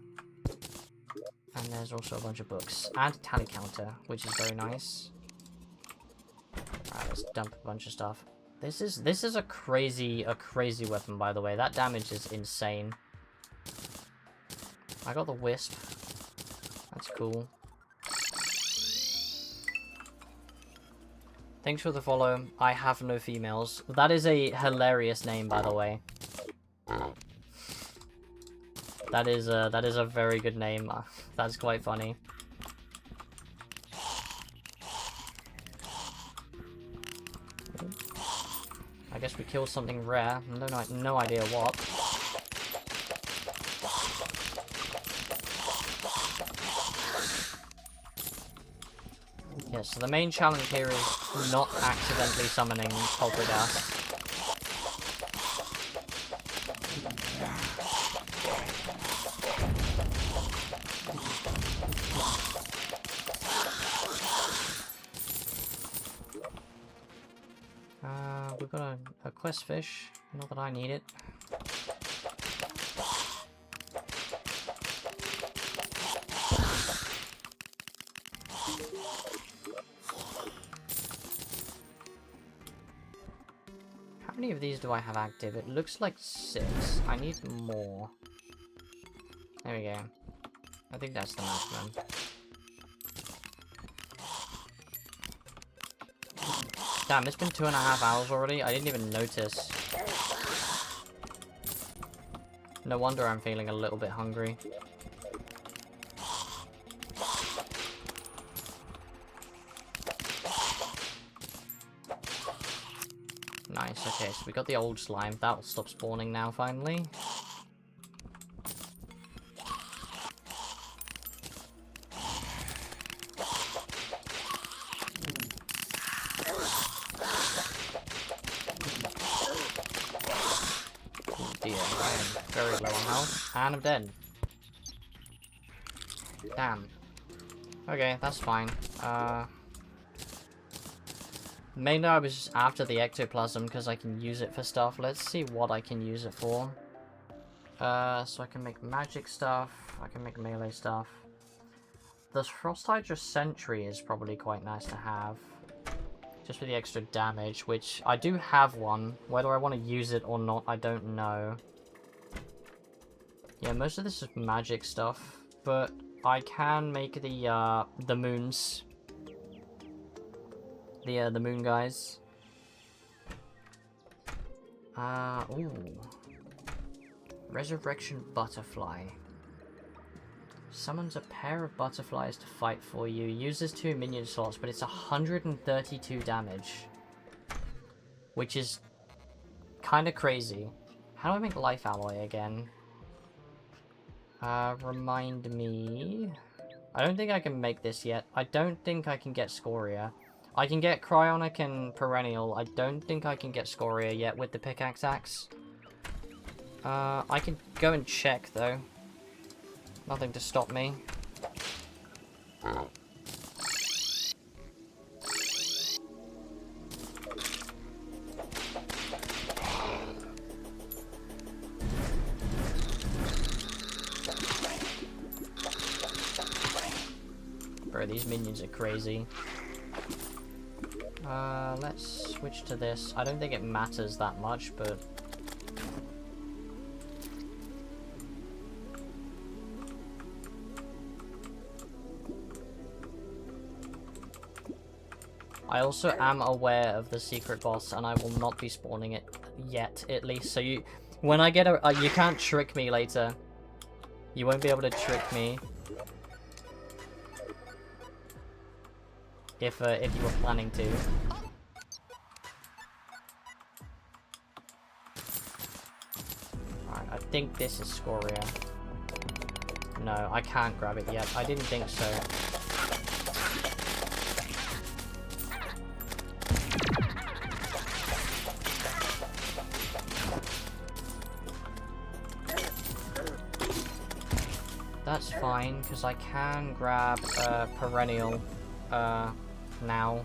And there's also a bunch of books. And a tally counter, which is very nice. Alright, let's dump a bunch of stuff. This is a crazy weapon, by the way. That damage is insane. I got the wisp. That's cool. Thanks for the follow. I have no females. That is a hilarious name, by the way. That is a very good name. That's quite funny. I guess we killed something rare. No idea what. Yeah, so the main challenge here is not accidentally summoning poltergeist. We've got a quest fish. Not that I need it. How many of these do I have active? It looks like 6. I need more. There we go. I think that's the maximum. Damn, it's been 2.5 hours already. I didn't even notice. No wonder I'm feeling a little bit hungry. Nice, okay, so we got the old slime. That'll stop spawning now, finally. Oh dear, I am very low on health, and I'm dead. Damn. Okay, that's fine. Mainly I was just after the ectoplasm because I can use it for stuff. Let's see what I can use it for. So I can make magic stuff. I can make melee stuff. The Frost Hydra Sentry is probably quite nice to have. Just for the extra damage, which I do have one. Whether I want to use it or not, I don't know. Yeah, most of this is magic stuff. But I can make the moons. The moon guys. Ooh. Resurrection Butterfly. Summons a pair of butterflies to fight for you. Uses 2 minion slots, but it's 132 damage. Which is kind of crazy. How do I make life alloy again? Remind me. I don't think I can make this yet. I don't think I can get Scoria. I can get Cryonic and Perennial. I don't think I can get Scoria yet with the pickaxe axe. I can go and check though. Nothing to stop me. Bro, these minions are crazy. Let's switch to this. I don't think it matters that much, but... I also am aware of the secret boss, and I will not be spawning it yet, at least. So you... When I get a... you can't trick me later. You won't be able to trick me. If you were planning to. Alright, I think this is Scoria. No, I can't grab it yet. I didn't think so. That's fine, because I can grab Perennial now.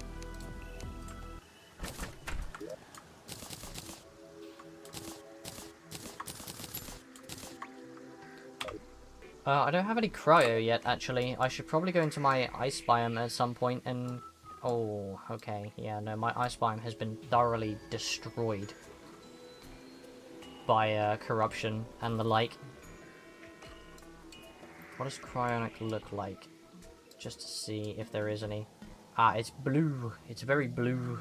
I don't have any cryo yet, actually. I should probably go into my ice biome at some point and... Oh, okay. Yeah, no, my ice biome has been thoroughly destroyed by corruption and the like. What does cryonic look like? Just to see if there is any. Ah, it's blue. It's very blue.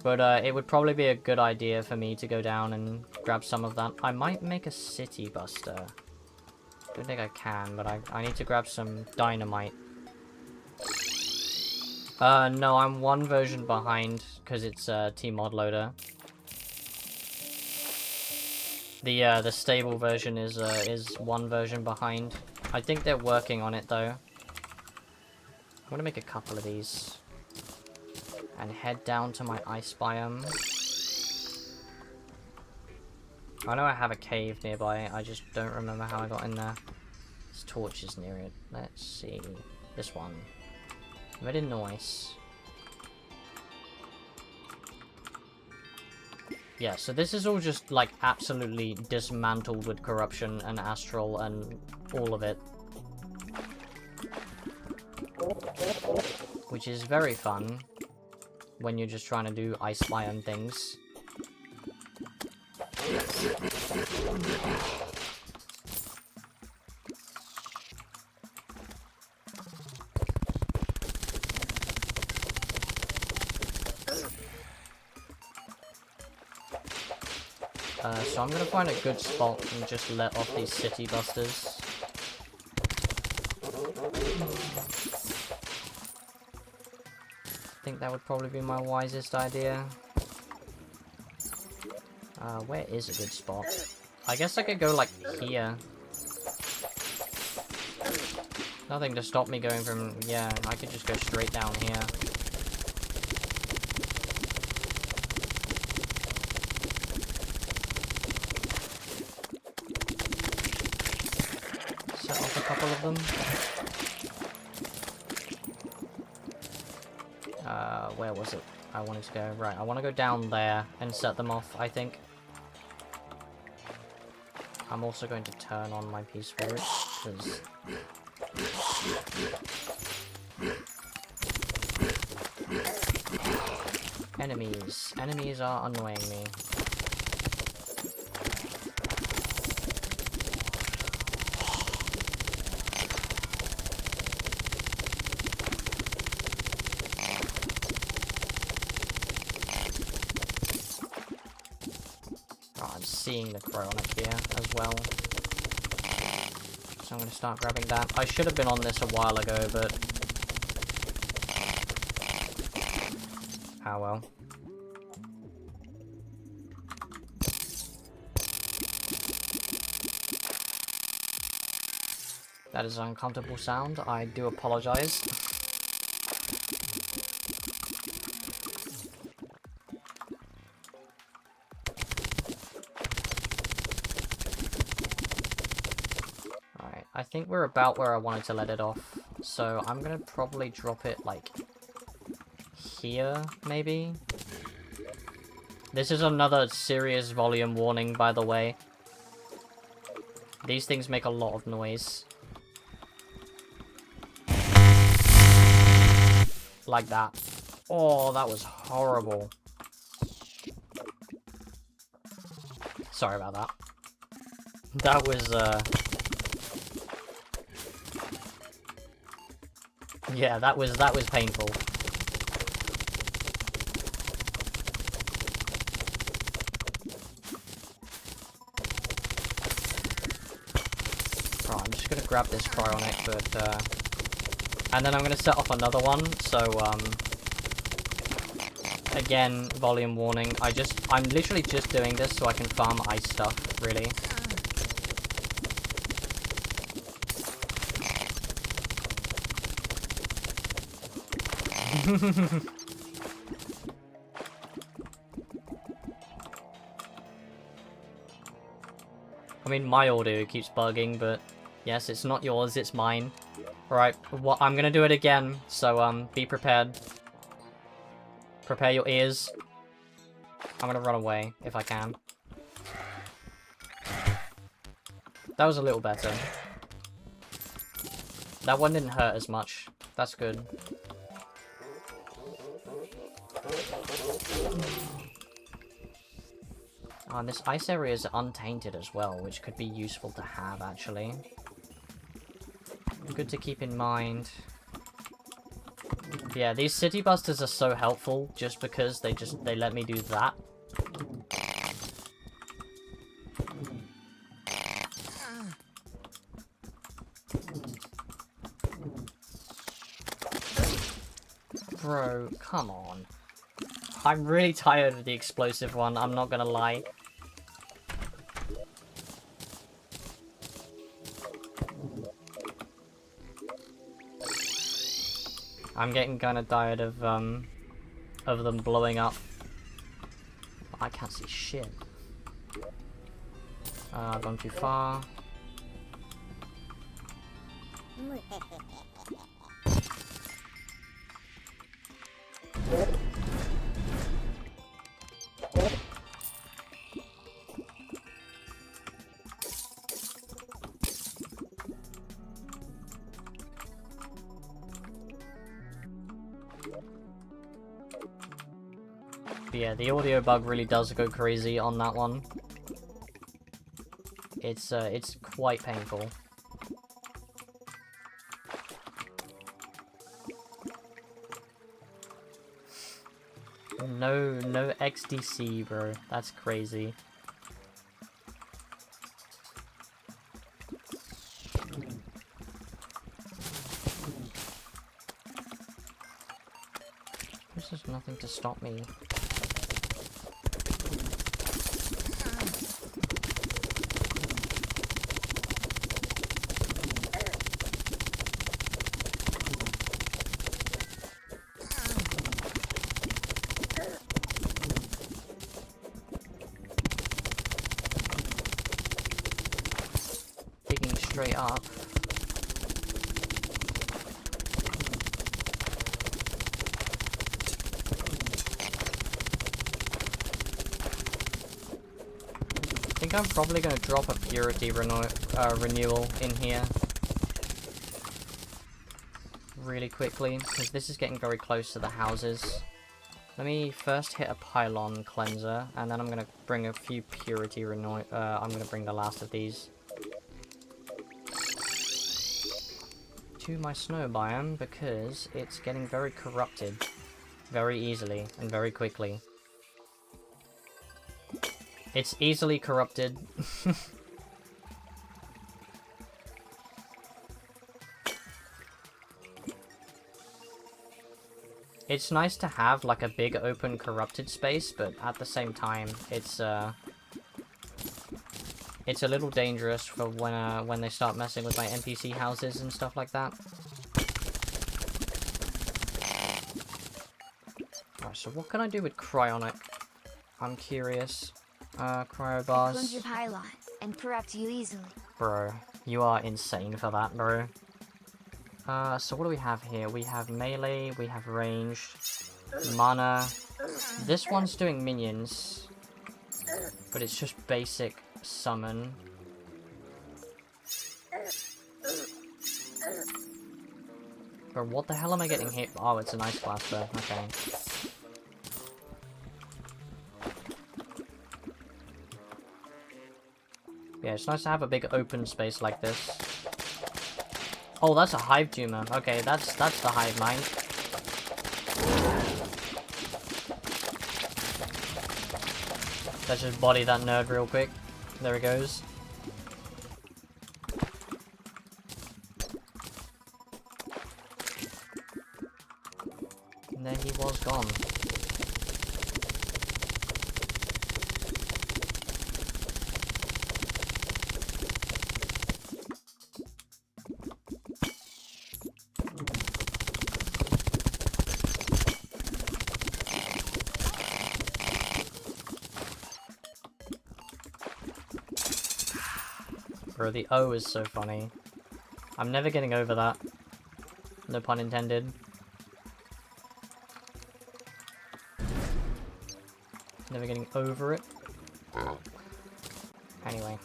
But it would probably be a good idea for me to go down and grab some of that. I might make a city buster. Don't think I can, but I need to grab some dynamite. No, I'm one version behind because it's T-Mod Loader. The stable version is one version behind. I think they're working on it though. I'm gonna make a couple of these and head down to my ice biome. I know I have a cave nearby. I just don't remember how I got in there. This torch is near it. Let's see. This one. Very nice. Yeah, so this is all just, like, absolutely dismantled with corruption and astral and all of it. Which is very fun when you're just trying to do ice biome things. So I'm gonna find a good spot and just let off these city busters. I think that would probably be my wisest idea. Where is a good spot? I guess I could go like here. Nothing to stop me going from... Yeah, I could just go straight down here. Set off a couple of them. Where was it? I wanted to go. Right, I want to go down there and set them off, I think. I'm also going to turn on my peaceful route, because... Enemies. Enemies are annoying me. Oh, I'm seeing the cryonic here as well. So I'm going to start grabbing that. I should have been on this a while ago, but... Ah well. That is an uncomfortable sound. I do apologize. Alright, I think we're about where I wanted to let it off. So I'm gonna probably drop it like here, maybe? This is another serious volume warning, by the way. These things make a lot of noise. Like that. Oh, that was horrible. Sorry about that. That was, yeah, that was painful. Right, I'm just gonna grab this cryonic, but, and then I'm gonna set off another one, so, again, volume warning. I'm literally just doing this so I can farm ice stuff, really. I mean, my audio keeps bugging, but yes, it's not yours, it's mine. Alright, well, I'm gonna do it again, so, be prepared. Prepare your ears. I'm gonna run away, if I can. That was a little better. That one didn't hurt as much. That's good. Oh, and this ice area is untainted as well, which could be useful to have, actually. Good to keep in mind. Yeah, these city busters are so helpful just because they let me do that. Bro, come on. I'm really tired of the explosive one, I'm not gonna lie. I'm getting kind of tired of them blowing up. I can't see shit. I've gone too far. But yeah, the audio bug really does go crazy on that one. It's quite painful. No XDC, bro. That's crazy. nothing to stop me. Digging straight up. I think I'm probably going to drop a purity renewal in here really quickly, because this is getting very close to the houses. Let me first hit a pylon cleanser, and then I'm going to bring a few purity renewal. I'm going to bring the last of these to my snow biome, because it's getting very corrupted very easily and very quickly. It's easily corrupted. It's nice to have like a big open corrupted space, but at the same time it's a little dangerous for when they start messing with my NPC houses and stuff like that. Alright, so what can I do with cryonic? I'm curious. Cryo bars.
Cleanse your pylon and corrupt you easily.
Bro, you are insane for that, bro. So what do we have here? We have melee, we have ranged, mana. This one's doing minions, but it's just basic summon. Bro, what the hell am I getting hit? Oh, it's an ice blaster. Okay. Yeah, it's nice to have a big open space like this. Oh, that's a hive tumor. Okay, that's the hive mind. Let's just body that nerd real quick. There it goes. And there he was gone. Bro, the O is so funny. I'm never getting over that. No pun intended. Never getting over it. Anyway.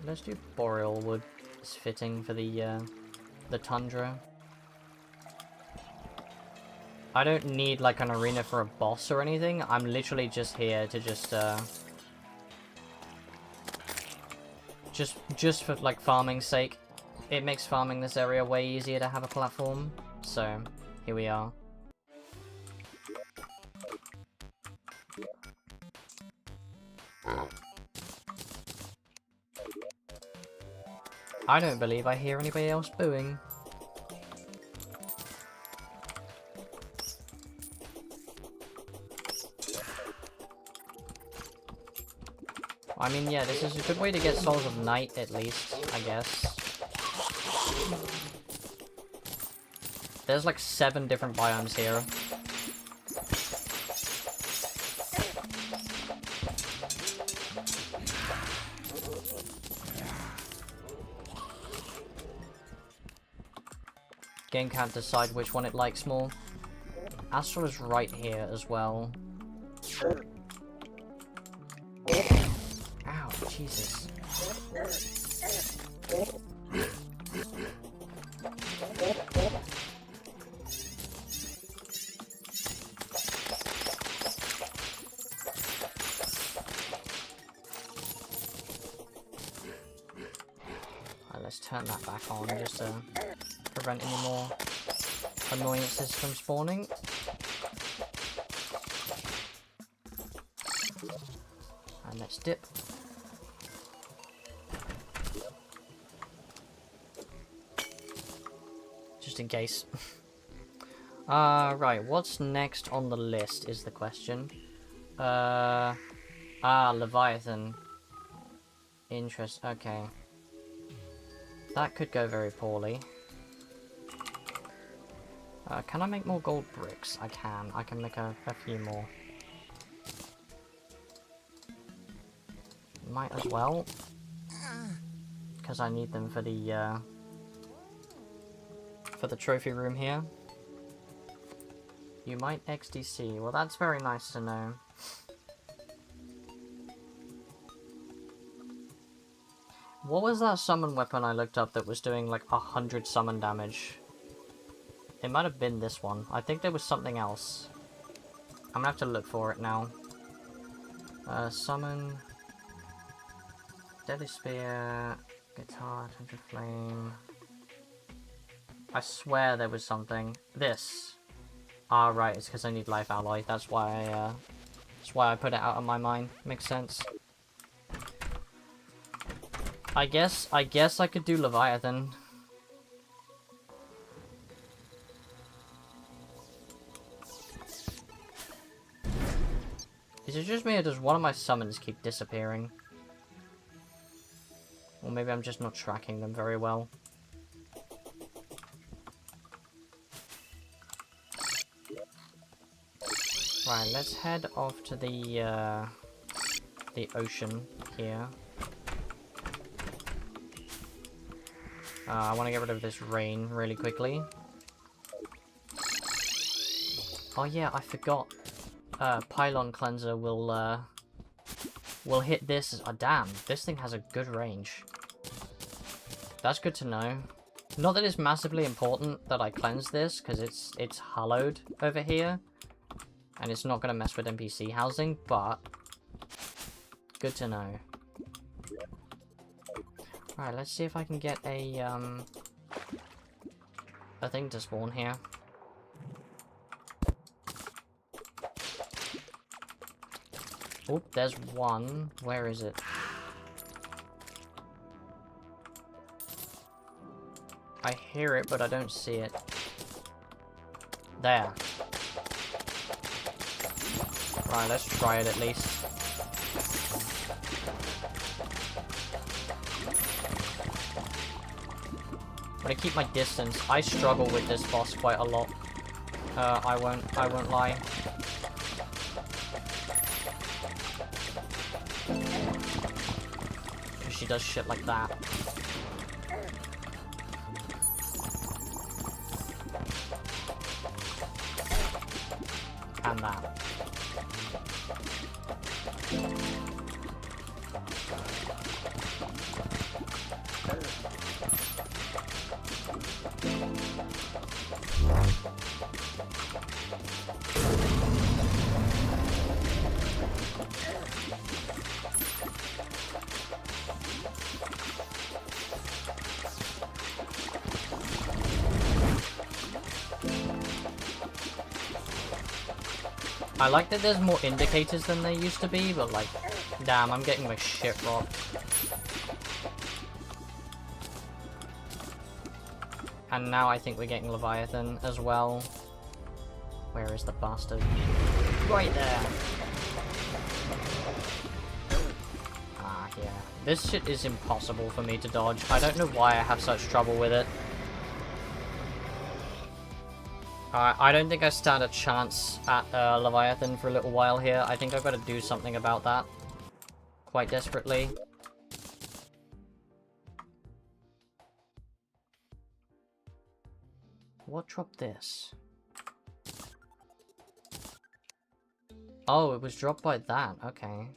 Let's do boreal wood. It's fitting for the tundra. I don't need like an arena for a boss or anything. I'm literally just here to just for like farming's sake. It makes farming this area way easier to have a platform. So here we are. I don't believe I hear anybody else booing. I mean, yeah, this is a good way to get Souls of Night, at least, I guess. There's like 7 different biomes here. Game can't decide which one it likes more. Astral is right here as well. Ow, Jesus. Right, let's turn that back on just to prevent any more annoyances from spawning. And let's dip. Just in case. Right, what's next on the list is the question. Leviathan. Okay. That could go very poorly. Can I make more gold bricks? I can. I can make a few more. Might as well. Because I need them for the trophy room here. You might XDC. Well, that's very nice to know. What was that summon weapon I looked up that was doing like 100 summon damage? It might have been this one. I think there was something else. I'm gonna have to look for it now. Summon... Deadly Spear... Guitar, Tundra Flame... I swear there was something. This. Ah, right, it's because I need Life Alloy. That's why I put it out of my mind. Makes sense. I guess I could do Leviathan. Is it just me, or does one of my summons keep disappearing? Or maybe I'm just not tracking them very well. Right, let's head off to the ocean here. I want to get rid of this rain really quickly. Oh yeah, I forgot. Pylon Cleanser will hit this. Oh damn, this thing has a good range. That's good to know. Not that it's massively important that I cleanse this, because it's hollowed over here. And it's not going to mess with NPC housing, but good to know. Alright, let's see if I can get a thing to spawn here. Oh, there's one. Where is it? I hear it, but I don't see it. There. Right, let's try it at least. I'm gonna keep my distance. I struggle with this boss quite a lot. I won't lie. Cause she does shit like that. And that. I like that there's more indicators than there used to be, but like, damn, I'm getting my shit rocked. And now I think we're getting Leviathan as well. Where is the bastard? Right there! Ah, yeah. This shit is impossible for me to dodge. I don't know why I have such trouble with it. I don't think I stand a chance at Leviathan for a little while here. I think I've got to do something about that. Quite desperately. What dropped this? Oh, it was dropped by that. Okay.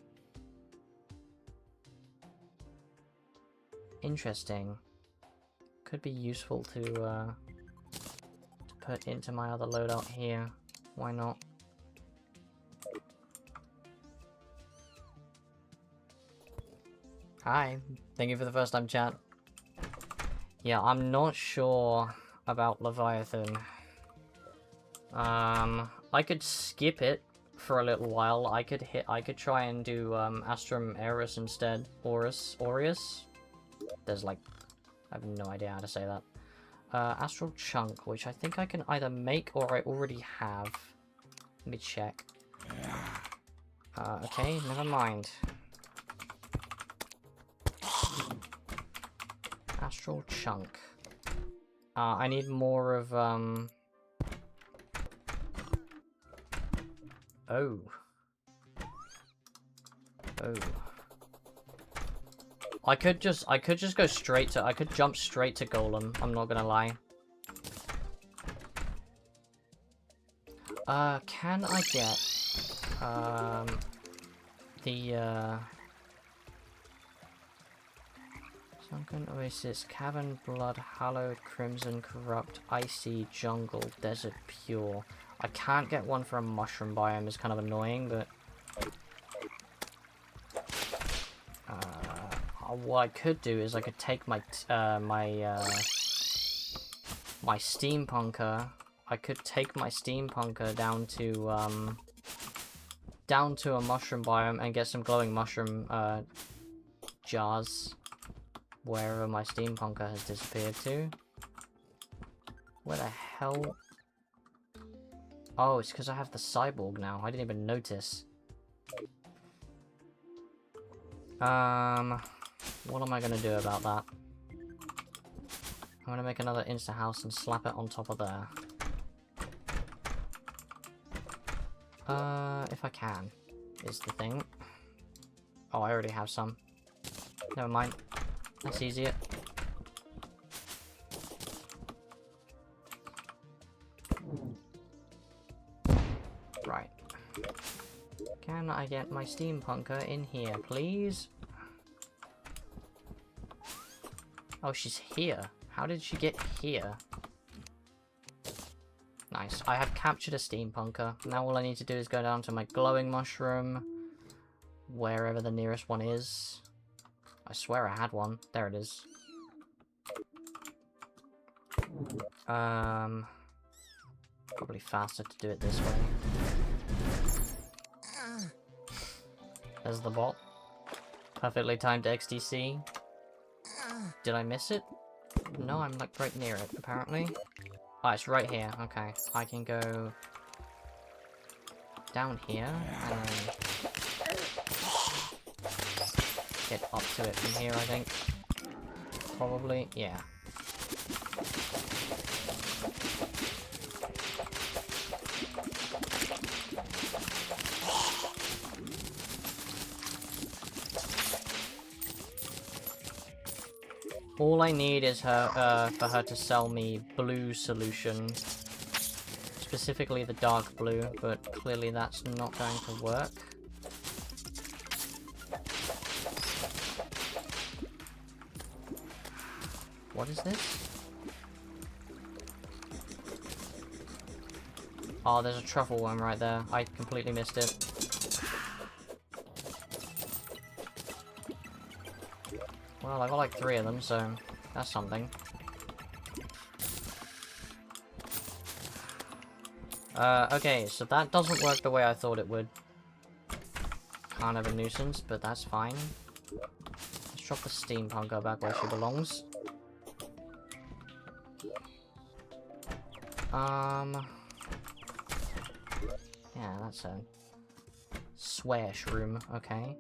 Interesting. Could be useful to put into my other loadout here. Why not? Hi. Thank you for the first time chat. Yeah, I'm not sure about Leviathan. I could skip it for a little while. I could try and do Astrum Aeris instead. Aureus? There's like, I have no idea how to say that. Astral Chunk, which I think I can either make or I already have. Let me check. Okay, never mind. Astral Chunk. I need more of, Oh. Oh. I could just go straight to, I could jump straight to Golem, I'm not gonna lie. Can I get, Sunken Oasis, Cavern, Blood, Hallowed, Crimson, Corrupt, Icy, Jungle, Desert, Pure. I can't get one for a mushroom biome, it's kind of annoying, but... what I could do is I could take my, my steampunker. I could take my steampunker down to a mushroom biome and get some glowing mushroom, jars. Wherever my steampunker has disappeared to. Where the hell? Oh, it's because I have the cyborg now. I didn't even notice. What am I gonna do about that? I'm gonna make another insta house and slap it on top of there. If I can, is the thing. Oh, I already have some. Never mind. That's easier. Right. Can I get my steampunker in here, please? Oh, she's here. How did she get here? Nice. I have captured a steampunker. Now all I need to do is go down to my glowing mushroom. Wherever the nearest one is. I swear I had one. There it is. Probably faster to do it this way. There's the bot. Perfectly timed XDC. Did I miss it? No, I'm like right near it, apparently. Oh, it's right here. Okay. I can go down here and then get up to it from here, I think. Probably, yeah. All I need is her, for her to sell me blue solution. Specifically the dark blue, but clearly that's not going to work. What is this? Oh, there's a truffle worm right there. I completely missed it. Well, I got like 3 of them, so that's something. Okay, so that doesn't work the way I thought it would. Kind of a nuisance, but that's fine. Let's drop the steampunker back where she belongs. Yeah, that's a swash room, okay.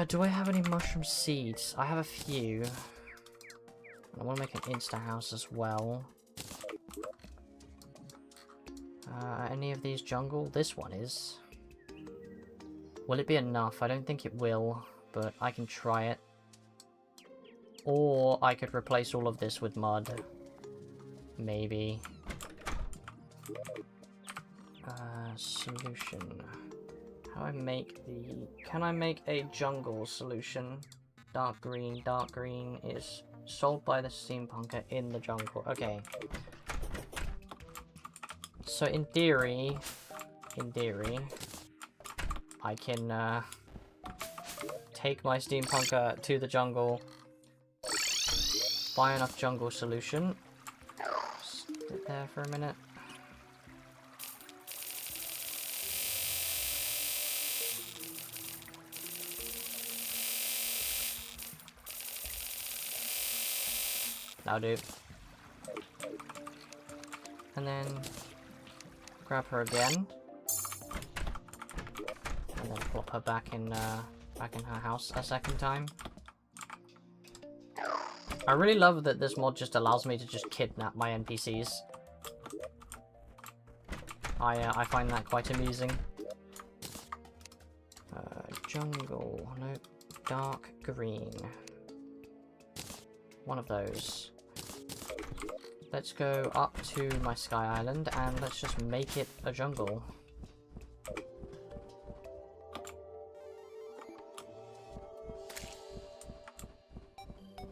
Do I have any mushroom seeds? I have a few. I want to make an insta house as well. Any of these jungle? This one is. Will it be enough? I don't think it will, but I can try it. Or I could replace all of this with mud. Maybe. Solution. How I make the... Can I make a jungle solution? Dark green is sold by the steampunker in the jungle. Okay. So in theory, I can take my steampunker to the jungle, buy enough jungle solution, sit there for a minute, That'll do. And then grab her again. And then plop her back in her house a second time. I really love that this mod just allows me to just kidnap my NPCs. I find that quite amusing. Jungle, no, dark green. One of those. Let's go up to my Sky Island and let's just make it a jungle.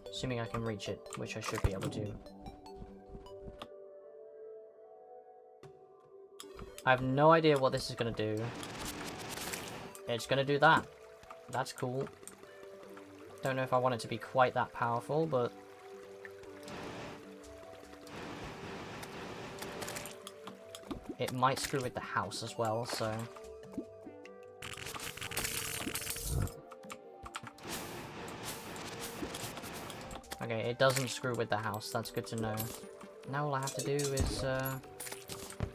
Assuming I can reach it, which I should be able to. I have no idea what this is going to do. It's going to do that. That's cool. Don't know if I want it to be quite that powerful, but... it might screw with the house as well, so... okay, it doesn't screw with the house, that's good to know. Now all I have to do is,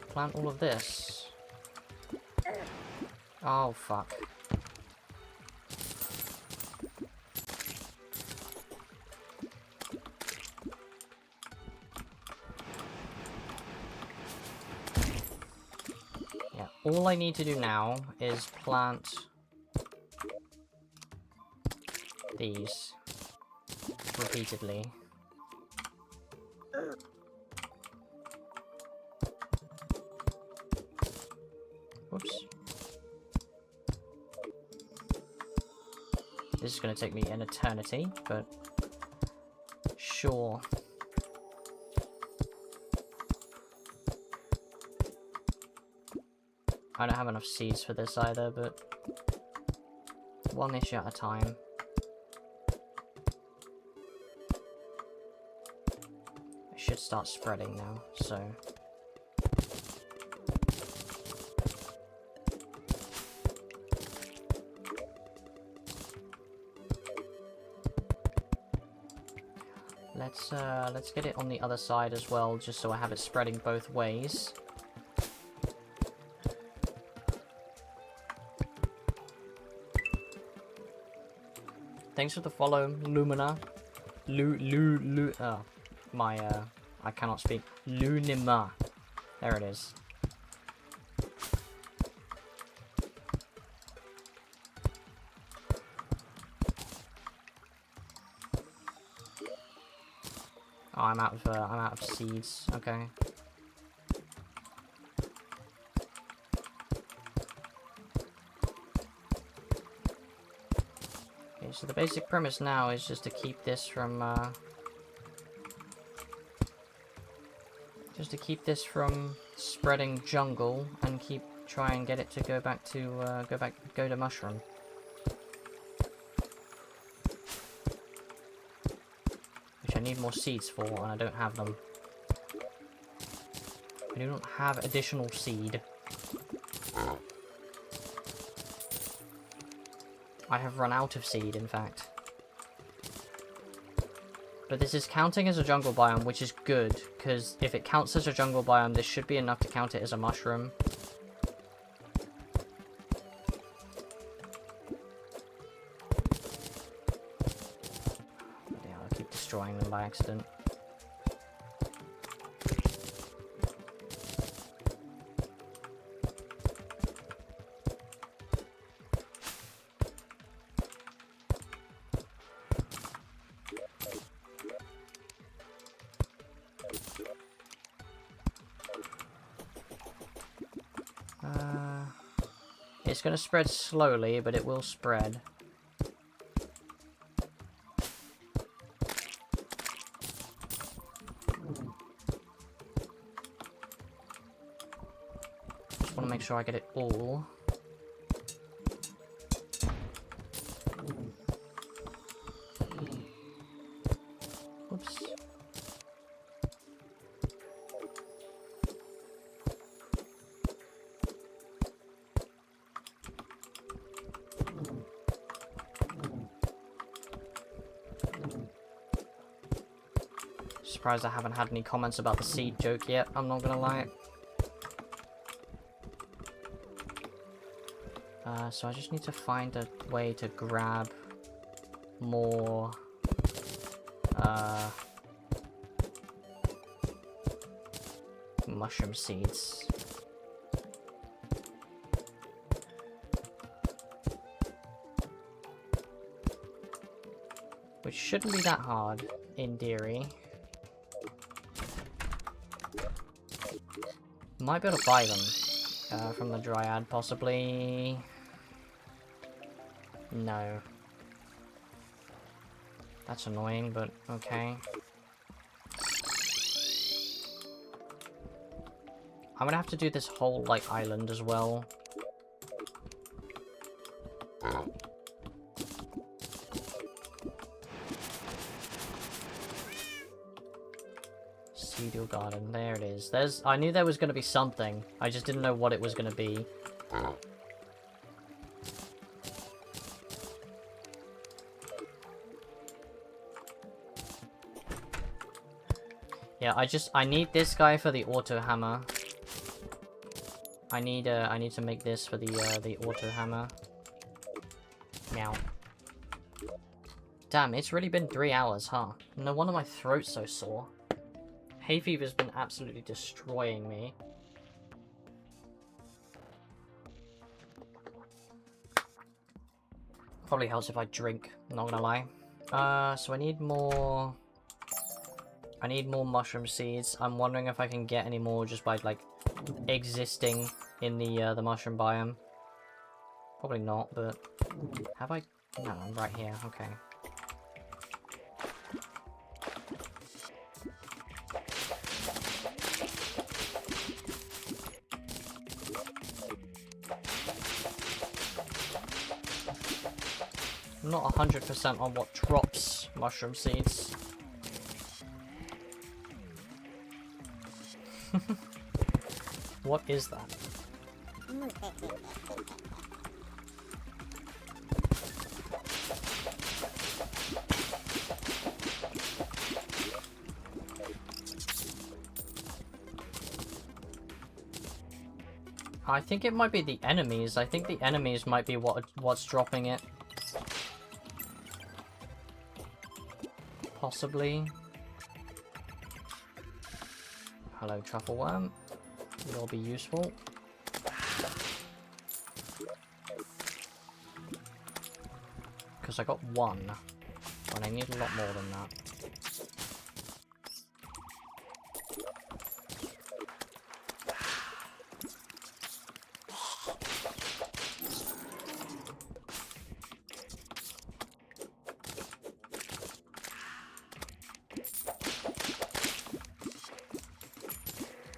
plant all of this. Oh, fuck. Yeah, all I need to do now is plant these repeatedly. Whoops. This is going to take me an eternity, but sure. I don't have enough seeds for this either, but one issue at a time. It should start spreading now, so... let's get it on the other side as well, just so I have it spreading both ways. Thanks for the follow, Lumina. I cannot speak. Lunima. There it is. Oh, I'm out of seeds. Okay. Okay, so the basic premise now is just to keep this from spreading jungle and try and get it to go to mushroom. I need more seeds for, and I don't have them. I do not have additional seed. I have run out of seed, in fact. But this is counting as a jungle biome, which is good, because if it counts as a jungle biome, this should be enough to count it as a mushroom. Destroying them by accident. It's going to spread slowly, but it will spread. Make sure I get it all. Whoops. surprised I haven't had any comments about the seed joke yet, I'm not gonna lie. So I just need to find a way to grab more mushroom seeds. Which shouldn't be that hard, in theory. Might be able to buy them from the Dryad, possibly. No. That's annoying, but okay. I'm gonna have to do this whole, like, island as well. Seedle garden, there it is. I knew there was gonna be something. I just didn't know what it was gonna be. Yeah, I need this guy for the auto hammer. I need to make this for the auto hammer. Now. Damn, it's really been 3 hours, huh? No wonder my throat's so sore. Hay fever's been absolutely destroying me. Probably helps if I drink, not gonna lie. So I need more mushroom seeds. I'm wondering if I can get any more just by, like, existing in the mushroom biome. Probably not, but have I? No, I'm right here. Okay. I'm not 100% on what drops mushroom seeds. What is that? I think it might be the enemies. I think the enemies might be what's dropping it. Possibly. Hello, truffle worm. You'll be useful. Because I got one, and I need a lot more than that.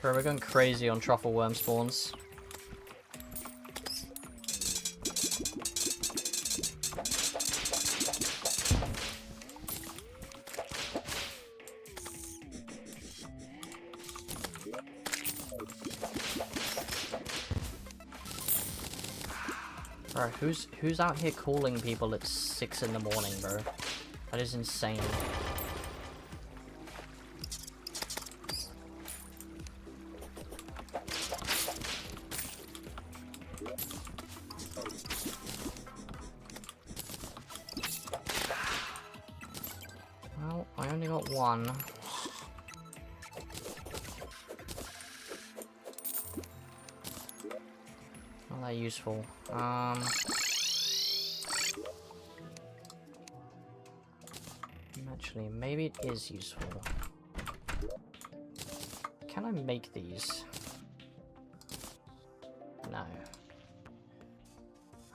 Bro, we're going crazy on truffle worm spawns. Bro, who's out here calling people at 6 in the morning, bro? That is insane. Well, I only got one. Not that useful. Actually, maybe it is useful. Can I make these? No.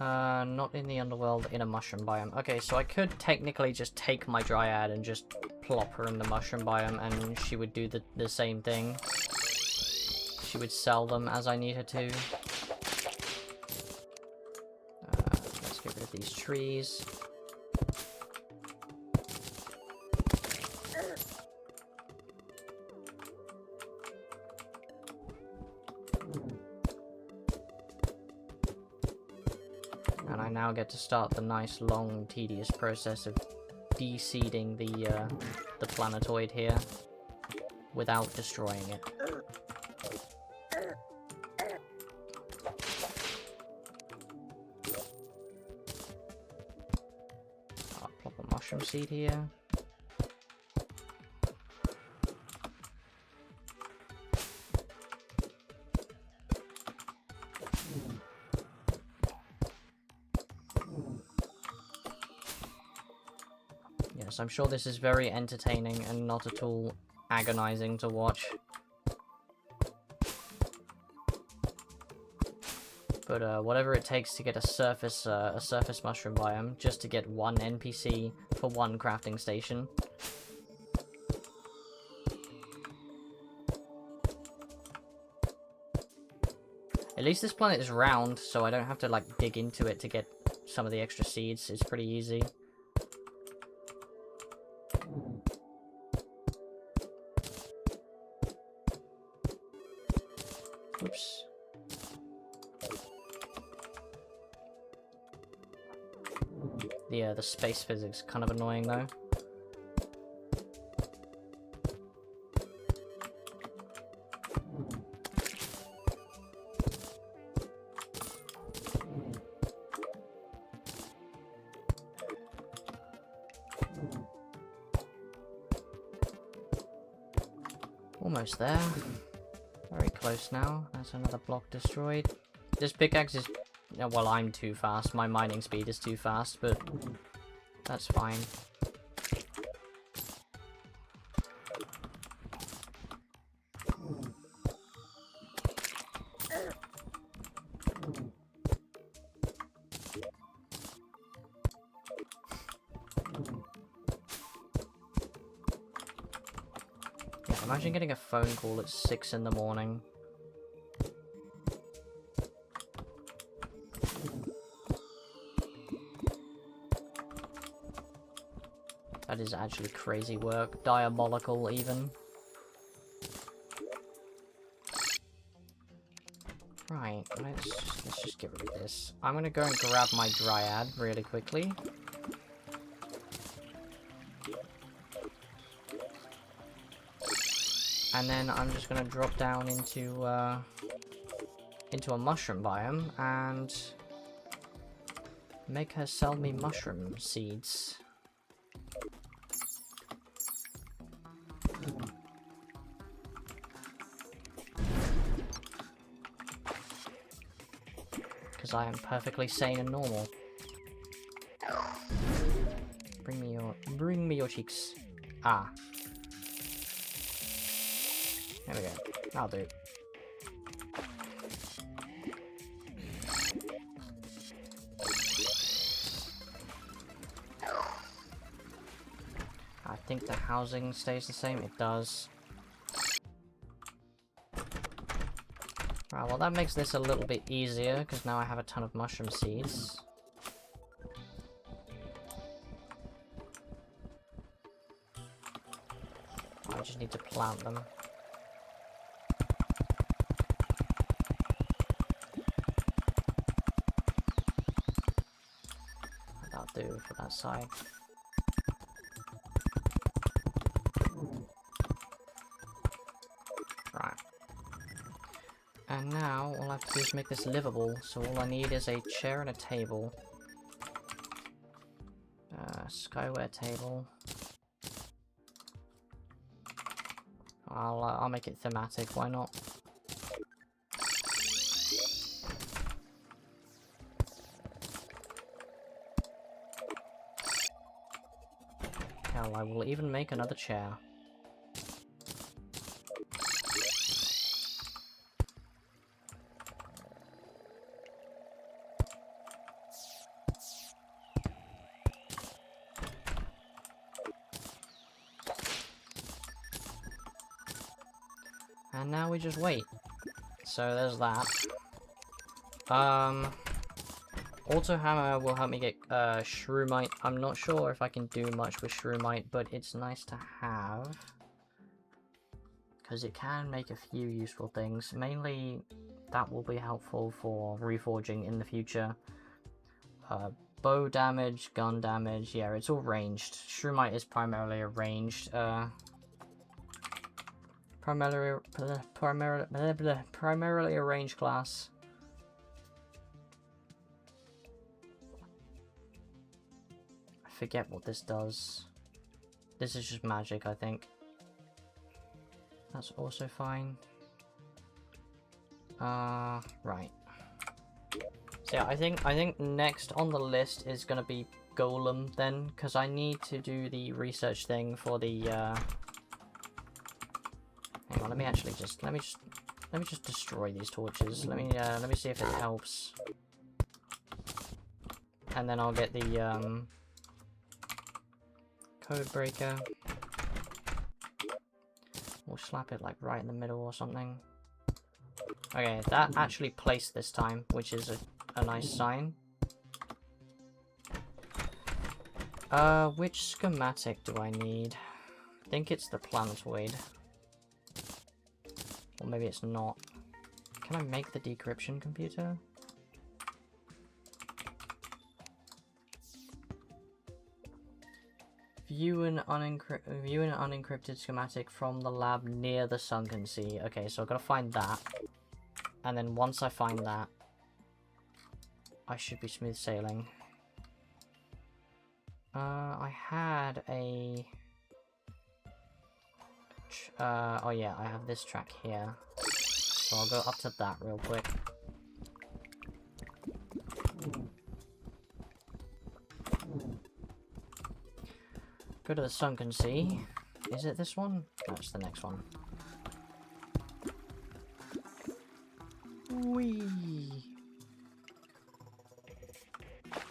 Not in the underworld, in a mushroom biome. Okay, so I could technically just take my dryad and just plop her in the mushroom biome and she would do the same thing. She would sell them as I need her to. Let's get rid of these trees. And I now get to start the nice, long, tedious process of de-seeding the planetoid here. without destroying it. I'll plop a mushroom seed here. Yes, I'm sure this is very entertaining and not at all agonizing to watch. But whatever it takes to get a surface mushroom biome, just to get one NPC for one crafting station. At least this planet is round, so I don't have to like dig into it to get some of the extra seeds. It's pretty easy. Oops. The space physics kind of annoying though. Almost there. Very close now. That's another block destroyed. This pickaxe is... well, I'm too fast. My mining speed is too fast, but that's fine. Yeah, imagine getting a phone call at 6 in the morning. That is actually crazy work. Diabolical, even. Right, let's just get rid of this. I'm gonna go and grab my dryad really quickly. And then I'm just gonna drop down into a mushroom biome and make her sell me mushroom seeds. Because I am perfectly sane and normal. Bring me your cheeks. Ah. There we go. That'll do. I think the housing stays the same. It does. Right, well that makes this a little bit easier, because now I have a ton of mushroom seeds. I just need to plant them. That'll do for that side. Right. And now, all I have to do is make this livable, so all I need is a chair and a table. Skyware table. I'll make it thematic, why not? Hell, I will even make another chair. And now we just wait. So there's that. Auto hammer will help me get shroomite. I'm not sure if I can do much with shroomite, but it's nice to have. Because it can make a few useful things. Mainly, that will be helpful for reforging in the future. Bow damage, gun damage, yeah, it's all ranged. Shroomite is primarily a ranged primarily a range class. I forget what this does. This is just magic, I think. That's also fine. Right. So yeah, I think next on the list is gonna be Golem then, because I need to do the research thing for the hang on, let me just destroy these torches. Let me see if it helps. And then I'll get the code breaker. We'll slap it like right in the middle or something. Okay, that actually placed this time, which is a nice sign. Which schematic do I need? I think it's the planetoid. Or maybe it's not. Can I make the decryption computer? View an unencrypted schematic from the lab near the sunken sea. Okay, so I've got to find that. And then once I find that, I should be smooth sailing. I had a... oh yeah, I have this track here. So I'll go up to that real quick. Go to the sunken sea. Is it this one? No, it's the next one. Whee!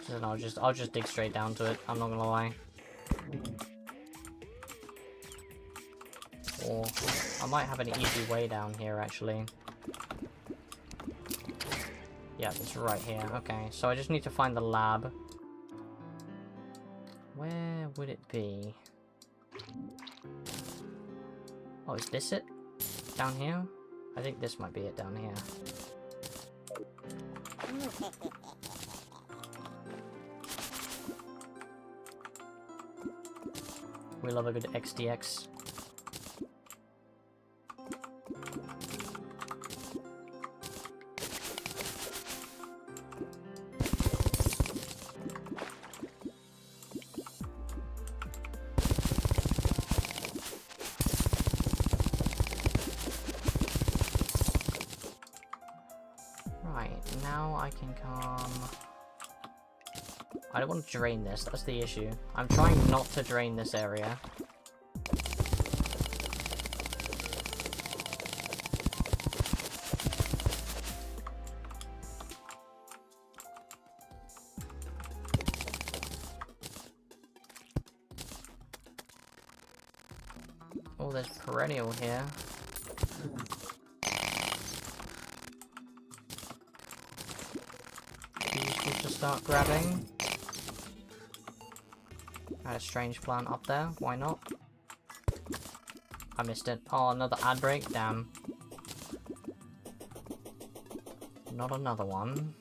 So then I'll just dig straight down to it, I'm not gonna lie. Or I might have an easy way down here actually. Yeah, it's right here. Okay, so I just need to find the lab. Where would it be? Oh, is this it? Down here? I think this might be it down here. We love a good XDX. Now I can come... I don't want to drain this, that's the issue. I'm trying not to drain this area. Oh, there's perennial here. To start grabbing. I had a strange plant up there, why not? I missed it. Oh, another ad break, damn. Not another one.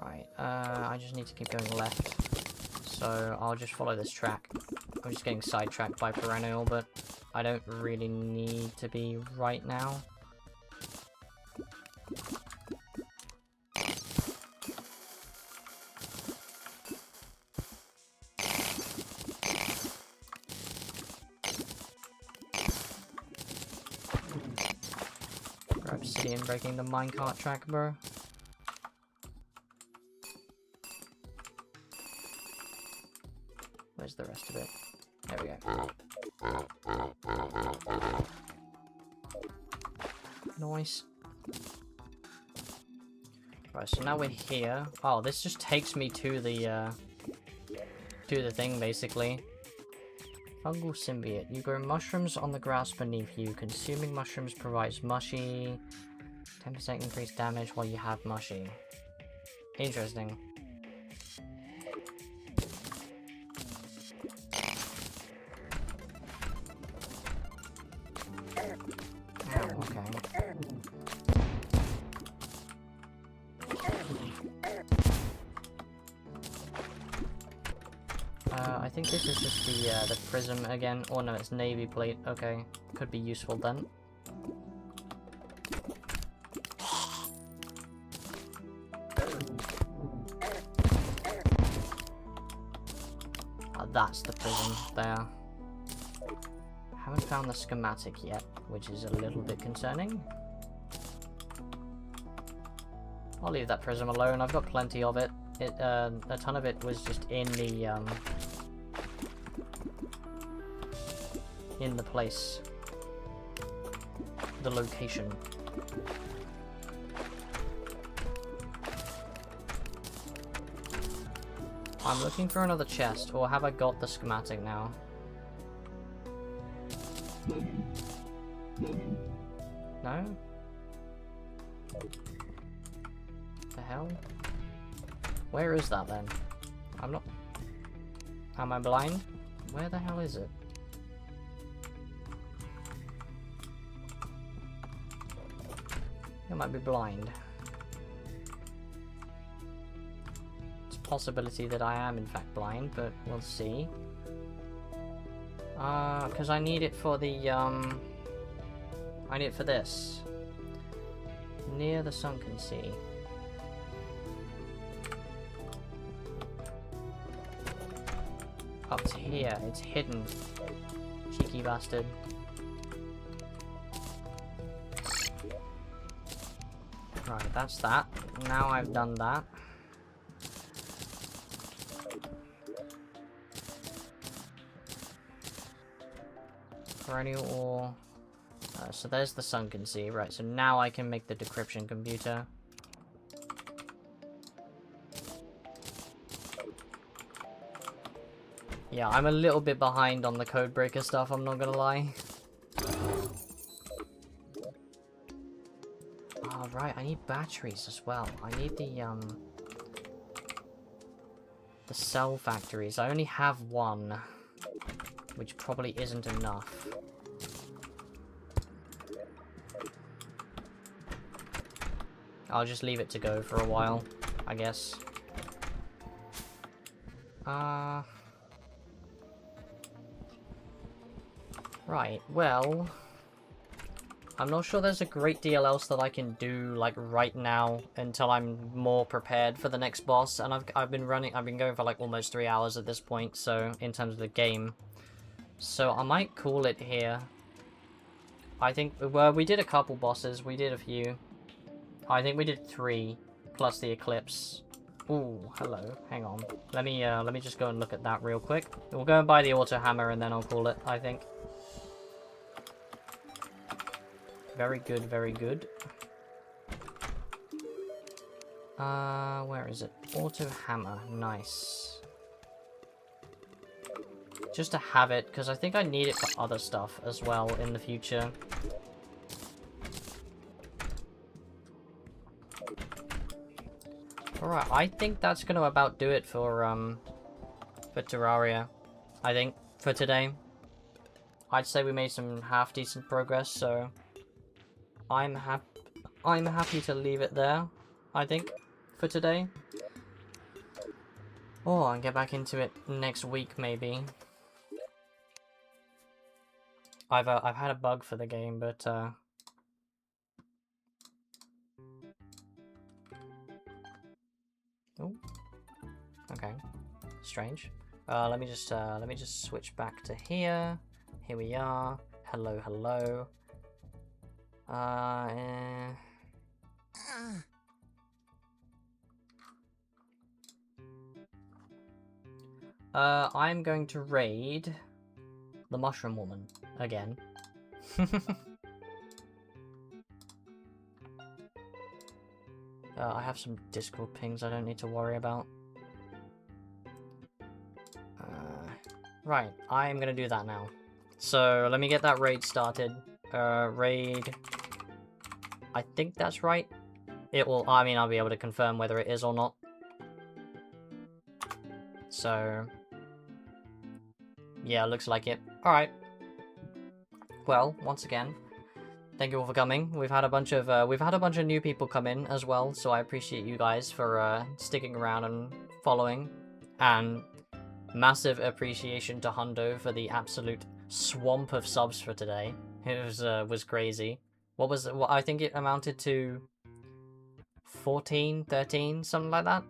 Right, I just need to keep going left. So I'll just follow this track. I'm just getting sidetracked by perennial, but I don't really need to be right now. Obsidian breaking the minecart track, bro. Where's the rest of it? There we go. Nice. Right, so now we're here. Oh, this just takes me to the thing, basically. Fungal symbiote. You grow mushrooms on the grass beneath you. Consuming mushrooms provides mushy. 10% increased damage while you have mushy. Interesting. think this is just the prism again. Oh no, it's navy plate. Okay, could be useful then. That's the prism there. Haven't found the schematic yet, which is a little bit concerning. I'll leave that prism alone. I've got plenty of it. A ton of it was just in the place, the location. I'm looking for another chest, or have I got the schematic now? No? The hell? Where is that then? I'm not... Am I blind? Where the hell is it? I might be blind. It's a possibility that I am in fact blind, but we'll see. Because I need it for the, I need it for this. Near the sunken sea. Up to here, it's hidden. Cheeky bastard. Right, that's that. Now I've done that. Perennial ore. So there's the sunken sea. Right, so now I can make the decryption computer. Yeah, I'm a little bit behind on the codebreaker stuff, I'm not gonna lie. Oh, right, I need batteries as well. I need the cell factories. I only have one, which probably isn't enough. I'll just leave it to go for a while, I guess. Right, well... I'm not sure there's a great deal else that I can do, like, right now, until I'm more prepared for the next boss, and I've been going for, like, almost 3 hours at this point, so, in terms of the game. So, I might call it here. I think, well, we did a couple bosses, we did a few. I think we did 3, plus the Eclipse. Ooh, hello, hang on. Let me just go and look at that real quick. We'll go and buy the auto hammer, and then I'll call it, I think. Very good, very good. Where is it? Auto hammer, nice. Just to have it, because I think I need it for other stuff as well in the future. Alright, I think that's going to about do it for Terraria. I think, for today. I'd say we made some half-decent progress, so... I'm happy to leave it there, I think, for today. Oh, I'll get back into it next week, maybe. I've had a bug for the game, but oh, okay, strange. Let me just switch back to here. Here we are. Hello, hello. I'm going to raid the Mushroom Woman again. I have some Discord pings I don't need to worry about. Right, I'm gonna do that now. So let me get that raid started. Raid. I think that's right. It will, I mean, I'll be able to confirm whether it is or not. So, yeah, looks like it. Alright. Well, once again, thank you all for coming. We've had a bunch of new people come in as well, so I appreciate you guys for sticking around and following. And Massive appreciation to Hundo for the absolute swamp of subs for today. It was crazy. What was it? Well, I think it amounted to 14, 13, something like that.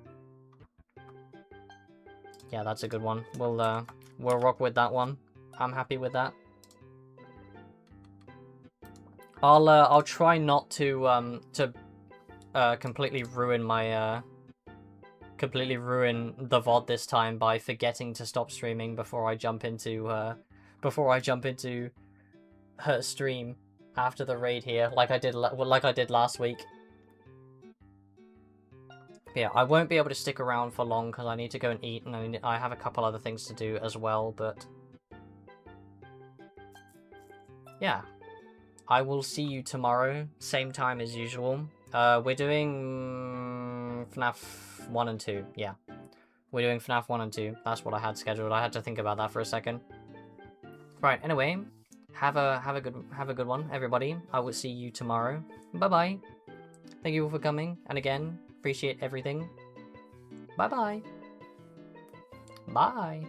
Yeah, that's a good one. We'll rock with that one. I'm happy with that. I'll try not to completely ruin my completely ruin the VOD this time by forgetting to stop streaming before I jump into her stream after the raid here, like I did last week. But yeah, I won't be able to stick around for long because I need to go and eat, and I have a couple other things to do as well. But yeah, I will see you tomorrow, same time as usual. We're doing FNAF 1 and 2. Yeah, we're doing FNAF 1 and 2. That's what I had scheduled. I had to think about that for a second. Right. Anyway, have a good one, everybody. I will see you tomorrow. Bye bye. Thank you all for coming, and again, appreciate everything. Bye bye. Bye.